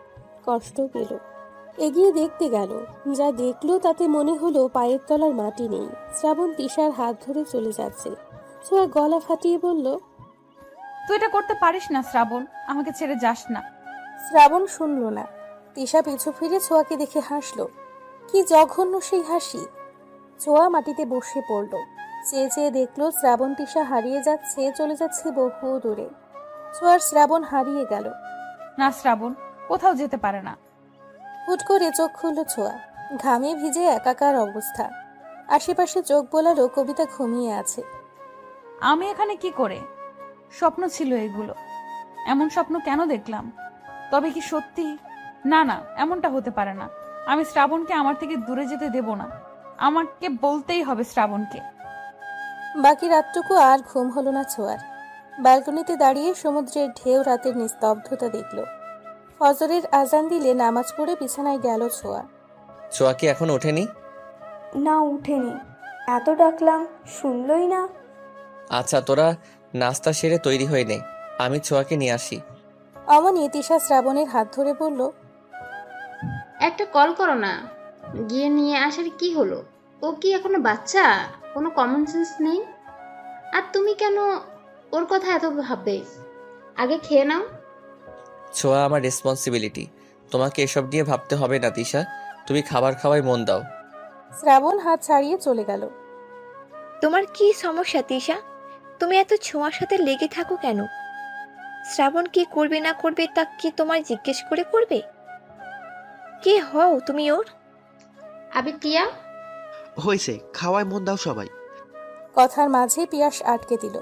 কষ্ট পেল। এগিয়ে দেখতে গেল, যা দেখলো তাতে মনে হলো পায়ের তলার মাটি নেই। শ্রাবণ তিশার হাত ধরে চলে যাচ্ছে। ছোঁয়া গলা ফাটিয়ে বলল, তুই এটা করতে পারিস না শ্রাবণ, আমাকে ছেড়ে যাস না। শ্রাবণ শুনল না। তিশা পিছু ফিরে ছোঁয়াকে দেখে হাসলো। কি জঘন্য সেই হাসি! ছোঁয়া মাটিতে বসে পড়ল। চেয়ে চেয়ে দেখলো শ্রাবণ তিশা হারিয়ে যাচ্ছে, চলে যাচ্ছে বহু দূরে। ছোঁয়ার শ্রাবণ হারিয়ে গেল। না শ্রাবণ, কোথাও যেতে পারে না। হুট করে চোখ খুলল ছোঁয়া। ঘামে ভিজে একাকার অবস্থা। আশেপাশে চোখ বোলালো কবিতা ঘুমিয়ে আছে। আমি এখানে কি করে? স্বপ্ন ছিল এগুলো। এমন স্বপ্ন কেন দেখলাম? তবে কি সত্যি? না না, এমনটা হতে পারে না। আমি শ্রাবণকে আমার থেকে দূরে যেতে দেব না। আমাকে বলতেই হবে শ্রাবণকে। বাকি রাতটুকু আর ঘুম হলো না ছোঁয়ার। ব্যালকনিতে দাঁড়িয়ে সমুদ্রের ঢেউ রাতের নিস্তব্ধতা দেখল। ফজরের আজান দিলে নামাজ পড়ে বিছানায় গেল ছোঁয়া। ছোঁয়া কি এখন ওঠেনি? না, উঠেনি। এত ডাকলাম, শুনলই না। আচ্ছা, তোরা নাস্তা সেরে তৈরি হয়ে নে, আমি ছোঁয়াকে নিয়ে আসি। অমনি তিশা শ্রাবণের হাত ধরে বলল, একটা কল করো না, গিয়ে নিয়ে আসার কি হলো? ও কি এখনো বাচ্চা? কোনো কমন সেন্স নেই? আর তুমি কেন ওর কথা এত ভাববে? আগে খেয়ে নাও। ছোঁয়া আমার রেসপন্সিবিলিটি, তোমাকে এসব নিয়ে ভাবতে হবে না তিশা। তুমি খাবার খাওয়ায় মন দাও। শ্রাবণ হাত ছাড়িয়ে চলে গেল। তোমার কি সমস্যা তিশা? তুমি এত ছোঁয়ার সাথে লেগে থাকো কেন? শ্রাবণ কি করবে না করবে তা কি তোমার জিজ্ঞেস করে করবে? কে হও তুমি ওর? আবে টিয়া, হয়েছে, খাওয়ায় মন দাও সবাই। কথার মাঝে পিয়াস আটকে দিল।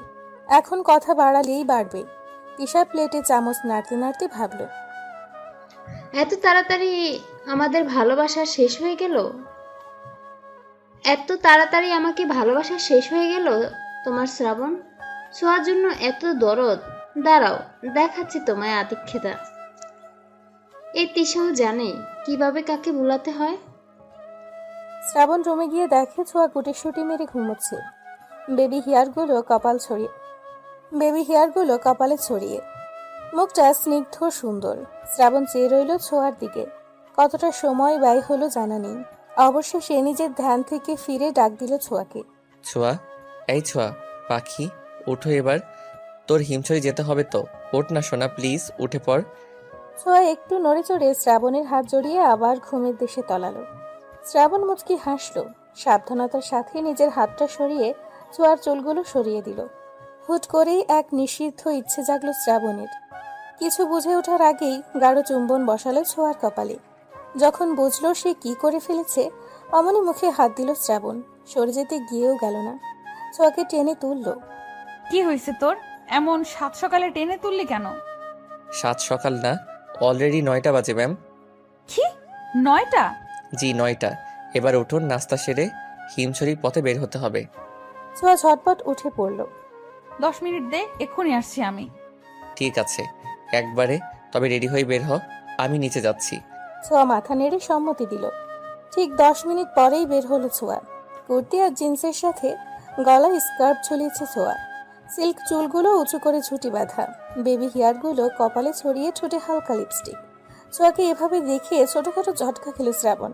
এখন কথা বাড়ালেই বাড়বে। তিশা প্লেটে চামচ নাড়তে নাড়তে ভাবল, এত তাড়াতাড়ি আমাদের ভালোবাসা শেষ হয়ে গেল? এত তাড়াতাড়ি আমাকে ভালোবাসা শেষ হয়ে গেল তোমার শ্রাবণ? ছোঁয়ার জন্য এত দরদ? দাঁড়াও, দেখাচ্ছি তোমায় আতিক্ষেতা। এই তিশাও জানে কিভাবে কাকে ভুলাতে হয়। শ্রাবণ রুমে গিয়ে দেখে ছোঁয়া গুটিসুটি মেরে ঘুমোচ্ছে। বেবি হেয়ারগুলো কপালে ছড়িয়ে। মুখটা স্নিগ্ধ সুন্দর। শ্রাবণ চেয়ে রইল ছোঁয়ার দিকে। কতটা সময় ব্যয় হলো জানা নেই। অবশেষে নিজের ধ্যান থেকে ফিরে ডাক দিল ছোঁয়াকে। ছোঁয়া, এই ছোঁয়া পাখি, উঠো এবার। তোর হিমছড়ি যেতে হবে তো। ওঠ না সোনা, প্লিজ উঠে পড়। ছোঁয়া একটু নড়ে চড়ে শ্রাবণের হাত জড়িয়ে আবার ঘুমের দেশে তলালো। শ্রাবণ মুচকি হাসল। সাবধানতার সাথে নিজের হাতটা সরিয়ে ছোঁয়ার চুলগুলো সরিয়ে দিল। হুট করেই এক নিষিদ্ধ ইচ্ছে জাগলো শ্রাবণের। কিছু বুঝে ওঠার আগেই গাঢ় চুম্বন বসালো ছোঁয়ার কপালে। যখন বুঝলো সে কি করে ফেলেছে, অমনি মুখে হাত দিল শ্রাবণ। সরে যেতে গিয়েও গেল না, ছোঁয়াকে টেনে তুলল। কি হয়েছে তোর? এমন সাত সকালে টেনে তুললি কেন? সাত সকাল না, অলরেডি 9টা বাজে ম্যাম। কি 9টা? জি 9টা। এবার উঠুন, নাস্তা সেরে হিমছড়ির পথে বের হতে হবে। ছোঁয়া ঝটপট উঠে পড়ল। 10 মিনিট দে, এক্ষুনি আসছি আমি। ঠিক আছে, একবারে। তবে রেডি হয়ে বের হ, আমি নিচে যাচ্ছি। ছোঁয়া মাথা নেড়ে সম্মতি দিল। ঠিক 10 মিনিট পরেই বের হলো ছোঁয়া। কুর্তি আর জিন্সের সাথে গলায় স্কার্ফ ঝুলিয়েছে ছোঁয়া। সিল্ক চুলগুলো উঁচু করে ঝুঁটি বাঁধা। বেবি হেয়ারগুলো কপালে ছড়িয়ে, ঠোঁটে হালকা লিপস্টিক। ছোঁয়াকে এভাবে দেখে ছোটখাটো ঝটকা খেল শ্রাবণ।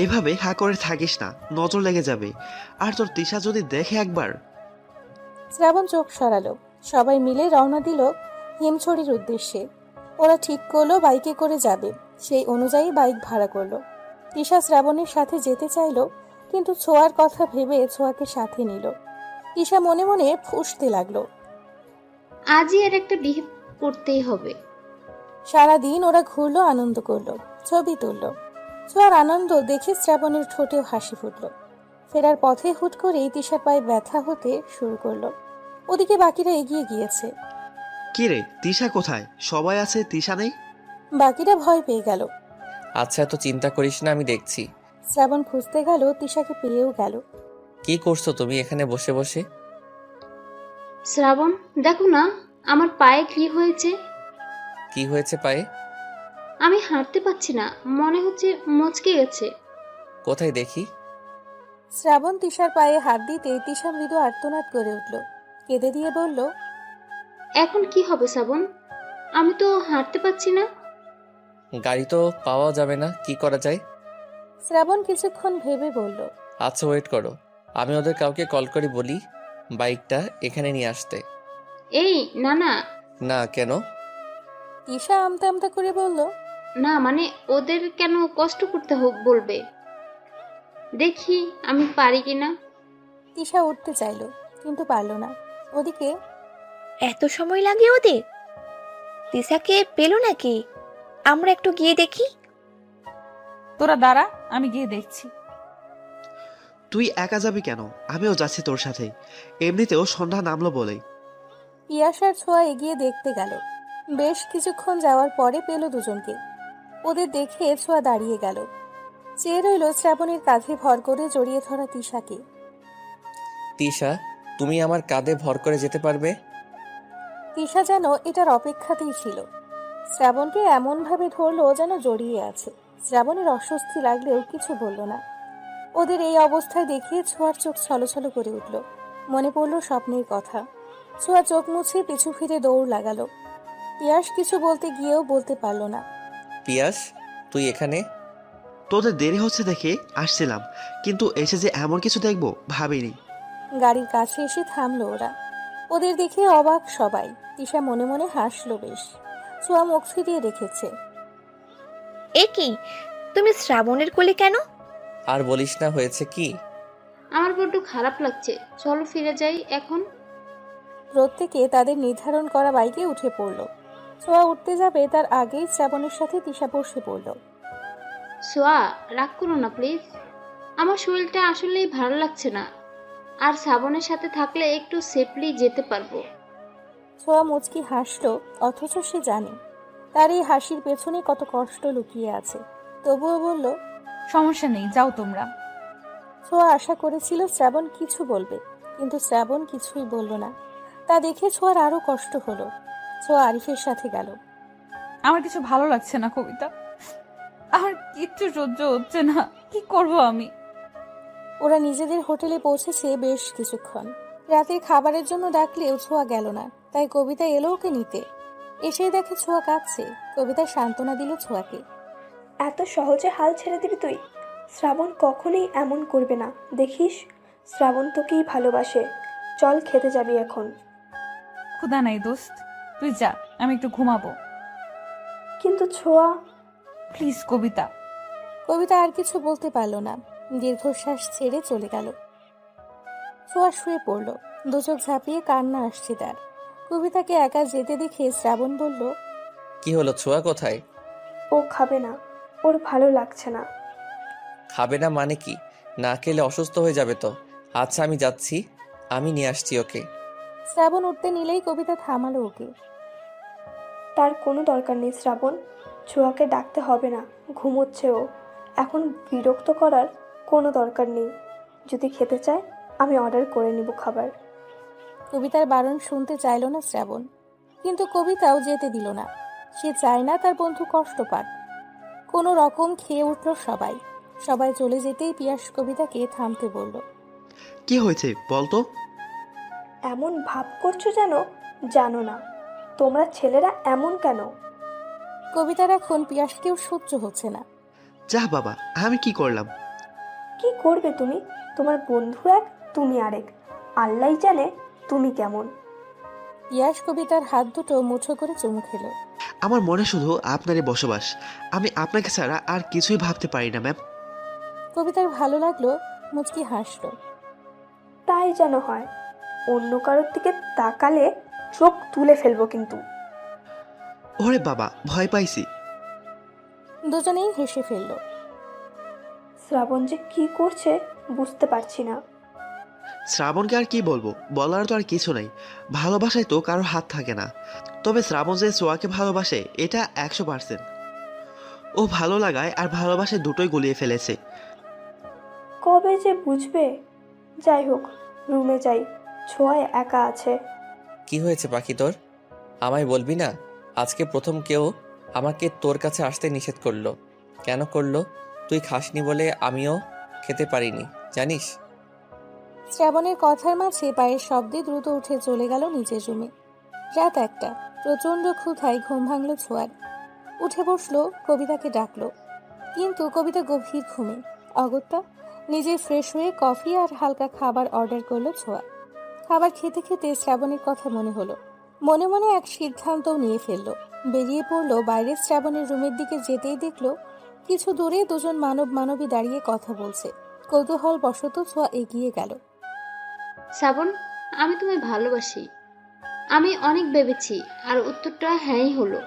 এভাবে হা করে থাকিস না, নজর লেগে যাবে। আর তোর তিশা যদি দেখে একবার। শ্রাবণ চোখ সরালো। সবাই মিলে রওনা দিল হিমছড়ির উদ্দেশ্যে। ওরা ঠিক করলো বাইকে করে যাবে। সেই অনুযায়ী বাইক ভাড়া করলো। তিশা শ্রাবণের সাথে যেতে চাইলো, কিন্তু ছোঁয়ার কথা ভেবে ছোঁয়াকে সাথে নিল। তিশা মনে মনে ফুঁসতে লাগলো, আজই এর একটা বিহেভ করতেই হবে। সারাদিন ওরা ঘুরলো, আনন্দ করলো, ছবি তুললো। ছোঁয়ার আনন্দ দেখে শ্রাবণের ঠোঁটেও হাসি ফুটলো। ফেরার পথে হুট করেই তিশার পায়ে ব্যথা হতে শুরু করলো। ওদিকে বাকিরা এগিয়ে গিয়েছে। কি রে, তিশা কোথায়? সবাই আছে, তিশা নেই। বাকিরা ভয় পেয়ে গেল। আচ্ছা, এত চিন্তা করিস না, আমি দেখছি। শ্রাবণ খুঁজতে গেল, তিশাকে পেয়েও গেল। কি করছো তুমি এখানে বসে বসে? শ্রাবণ, দেখো না আমার পায়ে কি হয়েছে। কি হয়েছে পায়ে? আমি হাঁটতে পারছি না, মনে হচ্ছে মচকে গেছে। কোথায় দেখি? শ্রাবণ তিশার পায়ে হাত দিতে তিশা মৃদু আর্তনাদ করে উঠল। কেঁদে দিয়ে বলল, এখন কি হবে শ্রাবণ? আমি তো হাঁটতে পারছি না। গাড়ি তো পাওয়া যাবে না, কি করা যায়? শ্রাবণ কিছুক্ষণ ভেবে বলল, আচ্ছা ওয়েট করো, আমি ওদের কাউকে কল করে বলি বাইকটা এখানে নিয়ে আসতে। এই না না না কেন? তিশা আমতা আমতা করে বলল, না, মানে ওদের কেন কষ্ট করতে বলবে, দেখি আমি পারি কিনা। তিশা উঠতে চাইল কিন্তু পারল না। ওদিকে এত সময় লাগে ওদের? তিশাকে পেলো নাকি? আমরা একটু গিয়ে দেখি। তোরা দাঁড়া, আমি গিয়ে দেখছি। তুই একা যাবি কেন? আমিও যাচ্ছি তোর সাথে, এমনিতেও সন্ধ্যা নামলো বলেই। পিয়াসার ছোঁয়া এগিয়ে দেখতে গেল। বেশ কিছুক্ষণ যাওয়ার পরে পেল দুজনকে। ওদের দেখে ছোঁয়া দাঁড়িয়ে গেল। চেয়ে রইল শ্রাবণের কাঁধে ভর করে জড়িয়ে ধরা তিশাকে। তিশা, তুমি আমার কাঁধে ভর করে যেতে পারবে? তিশা যেন এটার অপেক্ষাতেই ছিল। শ্রাবণকে এমনভাবে ধরলো যেন জড়িয়ে আছে। শ্রাবণের অস্বস্তি লাগলেও কিছু বলল না। ওদের এই অবস্থায় দেখে ছোঁয়ার চোখ ছলছল করে উঠল। মনে পড়ল স্বপ্নের কথা। ছোঁয়া চোখ মুছে পিছু ফিরে দৌড় লাগালো। পিয়াস কিছু বলতে গিয়েও বলতে পারল না। পিয়াস, তুই এখানে? তোদের দেরি হচ্ছে দেখে আসছিলাম, কিন্তু এসে যে এমন কিছু দেখবো ভাবিনি। গাড়ির কাছে এসে থামলো ওরা। ওদের দেখে অবাক সবাই। তিশা মনে মনে হাসলো বেশ। ছোঁয়া মুখ ফিরিয়ে রেখেছে। এ কি, তুমি শ্রাবণের কোলে কেন? আর বলিস না, হয়েছে কি? আমার বড্ড খারাপ লাগছে, চলো ফিরে যাই এখন। প্রত্যেকে তাদের নির্ধারণ করা বাইকে উঠে পড়ল। ছোঁয়া উঠতে যাবে তার আগেই শ্রাবণের সাথে তিশা বসে পড়ল। সোয়া, রাগ করো না প্লিজ, আমার শরীরটা আসলেই ভালো লাগছে না, আর শ্রাবণের সাথে থাকলে একটু সেফলি যেতে পারবো। ছোঁয়া মুচকি হাসলো, অথচ সে জানে তার এই হাসির পেছনে কত কষ্ট লুকিয়ে আছে। তবুও বলল, সমস্যা নেই, যাও তোমরা। ছোঁয়া আশা করেছিল শ্রাবণ কিছু বলবে, কিন্তু শ্রাবণ কিছুই বলল না। তা দেখে ছোঁয়ার আরো কষ্ট হলো। ছোঁয়া আরিফের সাথে গেল। আমার কিছু ভালো লাগছে না কবিতা, আমার কিচ্ছু সহ্য হচ্ছে না, কি করব আমি? ওরা নিজেদের হোটেলে পৌঁছেছে বেশ কিছুক্ষণ। রাতের খাবারের জন্য ডাকলেও ছোঁয়া গেল না, তাই কবিতা এলো ওকে নিতে। এসেই দেখে ছোঁয়া কাঁদছে। কবিতা সান্ত্বনা দিল ছোঁয়াকে। এত সহজে হাল ছেড়ে দিবি তুই? শ্রাবণ কখনোই এমন করবে না, দেখিস। শ্রাবণ তোকেই ভালোবাসে। চল খেতে যাবি এখন। ক্ষুধা নাই দোস্ত, তুই যা, আমি একটু ঘুমাবো। কিন্তু ছোঁয়া। প্লিজ কবিতা। কবিতা আর কিছু বলতে পারল না, দীর্ঘশ্বাস ছেড়ে চলে গেল। ছোঁয়া শুয়ে পড়ল। দু চোখ ঝাঁপিয়ে কান্না আসছে তার। কবিতাকে একা যেতে দেখে শ্রাবণ বলল, কি হলো, ছোঁয়া কোথায়? ও খাবে না, ওর ভালো লাগছে না। খাবে না মানে কি? না খেলে অসুস্থ হয়ে যাবে তো। আচ্ছা আমি যাচ্ছি, আমি নিয়ে আসছি ওকে। শ্রাবণ উঠতে নিলেই কবিতা থামালো ওকে। তার কোনো দরকার নেই শ্রাবণ, ছোঁয়াকে ডাকতে হবে না, ঘুমোচ্ছে ও। এখন বিরক্ত করার কোনো দরকার নেই। যদি খেতে চায় আমি অর্ডার করে নিব খাবার। কবিতার বারণ শুনতে চাইল না শ্রাবণ, কিন্তু কবিতাও যেতে দিল না। সে চায় না তার বন্ধু কষ্ট পাক। কোনো রকম খেয়ে উঠল সবাই। সবাই চলে যেতেই পিয়াস কবিতাকে থামতে বলল। কি হয়েছে বলতো? এমন ভাব করছো যেন জানো না। তোমরা ছেলেরা এমন কেন? কবিতার এখন পিয়াসকেও সহ্য হচ্ছে না। যা বাবা, আমি কি করলাম? কি করবে তুমি? তোমার বন্ধু এক, তুমি আরেক। আল্লাহ জানে তুমি কেমন। পিয়াস কবিতার হাত দুটো মুঠো করে চুমু খেলো। আমার মনে শুধু আপনারই বসবাস, আমি আপনাকে ছাড়া আর কিছুই ভাবতে পারি না ম্যাম। কবিতার ভালো লাগলো, মুচকি হাসলো। তাই যেন হয়। অন্য কারোর দিকে তাকালে চোখ তুলে ফেলবো কিন্তু। ওরে বাবা, ভয় পাইছি। দুজনেই হেসে ফেলল। শ্রাবণ যে কি করছে বুঝতে পারছি না। শ্রাবণকে আর কি বলবো, বলার তো আর কিছু নাই। ভালোবাসায় তো কারো হাত থাকে না। তবে শ্রাবণ যে সোয়াকে ভালোবাসে এটা 100%। ও ভালো লাগায় আর ভালোবাসায় দুটোই গলিয়ে ফেলেছে। কবে যে বুঝবে? যাই হোক, রুমে যাই, ছোঁয়া একা আছে। কি হয়েছে পাখি তোর? আমায় বলবি না? আজকে প্রথম কেউ আমাকে তোর কাছে আসতে নিষেধ করলো। কেন করলো? তুই খাসনি বলে আমিও খেতে পারিনি, জানিস? শ্রাবণের কথার মাঝে পায়ের শব্দে দ্রুত উঠে চলে গেল নিচের রুমে। রাত 1টা, প্রচণ্ড ক্ষুধায় ঘুম ভাঙল ছোঁয়ার। উঠে বসলো, কবিতাকে ডাকলো, কিন্তু কবিতা গভীর ঘুমে। অগত্যা নিজে ফ্রেশ হয়ে কফি আর হালকা খাবার অর্ডার করলো ছোঁয়া। খাবার খেতে খেতে শ্রাবণের কথা মনে হলো। মনে মনে এক সিদ্ধান্তও নিয়ে ফেললো। বেরিয়ে পড়লো বাইরে। শ্রাবণের রুমের দিকে যেতেই দেখলো কিছু দূরে দুজন মানবী দাঁড়িয়ে কথা বলছে। কৌতূহল বশত ছোঁয়া এগিয়ে গেল। শ্রাবণ, আমি তোমায় ভালোবাসি। আমি অনেক ভেবেছি, আর উত্তরটা হ্যাঁই হলো।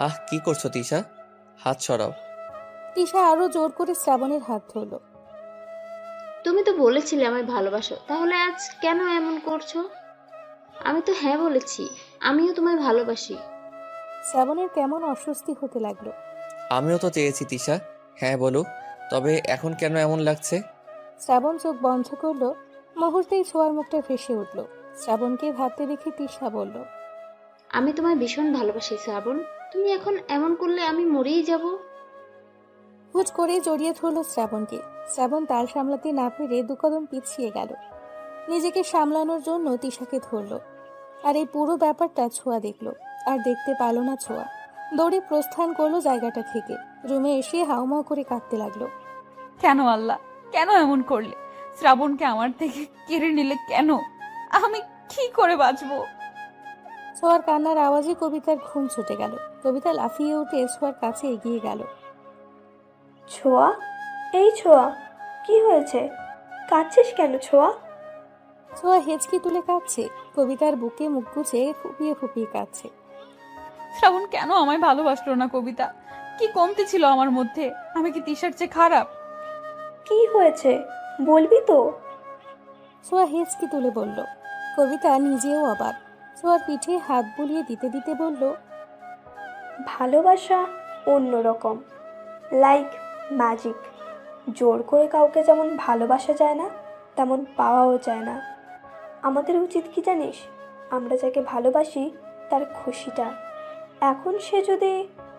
আহ, কি করছো তিশা? হাত সরাও। তিশা আরো জোর করে শ্রাবণের হাত ধরলো। তুমি তো বলেছিলে আমায় ভালোবাসো, তাহলে আজ কেন এমন করছো? আমি তো হ্যাঁ বলেছি, আমিও তোমায় ভালোবাসি। শ্রাবণের কেমন অস্বস্তি হতে লাগলো। আমিও তো চেয়েছি তিশা হ্যাঁ বলো, তবে এখন কেন এমন লাগছে? শ্রাবণ চোখ বন্ধ করলো। মুহূর্তেই ছোঁয়ার মুখটা ভেসে উঠল। শ্রাবণকে ভাবতে দেখে তিশা বলল, আমি তোমায় ভীষণ ভালোবাসি শ্রাবণ। তুমি এখন এমন করলে আমি মরেই যাব। হুট করে জড়িয়ে ধরল শ্রাবণকে। শ্রাবণ তার সামলাতে না পেরে 2 কদম পিছিয়ে গেল। নিজেকে সামলানোর জন্য তিশাকে ধরল। আর এই পুরো ব্যাপারটা ছোঁয়া দেখলো। আর দেখতে পারল না ছোঁয়া। দৌড়ে প্রস্থান করলো জায়গাটা থেকে। রুমে এসে হাউমাউ করে কাঁদতে লাগলো। কেন আল্লাহ, কেন এমন করলে? শ্রাবণকে আমার থেকে কেড়ে নিলে কেন? আমি কি করে বাঁচবো? ছোঁয়ার কান্নার আওয়াজে কবিতার ঘুম ছুটে গেল। কবিতা লাফিয়ে উঠে ছোঁয়ার কাছে এগিয়ে গেল। ছোঁয়া, এই ছোঁয়া, কি হয়েছে? কাঁদছিস কেন ছোঁয়া? ছোঁয়া হেঁচকি তুলে কাঁদছে। কবিতার বুকে মুখ গুজে ফুপিয়ে ফুপিয়ে কাঁদছে। শ্রাবণ কেন আমায় ভালোবাসলো না? কবিতা, কি কমতি ছিল আমার মধ্যে? আমি কি তিশার চেয়ে খারাপ? কি হয়েছে বলবি তো? ছোঁয়া হেঁচকি তুলে বলল। কবিতা নিজেও অবাক। ছোঁয়ার পিঠে হাত বুলিয়ে দিতে দিতে বলল, ভালোবাসা অন্যরকম, লাইক ম্যাজিক। জোর করে কাউকে যেমন ভালোবাসা যায় না, তেমন পাওয়াও যায় না। আমাদের উচিত কি জানিস? আমরা যাকে ভালোবাসি তার খুশিটা। এখন সে যদি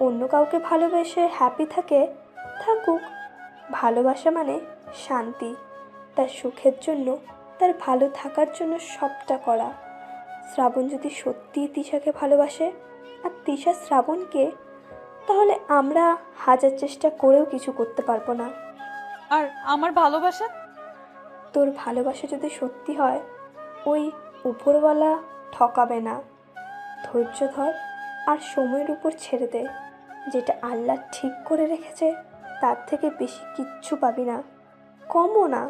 অন্য কাউকে ভালোবেসে হ্যাপি থাকে, থাকুক। ভালোবাসা মানে শান্তি, তার সুখের জন্য, তার ভালো থাকার জন্য সবটা করা। শ্রাবণ যদি সত্যিই তিশাকে ভালোবাসে আর তিশা শ্রাবণকে, তাহলে আমরা হাজার চেষ্টা করেও কিছু করতে পারবো না। আর আমার ভালোবাসা? তোর ভালোবাসা যদি সত্যি হয়, ওই উপরওয়ালা ঠকাবে না। ধৈর্য ধর আর সময়ের উপর ছেড়ে দে। যেটা আল্লাহ ঠিক করে রেখেছে তার থেকে বেশি কিচ্ছু পাবি না, কমও না।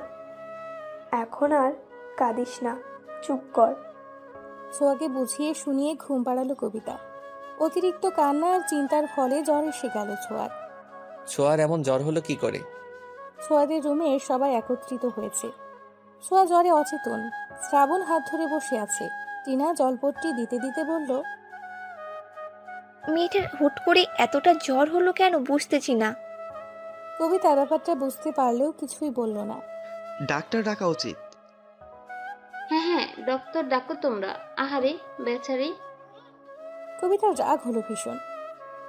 এখন আর কাঁদিস না, চুপ কর। ছোঁয়াকে বুঝিয়ে শুনিয়ে ঘুম পাড়ালো কবিতা। অতিরিক্ত কান্না আর চিন্তার ফলে জ্বর এসে গেল ছোঁয়ার। ছোঁয়ার এমন জ্বর হলো কি করে? ছোঁয়াদের রুমে সবাই একত্রিত হয়েছে। ছোঁয়া জ্বরে অচেতন। শ্রাবণ হাত ধরে বসে আছে। টিনা জলপট্টি দিতে দিতে বলল, মেয়েটার হুট করে এতটা জ্বর হলো কেন বুঝতেছি না। কবিতা ব্যাপারটা বুঝতে পারলেও কিছুই বলল না। ডাক্তার ডাকা উচিত। হ্যাঁ হ্যাঁ, ডক্টর ডাকো তোমরা। আহারে বেচারি। কবিতার রাগ হলো ভীষণ।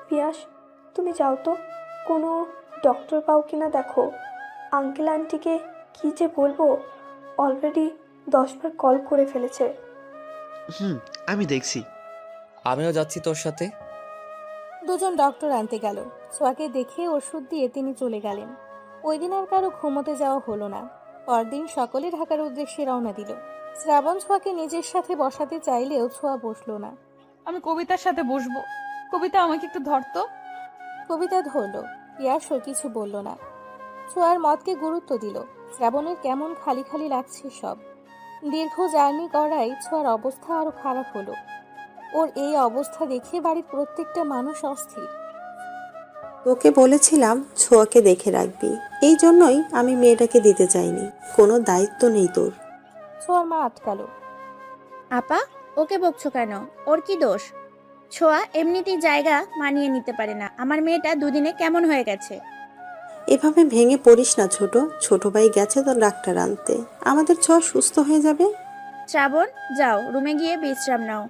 পিয়াস, তুমি যাও তো, কোনো ডক্টর পাও কিনা দেখো। আঙ্কেল আন্টিকে কি যে বলবো, অলরেডি 10 বার কল করে ফেলেছে। আমি দেখছি। আমিও যাচ্ছি তোর সাথে। দুজন ডক্টর আনতে গেল। ছোঁয়াকে দেখে ওষুধ দিয়ে তিনি চলে গেলেন। ওই দিন আর কারো ঘুমোতে যাওয়া হলো না। পরদিন সকলে ঢাকার উদ্দেশ্যে রওনা দিল। শ্রাবণ ছোঁয়াকে নিজের সাথে বসাতে চাইলেও ছোঁয়া বসলো না। আমি কবিতার সাথে বসবো। কবিতা, আমাকে একটু ধরতো। কবিতা ধরলো। পিয়াসও কিছু বলল না। ছোঁয়ার মতকে গুরুত্ব দিল। শ্রাবণের কেমন খালি খালি লাগছে সব। দীর্ঘ জার্নি করায় ছোঁয়ার অবস্থা আরো খারাপ হলো। ওর এই অবস্থা দেখে বাড়ির প্রত্যেকটা মানুষ অস্থির। তোকে বলেছিলাম ছোঁয়াকে দেখে রাখবি, এই জন্যই আমি মেয়েটাকে দিতে চাইনি। কোনো দায়িত্ব নেই তোর। ছোঁয়ার মা আটকালো। আপা, ওকে বকছো কেন? ওর কি দোষ? ছোঁয়া এমনিতেই জায়গা মানিয়ে নিতে পারে না। আমার মেয়েটা দুদিনে কেমন হয়ে গেছে। এভাবে ভেঙে পড়িস না ছোট। ছোট ভাই গেছে তো ডাক্তার আনতে, আমাদের ছোঁয়া সুস্থ হয়ে যাবে। শ্রাবণ, যাও রুমে গিয়ে বিশ্রাম নাও।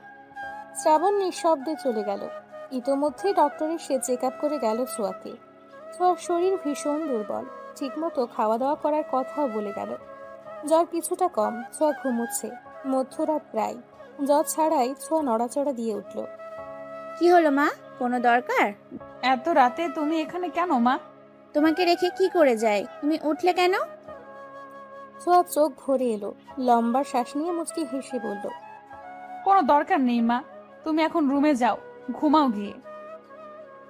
শ্রাবণ নিঃশব্দে চলে গেল। ইতোমধ্যেই ডক্টরের সে চেক আপ করে গেল ছোঁয়াকে। ছোঁয়ার শরীর ভীষণ দুর্বল, ঠিকমতো খাওয়া দাওয়া করার কথাও বলে গেল। জ্বর কিছুটা কম, ছোঁয়া ঘুমোচ্ছে। মধ্যরাত প্রায়, জ্বর ছাড়াই ছোঁয়া নড়াচড়া দিয়ে উঠল। কি হলো মা, কোনো দরকার? এত রাতে তুমি এখানে কেন মা? তোমাকে রেখে কি করে যায়? তুমি উঠলে কেন? ছোঁয়া চোখ ভরে এলো, লম্বা শ্বাস নিয়ে মুচকি হেসে বলল, কোনো দরকার নেই মা, তুমি এখন রুমে যাও, ঘুমাও গিয়ে।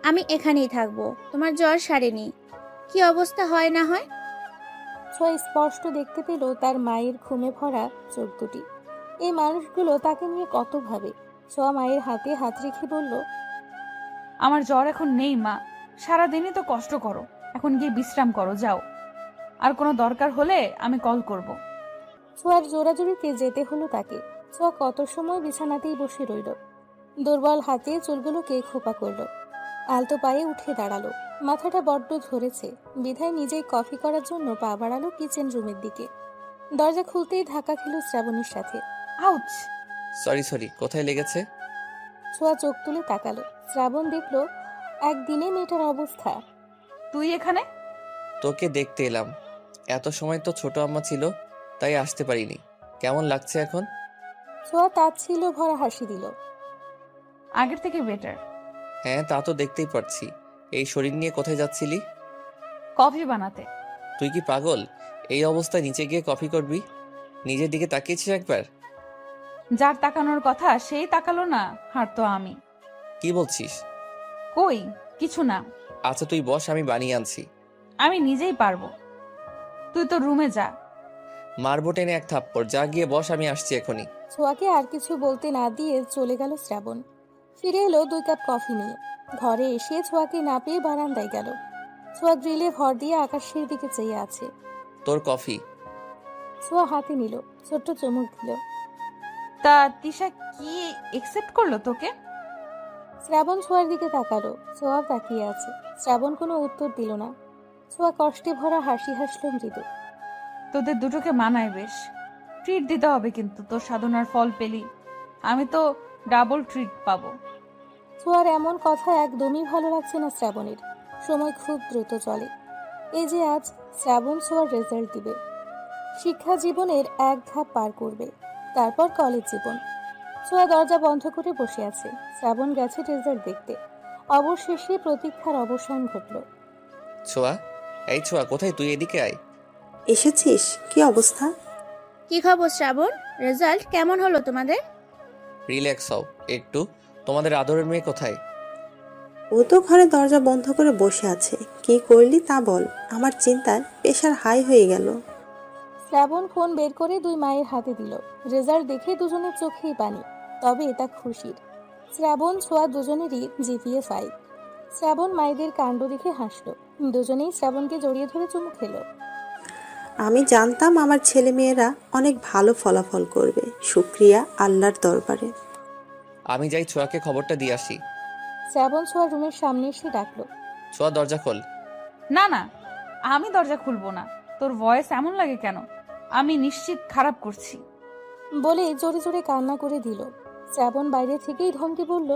আমি এখানেই থাকবো, তোমার জ্বর সারেনি। কি অবস্থা হয় না হয়। ছোঁয়া স্পষ্ট দেখতে পেল তার মায়ের ঘুমে ভরা চোখ দুটি। এই মানুষগুলো তাকে নিয়ে কত ভাবে। ছোঁয়া মায়ের হাতে হাত রেখে বলল, আমার জ্বর এখন নেই মা, সারাদিনই তো কষ্ট করো, এখন গিয়ে বিশ্রাম করো, যাও। আর কোনো দরকার হলে আমি কল করব। ছোঁয়ার জোরাজুরিতে যেতে হলো তাকে। ছোঁয়া কত সময় বিছানাতেই বসে রইল, দুর্বল হাতে চুলগুলোকে খোপা করলো, আলতো পায়ে উঠে দাঁড়ালো। মাথাটা বড্ড ধরেছে, বিধায় নিজেই কফি করার জন্য পা বাড়ালো কিচেন রুমের দিকে। দরজা খুলতেই ধাক্কা খেল শ্রাবণীর সাথে। আউচ! সরি, কোথায় লেগেছে? ছোঁয়া চোখ তুলে তাকালো। শ্রাবণ দেখলো একদিনে মেয়েটার অবস্থা। তুই এখানে? তোকে দেখতে এলাম। এত সময় তো ছোট আম্মা ছিল, তাই আসতে পারিনি। কেমন লাগছে এখন? ছোঁয়া তাচ্ছিল্য ভরা হাসি দিল। আগের থেকে বেটার। হ্যাঁ, তা তো দেখতেই পারছি। এই শরীর নিয়ে কোথায় যাচ্ছিলি? কফি বানাতে। তুই কি পাগল? এই অবস্থায় নিচে গিয়ে কফি করবি? নিজের দিকে তাকিয়েছিস একবার? যার তাকানোর কথা সেই তাকালো না, হারতো আমি। কি বলছিস? কই কিছু না। আচ্ছা তুই বস, আমি বানিয়ে আনছি। আমি নিজেই পারবো, তুই তো রুমে যা। মারবো টেনে এক থাপ্পড়। যা গিয়ে বস, আমি আসছি এখনই। ছোঁয়াকে আর কিছু বলতে না দিয়ে চলে গেল শ্রাবণ। ফিরে এলো 2 কাপ কফি নিয়ে। ঘরে এসে ছোঁয়াকে না পেয়ে বারান্দায় গেল। ছোঁয়া গ্রিলে ভর দিয়ে আকাশের দিকে চেয়ে আছে। তোর কফি। ছোঁয়া হাতে নিল, ছোট্ট চুমুক দিল। তা তিশা কি একসেপ্ট করলো তোকে? শ্রাবণ ছোঁয়ার দিকে তাকালো। ছোঁয়া তাকিয়ে আছে। শ্রাবণ কোনো উত্তর দিল না। ছোঁয়া কষ্টে ভরা হাসি হাসল মৃদু। তোদের দুটোকে মানায় বেশ। ট্রিট দিতে হবে কিন্তু, তোর সাধনার ফল পেলি। আমি তো ডাবল ট্রিট পাবো। ছোঁয়ার এমন কথা একদমই ভালো লাগছে না শ্রাবণের। সময় খুব দ্রুত চলে। এই যে আজ শ্রাবণ ছোঁয়ার রেজাল্ট দিবে, শিক্ষা জীবনের এক ধাপ পার করবে, তারপর কলেজ জীবন। ছোঁয়া দরজা বন্ধ করে বসে আছে। শ্রাবণ গেছে রেজাল্ট দেখতে। অবশেষে প্রতীক্ষার অবসান ঘটল। ছোঁয়া, এই ছোঁয়া, কোথায় তুই? এদিকে আয়। এসেছিস? কি অবস্থা? কি খবর শ্রাবণ, রেজাল্ট কেমন হলো তোমাদের? রিল্যাক্স হও একটু। তোমাদের আদরের মেয়ে কোথায়? ও তো ঘরে দরজা বন্ধ করে বসে আছে। কি করলি তা বল, আমার চিন্তায় প্রেশার হাই হয়ে গেল। শ্রাবণ ফোন বের করে 2 মায়ের হাতে দিল। রেজাল্ট দেখে দুজনের চোখেই পানি, তবে এটা খুশির। শ্রাবণ ছোঁয়া দুজনেরই জিপিএ 5। শ্রাবণ মায়েদের কাণ্ড দেখে হাসলো। দুজনেই শ্রাবণকে জড়িয়ে ধরে চুমু খেলো। আমি জানতাম আমার ছেলে মেয়েরা অনেক ভালো ফলাফল করবে, শুক্রিয়া আল্লাহর দরবারে। আমি যাই ছোঁয়াকে খবরটা দিয়ে আসি। শ্রাবণ ছোঁয়া রুমের সামনে এসে ডাকলো, ছোঁয়া দরজা খোল। না না, আমি দরজা খুলবো না। তোর ভয়েস এমন লাগে কেন? আমি নিশ্চিত খারাপ করছি। বলে জোরে জোরে কান্না করে দিল। শ্রাবণ বাইরে থেকেই ধমকে বলল,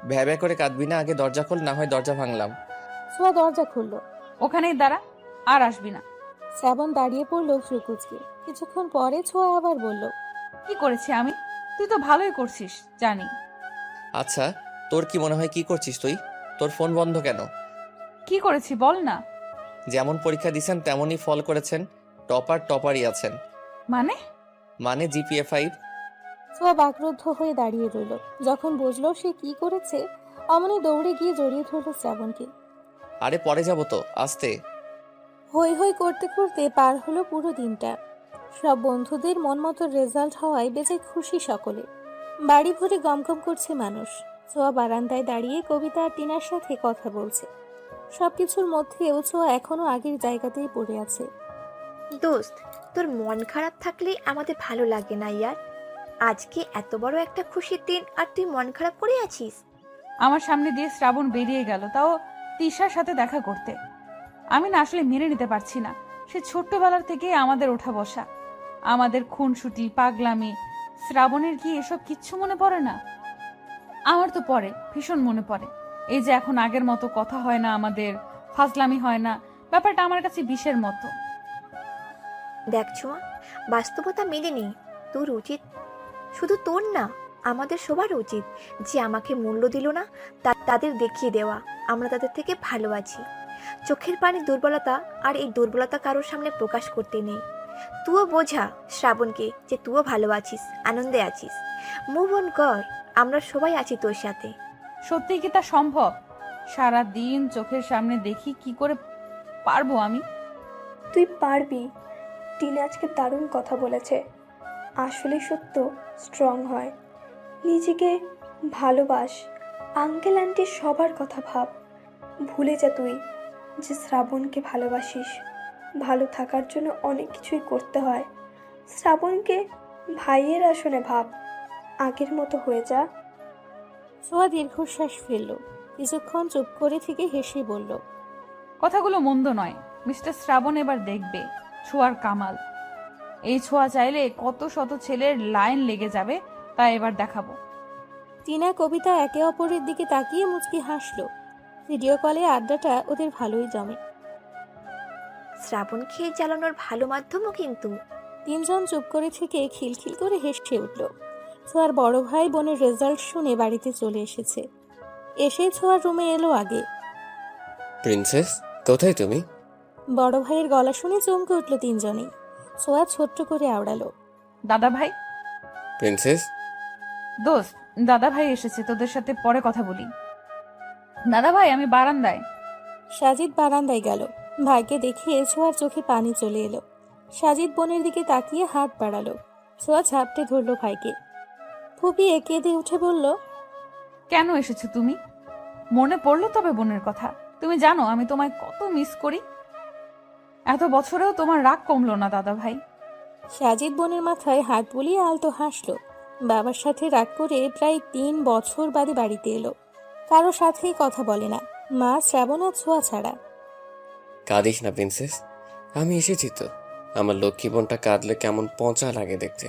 ভ্যা ভ্যা করে কাঁদবি না, আগে দরজা খোল, না হয় দরজা ভাঙলাম। ছোঁয়া দরজা খুলল। ওখানেই দাঁড়া, আর আসবি না। শ্রাবণ দাঁড়িয়ে পড়লো ফ্রুকুচকে। কিছুক্ষণ পরে ছোঁয়া আবার বলল, কি করেছি আমি? তুই তো ভালোই করছিস জানি। আচ্ছা তোর কি মনে হয় কি করছিস তুই? তোর ফোন বন্ধ কেন? কি করেছি বল না। যেমন পরীক্ষা দিয়েছেন তেমনই ফল করেছেন। টপারই আছেন। মানে জিপিএ 5। ছোঁয়া বাকরুদ্ধ হয়ে দাঁড়িয়ে রইল। যখন বুঝলো সে কি করেছে, অমনি দৌড়ে গিয়ে জড়িয়ে ধরল শ্রাবণকে। আরে পরে যাবো তো, আস্তে। হই হই করতে করতে পার হলো পুরো দিনটা। সব বন্ধুদের মন মতো রেজাল্ট হওয়ায় বেঁচে খুশি সকলে। বাড়ি ভরে গমগম করছে মানুষ। ছোঁয়া বারান্দায় দাঁড়িয়ে কবিতা আর টিনার সাথে কথা বলছে। সবকিছুর মধ্যেও ছোঁয়া এখনো আগের জায়গাতেই পড়ে আছে। দোস্ত, তোর মন খারাপ থাকলে আমাদের ভালো লাগে না ইয়ার। আজকে এত বড় একটা খুশির দিন আর তুই মন খারাপ করে আছিস। আমার সামনে দিয়ে শ্রাবণ বেরিয়ে গেল, তাও তিশার সাথে দেখা করতে। আমি না আসলে মেনে নিতে পারছি না। সে ছোট্টবেলার থেকে আমাদের ওঠা বসা, আমাদের খুনসুটি, পাগলামি। শ্রাবণের কি এসব কিচ্ছু মনে পড়ে না? আমার তো পড়ে, ভীষণ মনে পড়ে। এই যে এখন আগের মতো কথা হয় না, আমাদের ফাজলামি হয় না, ব্যাপারটা আমার কাছে বিষের মতো। দেখ ছোঁয়া, বাস্তবতা মেলেনি। তোর উচিত, শুধু তোর না, আমাদের সবার উচিত যে আমাকে মূল্য দিল না তাদের দেখিয়ে দেওয়া আমরা তাদের থেকে ভালো আছি। চোখের পানি দুর্বলতা, আর এই দুর্বলতা কারোর সামনে প্রকাশ করতে নেই। তুইও বোঝা শ্রাবণকে যে তুইও ভালো আছিস, আনন্দে আছিস। মুভ অন কর, আমরা সবাই আছি তোর সাথে। সত্যি কি তা সম্ভব? সারা দিন চোখের সামনে দেখি, কি করে পারবো আমি? তুই পারবি। টিনা আজকে দারুণ কথা বলেছে। আসলে সত্য স্ট্রং হয়। নিজেকে ভালোবাস, আঙ্কেল আন্টি সবার কথা ভাব। ভুলে যা তুই যে শ্রাবণকে ভালোবাসিস। ভালো থাকার জন্য অনেক কিছুই করতে হয়। শ্রাবণকে ভাইয়ের আসনে ভাব, আগের মতো হয়ে যা। ছোঁয়া দীর্ঘশ্বাস ফেলল, কিছুক্ষণ চুপ করে থেকে হেসে বলল, কথাগুলো মন্দ নয়। মিস্টার শ্রাবণ এবার দেখবে ছোঁয়ার কামাল। এই ছোঁয়া চাইলে কত শত ছেলের লাইন লেগে যাবে, তা এবার দেখাবো। টিনা কবিতা একে অপরের দিকে তাকিয়ে মুচকি হাসলো। ভিডিও কলে আড্ডাটা ওদের ভালোই জমে। শ্রাবণ খেয়ে জ্বালানোর ভালো মাধ্যমও কিন্তু। তিনজন চুপ করে থেকে খিলখিল করে হেসে উঠল। ছোঁয়ার বড় ভাই বোনের রেজাল্ট শুনে বাড়িতে চলে এসেছে। এসে ছোঁয়ার রুমে এলো আগে। প্রিন্সেস, কোথায় তুমি? বড় ভাইয়ের গলা শুনে চমকে উঠল তিনজনেই। ছোঁয়া ছোট্ট করে আওড়ালো, দাদা ভাই। প্রিন্সেস? দোস্ত, দাদা ভাই এসেছে, তোদের সাথে পরে কথা বলি। দাদা ভাই, আমি বারান্দায়। সাজিদ বারান্দায় গেল। ভাইকে দেখে ছোঁয়ার চোখে পানি চলে এলো। সাজিদ বোনের দিকে তাকিয়ে হাত বাড়ালো। ছোঁয়া ঝাপটে ধরলো ভাইকে। ফুপিয়ে কেঁদে উঠে বলল, কেন এসেছো তুমি? মনে পড়লো তবে বোনের কথা? তুমি জানো আমি তোমায় কত মিস করি। এত বছরেও তোমার রাগ কমলো না দাদা ভাই। সাজিদ বোনের মাথায় হাত বুলিয়ে আলতো হাসলো। বাবার সাথে রাগ করে প্রায় 3 বছর বাদে বাড়িতে এলো। কারো সাথেই কথা বলে না, মা, শ্রাবণ আর ছোঁয়া ছাড়া। কাঁদিস না প্রিন্সেস, আমি এসেছি তো। আমার লক্ষ্মী বোনটা কাঁদলে কেমন পচা লাগে দেখতে।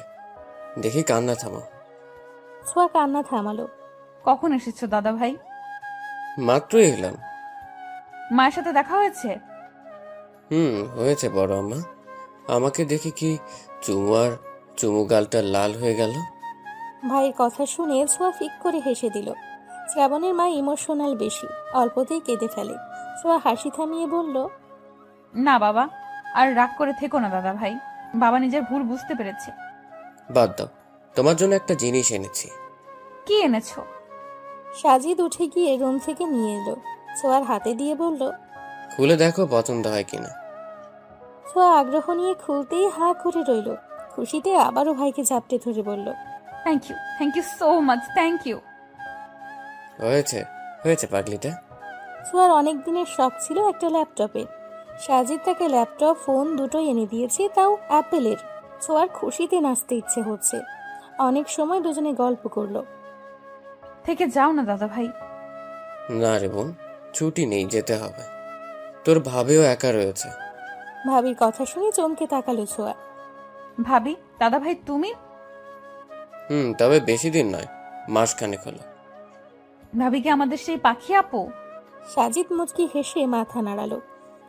দেখি কান্না থামো। ছোঁয়া কান্না থামালো। কখন এসেছো দাদা ভাই? মাত্রই এলাম। মায়ের সাথে দেখা হয়েছে? হয়েছে বড় আম্মা। আমাকে দেখে কি চুমু গালটা লাল হয়ে গেল। ভাইয়ের কথা শুনে ছোঁয়া ফিক করে হেসে দিল। শ্রাবণের মা ইমোশনাল বেশি, অল্পতেই কেঁদে ফেলে। ছোঁয়া হাসি থামিয়ে বলল, না বাবা, আর রাগ করে থেকো না দাদা ভাই। বাবা নিজের ভুল বুঝতে পেরেছে। বাদ দাও, তোমার জন্য একটা জিনিস এনেছি। কি এনেছো? সাজিদ উঠে গিয়ে রুম থেকে নিয়ে এলো। ছোঁয়ার হাতে দিয়ে বলল, খুলে দেখো পছন্দ হয় কিনা। ছোঁয়া আগ্রহ নিয়ে খুলতেই হা করে রইল। খুশিতে আবারও ভাইকে ঝাপটে ধরে বলল, thank you so much, thank you. হয়েছে পাগলিটা। ছোঁয়ার অনেক দিনের শখ ছিল একটা ল্যাপটপের। সাজিদ তাকে ল্যাপটপ, ফোন দুটোই এনে দিয়েছে, তাও অ্যাপেলের। ছোঁয়ার খুশিতে নাচতে ইচ্ছে হচ্ছে। অনেক সময় দুজনে গল্প করলো। থেকে যাও না দাদা ভাই। না রে বোন, ছুটি নেই, যেতে হবে। তোর ভাবিও একা রয়েছে। ভাবির কথা শুনে চমকে তাকালো ছোঁয়া। ভাবি? দাদা ভাই তুমি? তবে বেশি দিন নয়, মাসখানেক হলো। ভাবি কি আমাদের সেই পাখি আপু? সাজিদ মুচকি হেসে মাথা নাড়ালো।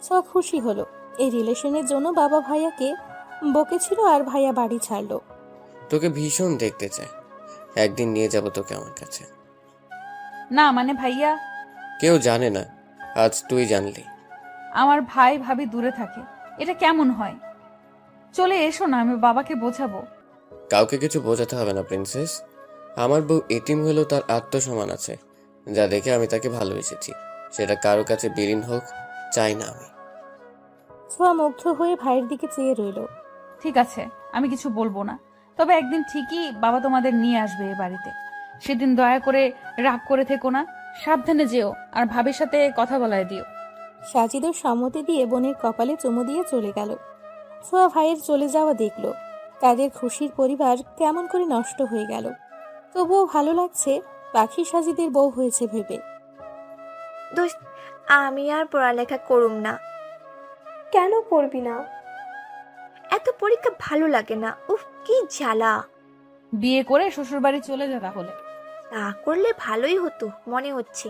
ছোঁয়া খুশি হলো। এই রিলেশনের জন্য বাবা ভাইয়াকে বকেছিল আর ভাইয়া বাড়ি ছাড়লো। তোকে ভীষণ দেখতে চায়, একদিন নিয়ে যাব তোকে আমার কাছে। না মানে ভাইয়া। কেউ জানে না, আজ তুই জানলি। আমার ভাই ভাবি দূরে থাকে, এটা কেমন হয়? চলে এসো না, আমি বাবাকে বোঝাবো। কাউকে কিছু বোঝাতে হবে না প্রিন্সেস। আমার বউ এতিম হলেও তার আত্মসম্মান আছে, যা দেখে আমি তাকে ভালোবেসেছি। সেটা কারো কাছে বিলীন হোক চাই না আমি। ছোঁয়া মুগ্ধ হয়ে ভাইয়ের দিকে চেয়ে রইল। ঠিক আছে, আমি কিছু বলবো না, তবে একদিন ঠিকই বাবা তোমাদের নিয়ে আসবে এ বাড়িতে। সেদিন দয়া করে রাগ করে থেকো না, সাবধানে যেও, আর ভাবির সাথে কথা বলায় দিও। সাজিদের সম্মতি দিয়ে বোনের কপালে চুমু দিয়ে চলে গেল। ছোঁয়া ভাইয়ের চলে যাওয়া দেখল। তাদের খুশির পরিবার কেমন করে নষ্ট হয়ে গেল। তবুও ভালো লাগছে, পাখি সাজিদের বউ হয়েছে ভেবে। দোস্ত, আমি আর পড়ালেখা করুম না। কেন করবি না? এত পরীক্ষা ভালো লাগে না, উফ কি জ্বালা। বিয়ে করে শ্বশুরবাড়ি চলে যা তাহলে। তা করলে ভালোই হতো মনে হচ্ছে।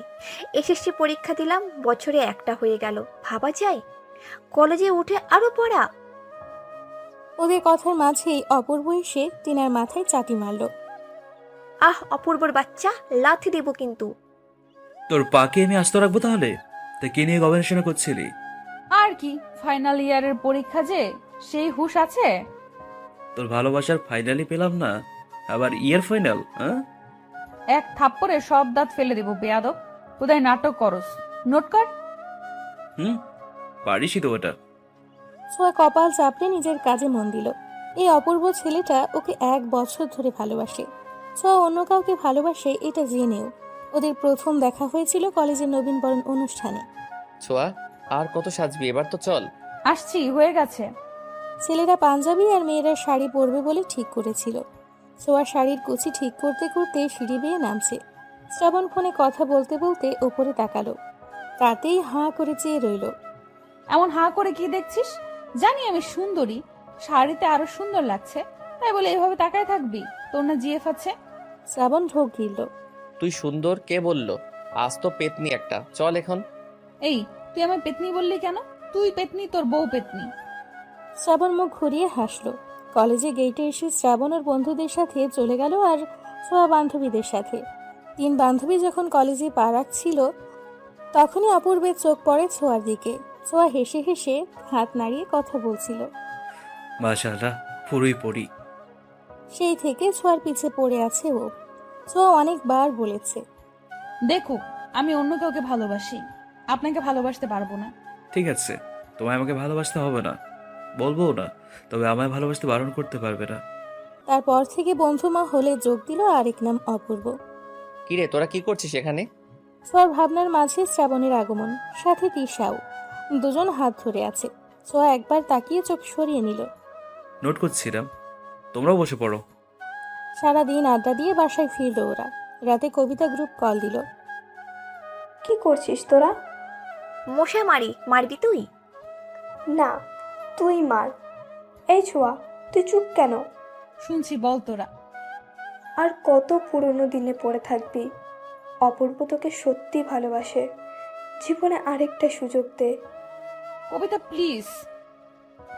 এসএসসি পরীক্ষা দিলাম, বছরে একটা হয়ে গেল, ভাবা যায়? কলেজে উঠে আরো পড়া। ওদের কথার মাঝেই অপূর্ব এসে টিনার মাথায় চাটি মারল। আহ, অপূর্বর বাচ্চা, লাথি দেব কিন্তু। তোর পাকে আমি আস্ত রাখবো তাহলে? তা কে নিয়ে গবেষণা করছিলি? আর কি, ফাইনাল ইয়ারের পরীক্ষা যে, সেই হুঁশ আছে? তোর ভালোবাসার ফাইনালি পেলাম না, আবার ইয়ার ফাইনাল? হ্যাঁ, এক থাপ্পড়ে সব দাঁত ফেলে দেব বেয়াদব। কোথায় নাটক করস, নোট কর। পারিসই তো ওটা। ছোঁয়া কপাল চাপড়ে নিজের কাজে মন দিল। এই অপূর্ব ছেলেটা ওকে 1 বছর ধরে ভালোবাসে। ছোঁয়া অন্য কাউকে ভালোবাসে এটা জেনেও। ওদের প্রথম দেখা হয়েছিল কলেজের নবীনবরণ অনুষ্ঠানে। ছোঁয়া, আর কত সাজবি, এবার তো চল। আসছি, হয়ে গেছে। ছেলেরা পাঞ্জাবি আর মেয়েরা শাড়ি পরবে বলে ঠিক করেছিল। ছোঁয়া শাড়ির কুচি ঠিক করতে করতে সিঁড়ি বেয়ে নামছে। শ্রাবণ ফোনে কথা বলতে বলতে ওপরে তাকালো, তাতেই হাঁ করে চেয়ে রইল। এমন হাঁ করে কি দেখছিস? জানি আমি সুন্দরী, শাড়িতে আরো সুন্দর লাগছে, তাই বলে এভাবে তাকায় থাকবি? তোর না জিএফ আছে? শ্রাবণ ঢোক গিলল। তুই সুন্দর কে বললো? আজ তো পেতনি একটা, চল এখন। এই, তুই আমায় পেতনি বললি কেন? তুই পেতনি, তোর বউ পেতনি। শ্রাবণ মুখ ঘুরিয়ে হাসলো। কলেজে গেটে এসে শ্রাবণ ওর বন্ধুদের সাথে চলে গেল, আর ছোঁয়া বান্ধবীদের সাথে। 3 বান্ধবী যখন কলেজে পা রাখছিল তখনই অপূর্বের চোখ পড়ে ছোঁয়ার দিকে। ছোঁয়া হেসে হেসে হাত নাড়িয়ে কথা বলছিল। মাশাআল্লাহ, পুরোই পড়ি। সেই থেকে ছোঁয়ার পিছে পড়ে আছে ও। ছোঁয়া অনেকবার বলেছে, দেখুক আমি অন্য কাউকে ভালোবাসি, আপনাকে ভালোবাসতে পারবো না। ঠিক আছে, তোমায় আমাকে ভালোবাসতে হবে না, বলবো না, তবে আমায় ভালোবাসতে বারণ করতে পারবে না। তারপর থেকে বন্ধুমা হলে যোগ দিল আরেক নাম অপূর্ব। কিরে, তোরা কি করছিস এখানে? ছোঁয়ার ভাবনার মাঝে শ্রাবণের আগমন, সাথে তিশাও। দুজন হাত ধরে আছে। ছোঁয়া একবার তাকিয়ে চোখ সরিয়ে নিল। নোট করছিলাম, তোমরাও বসে পড়ো। সারাদিন আড্ডা দিয়ে বাসায় ফিরল ওরা। রাতে কবিতা গ্রুপ কল দিল। কি করছিস তোরা? মশা মারবি তুই? না, তুই মার। এই ছোঁয়া, তুই চুপ কেন? শুনছি, বল তোরা। আর কত পুরনো দিনে পড়ে থাকবি? অপূর্ব তোকে সত্যি ভালোবাসে। জীবনে আরেকটা সুযোগ দে। কবিতা প্লিজ,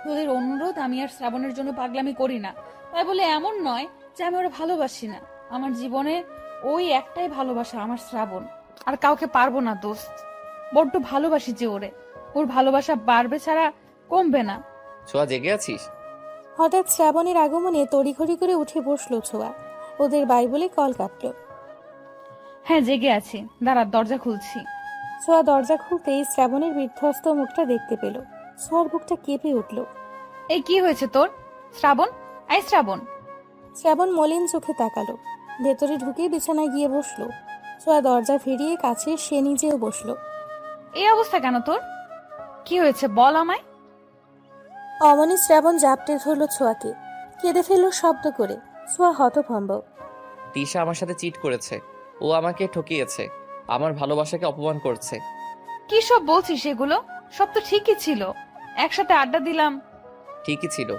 তোদের অনুরোধ, আমি আর শ্রাবণের জন্য পাগলামি করি না, তাই বলে এমন নয় যে আমি ওরা ভালোবাসি না। আমার জীবনে ওই একটাই ভালোবাসা, আমার শ্রাবণ, আর কাউকে পারবো না দোস্ত। বড্ড ভালোবাসি যে ওরে, ওর ভালোবাসা বাড়বে ছাড়া কমবে না। ছোঁয়া, জেগে আছিস? হঠাৎ শ্রাবণের আগমনে তড়িঘড়ি করে উঠে বসলো ছোঁয়া। ওদের বাই বলে কল কাটলো। হ্যাঁ, জেগে আছি, দাঁড়া, দরজা খুলছি। ছোঁয়া দরজা খুলতেই শ্রাবণের বিধ্বস্ত মুখটা দেখতে পেল। ছোঁয়ার বুকটা কেঁপে উঠল। এই কি হয়েছে তোর? শ্রাবণ, আই শ্রাবণ। শ্রাবণ মলিন চোখে তাকালো। ভেতরে ঢুকে বিছানায় গিয়ে বসলো। ছোঁয়া দরজা ফিরিয়ে কাছে সে নিজেও বসলো। এই অবস্থা কেন তোর? কি হয়েছে বল আমায়। অমনি শ্রাবণ জাপটে ধরলো ছোঁয়াকে, কেঁদে ফেললো শব্দ করে। ছোঁয়া হতভম্ব। তিশা আমার সাথে চিট করেছে, ও আমাকে ঠকিয়েছে, আমার ভালোবাসাকে অপমান করছে। কি সব বলছিস এগুলো? সব তো ঠিকই ছিল, একসাথে আড্ডা দিলাম। ঠিকই ছিল।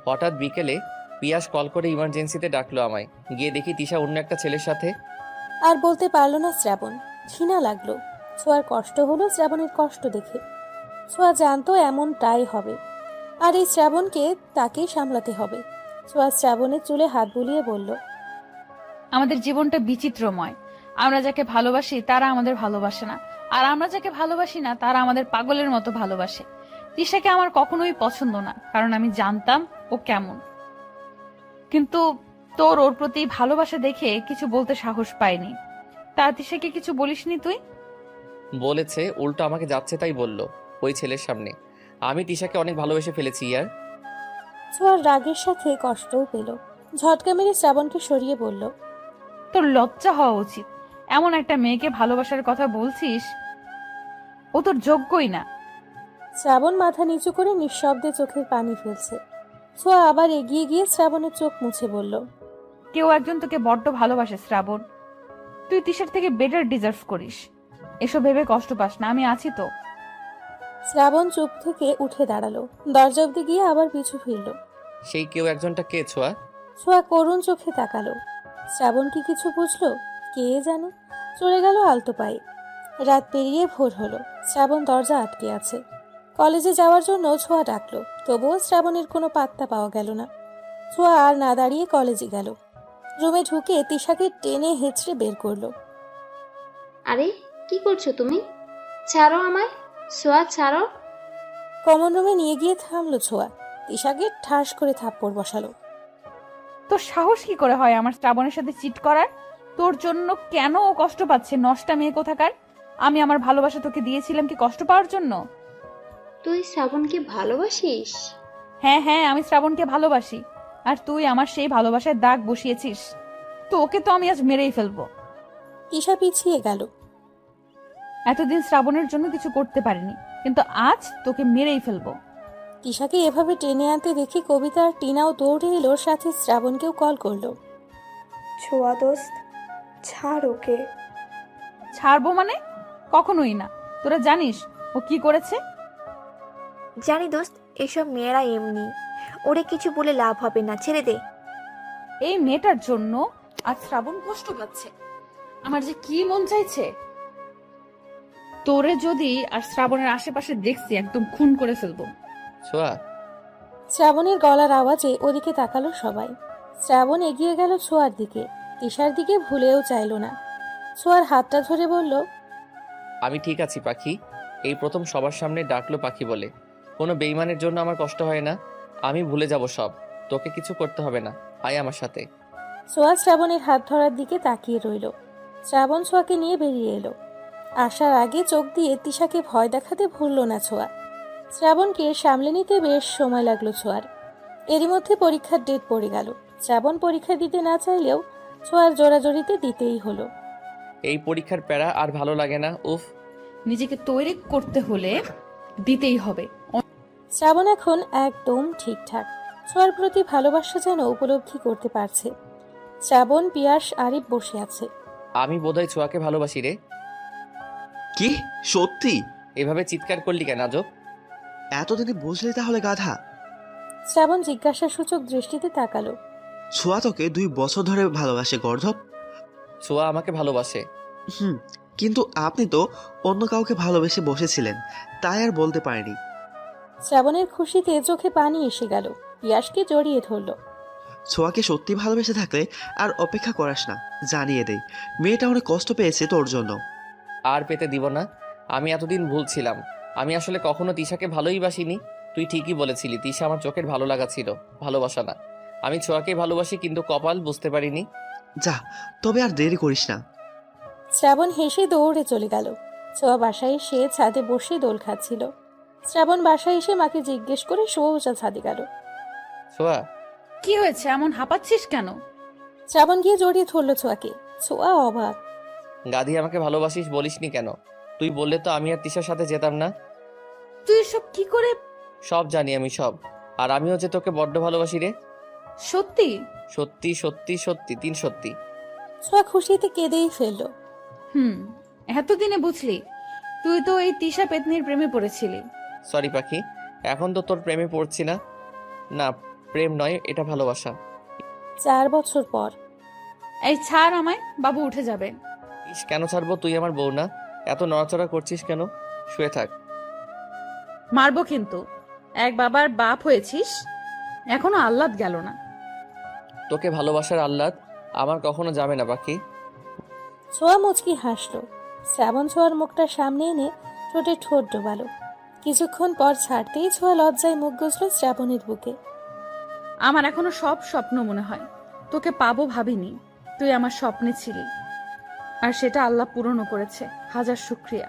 হঠাৎ বিকেলে পিয়াস কল করে ইমার্জেন্সিতে ডাকলো আমায়। গিয়ে দেখি তিশা অন্য একটা ছেলের সাথে। আর বলতে পারলো না শ্রাবণ। ঘৃণা লাগলো। ছোঁয়ার কষ্ট হলো শ্রাবণের কষ্ট দেখে। ছোঁয়া জানতো এমনটাই হবে, আর এই শ্রাবণকে তাকেই সামলাতে হবে। ছোঁয়া শ্রাবণের চুলে হাত বুলিয়ে বলল, আমাদের জীবনটা বিচিত্রময়। আমরা যাকে ভালোবাসি তারা আমাদের ভালোবাসে না, আর আমরা যাকে ভালোবাসি না তারা আমাদের পাগলের মতো ভালোবাসে। তিশাকে আমার কখনোই পছন্দ না, কারণ আমি জানতাম ও কেমন। কিন্তু তোর ওর প্রতি ভালোবাসা দেখে কিছু বলতে সাহস পাইনি। তা তিশাকে কিছু বলিসনি তুই? বলেছে, উল্টো আমাকে যাচ্ছে তাই বললো ওই ছেলের সামনে। আমি তিশাকে অনেক ভালোবেসে ফেলেছি ইয়ার। ছোঁয়ার রাগের সাথে কষ্টও পেল। ঝটকা মেরে শ্রাবণকে সরিয়ে বলল, তোর লজ্জা হওয়া উচিত। এমন একটা মেয়েকে ভালোবাসার কথা বলছিস, ও তোর যোগ্যই না। শ্রাবণ মাথা নিচু করে নিঃশব্দে চোখের পানি ফেলছে। ছোঁয়া আবার এগিয়ে গিয়ে শ্রাবণের চোখ মুছে বলল, কেউ একজন তোকে বড্ড ভালোবাসে শ্রাবণ। তুই তিশার থেকে বেটার ডিজার্ভ করিস। এসব ভেবে কষ্ট পাস না, আমি আছি তো। শ্রাবণ চুপ থেকে উঠে দাঁড়ালো, দরজা অব্দি গিয়ে আবার পিছু ফিরল। সেই কেউ একজনটা কে ছোঁয়া? ছোঁয়া করুণ চোখে তাকালো। শ্রাবণ কি কিছু বুঝলো? কে জানে। চলে গেল আলতো পায়ে। রাত পেরিয়ে ভোর হলো। শ্রাবণ দরজা আটকে আছে। কলেজে যাওয়ার জন্য ছোঁয়া ডাকলো, তবুও শ্রাবণের কোনো পাত্তা পাওয়া গেল না। ছোঁয়া আর না দাঁড়িয়ে কলেজে গেল। রুমে ঢুকে তিশাকে টেনে হেঁচড়ে বের করলো। আরে কি করছো তুমি? ছাড়ো আমায়, সোয়া ছাড়ো। কমন রুমে নিয়ে গিয়ে থামলো ছোঁয়া। তিশাকে ঠাস করে থাপ্পড় বসালো। তোর সাহস কি করে হয় আমার শ্রাবণের সাথে চিট করার? তোর জন্য কেন ও কষ্ট পাচ্ছে, নষ্টা মেয়ে কোথাকার? আমি আমার ভালোবাসা তোকে দিয়েছিলাম কি কষ্ট পাওয়ার জন্য? তুই শ্রাবণকে ভালোবাসিস? হ্যাঁ হ্যাঁ, আমি শ্রাবণকে ভালোবাসি। আর তুই আমার সেই ভালোবাসায় দাগ বসিয়েছিস। তো ওকে তো আমি আজ মেরেই ফেলবো। তিশা পিছিয়ে গেল। এতদিন শ্রাবণের জন্য কিছু করতে পারিনি, কিন্তু আজ তোকে মেরেই ফেলবো। তিশাকে এভাবে টেনে আনতে দেখি কবিতা আর টিনাও দৌড়ে এলো, সাথে শ্রাবণকেও কল করলো। ছোঁয়া দোস্ত, ছাড় ওকে। ছাড়বো মানে? কখনোই না। তোরা জানিস ও কি করেছে? জানি দোস্ত, এসব মেয়েরা এমনি, ওরে কিছু বলে লাভ হবে না, ছেড়ে দে। এই মেয়েটার জন্য আজ শ্রাবণ কষ্ট পাচ্ছে। আমার যে কি মন চাইছে, তোরে যদি আর শ্রাবণের আশেপাশে দেখছি একদম খুন করে ফেলবো। ছোঁয়া, শ্রাবণের গলার আওয়াজে ওদিকে তাকালো সবাই। শ্রাবণ এগিয়ে গেল ছোঁয়ার দিকে। তিশার দিকে ভুলেও চাইল না। ছোঁয়ার হাতটা ধরে বলল, আমি ঠিক আছি পাখি। এই প্রথম সবার সামনে ডাকলো পাখি বলে। কোনো বেইমানের জন্য আমার কষ্ট হয় না। আমি ভুলে যাব সব। তোকে কিছু করতে হবে না, আয় আমার সাথে। ছোঁয়া শ্রাবণের হাত ধরার দিকে তাকিয়ে রইল। শ্রাবণ ছোঁয়াকে নিয়ে বেরিয়ে এলো। আসার আগে চোখ দিয়ে তিশাকে ভয় দেখাতে ভুলল না ছোঁয়া। শ্রাবণকে সামলে নিতে বেশ সময় লাগলো ছোঁয়ার। এরই মধ্যে পরীক্ষার ডেট পড়ে গেল। শ্রাবণ পরীক্ষা দিতে না চাইলেও ছোঁয়ার জোরাজোরিতে দিতেই হলো। এই পরীক্ষার প্যারা আর ভালো লাগে না, উফ। নিজেকে তৈরি করতে হলে দিতেই হবে। শ্রাবণ এখন একদম ঠিকঠাক। ছোঁয়ার প্রতি ভালোবাসা যেন উপলব্ধি করতে পারছে। শ্রাবণ, পিয়াস, আরিফ বসে আছে। আমি বোধহয় ছোঁয়াকে ভালোবাসি রে। কি সত্যি? এভাবে চিৎকার করলি কেন আজব? এতদিনে বুঝলি তাহলে গাধা? শ্রাবণ জিজ্ঞাসাসূচক দৃষ্টিতে তাকালো। ছোঁয়া তোকে 2 বছর ধরে ভালোবাসে গর্ধব। ছোঁয়া আমাকে ভালোবাসে। কিন্তু আপনি তো অন্য কাউকে ভালোবেসে বসেছিলেন, তাই আর বলতে পারেনি। শ্রাবণের খুশিতে চোখে পানি এসে গেল। পিয়াসকে জড়িয়ে ধরল। ছোঁয়াকে সত্যি ভালোবেসে থাকলে আর অপেক্ষা করাস না, জানিয়ে দেই মেয়েটা অনেক কষ্ট পেয়েছে তোর জন্য। আর পেতে দিব না। আমি এতদিন ভুলছিলাম। আমি আসলে কখনো তিশাকে ভালোই বাসিনি। তুই ঠিকই বলেছিলি, তিশা আমার চোখের ভালো লাগা ছিল, ভালোবাসা না। আমি ছোঁয়াকে ভালোবাসি, কিন্তু কপাল বুঝতে পারিনি। যা, তবে আর দেরি করিস না। শ্রাবণ হেসে দৌড়ে চলে গেল। ছোঁয়া বাসায় এসে ছাদে বসে দোল খাচ্ছিল। শ্রাবণ বাসায় এসে মাকে জিজ্ঞেস করে সোজা ছাদে গেল। ছোঁয়া, কি হয়েছে, এমন হাঁপাচ্ছিস কেন? শ্রাবণ গিয়ে জড়িয়ে ধরলো ছোঁয়াকে। ছোঁয়া অবাক। গাধি, আমাকে ভালোবাসিস বলিসনি কেন? তুই বললে তো আমি আর তিশার সাথে যেতাম না। তুই সব কি করে? সব জানি আমি, সব। আর আমিও যে তোকে বড্ড ভালোবাসি রে। সত্যি? সত্যি সত্যি সত্যি, 3 সত্যি। ছোঁয়া খুশিতে কেঁদেই ফেললো। এতদিনে বুঝলি? তুই তো এই তিশা পেতনির প্রেমে পড়েছিলি। সরি পাখি, এখন তো তোর প্রেমে পড়ছি না। না, প্রেম নয়, এটা ভালোবাসা। 4 বছর পর। এই ছাড় আমায়, বাবু উঠে যাবে। কেন ছাড়বো? তুই আমার বউ না? এত নড়াচড়া করছিস কেন? শুয়ে থাক। মারবো কিন্তু। এক বাবার বাপ হয়েছিস, এখনো আহ্লাদ গেল না। তোকে ভালোবাসার আহ্লাদ আমার কখনো যাবে না পাখি। ছোঁয়া মুচকি হাসলো। শ্রাবণ ছোঁয়ার মুখটা সামনে এনে ঠোঁটে ঠোঁট ডোবালো। কিছুক্ষণ পর ছাড়তেই ছোঁয়া লজ্জায় মুখ গুজল শ্রাবণের বুকে। আমার এখনো সব স্বপ্ন মনে হয়। তোকে পাবো ভাবিনি। তুই আমার স্বপ্নে ছিলি, আর সেটা আল্লাহ পূরণও করেছে। হাজার শুকরিয়া।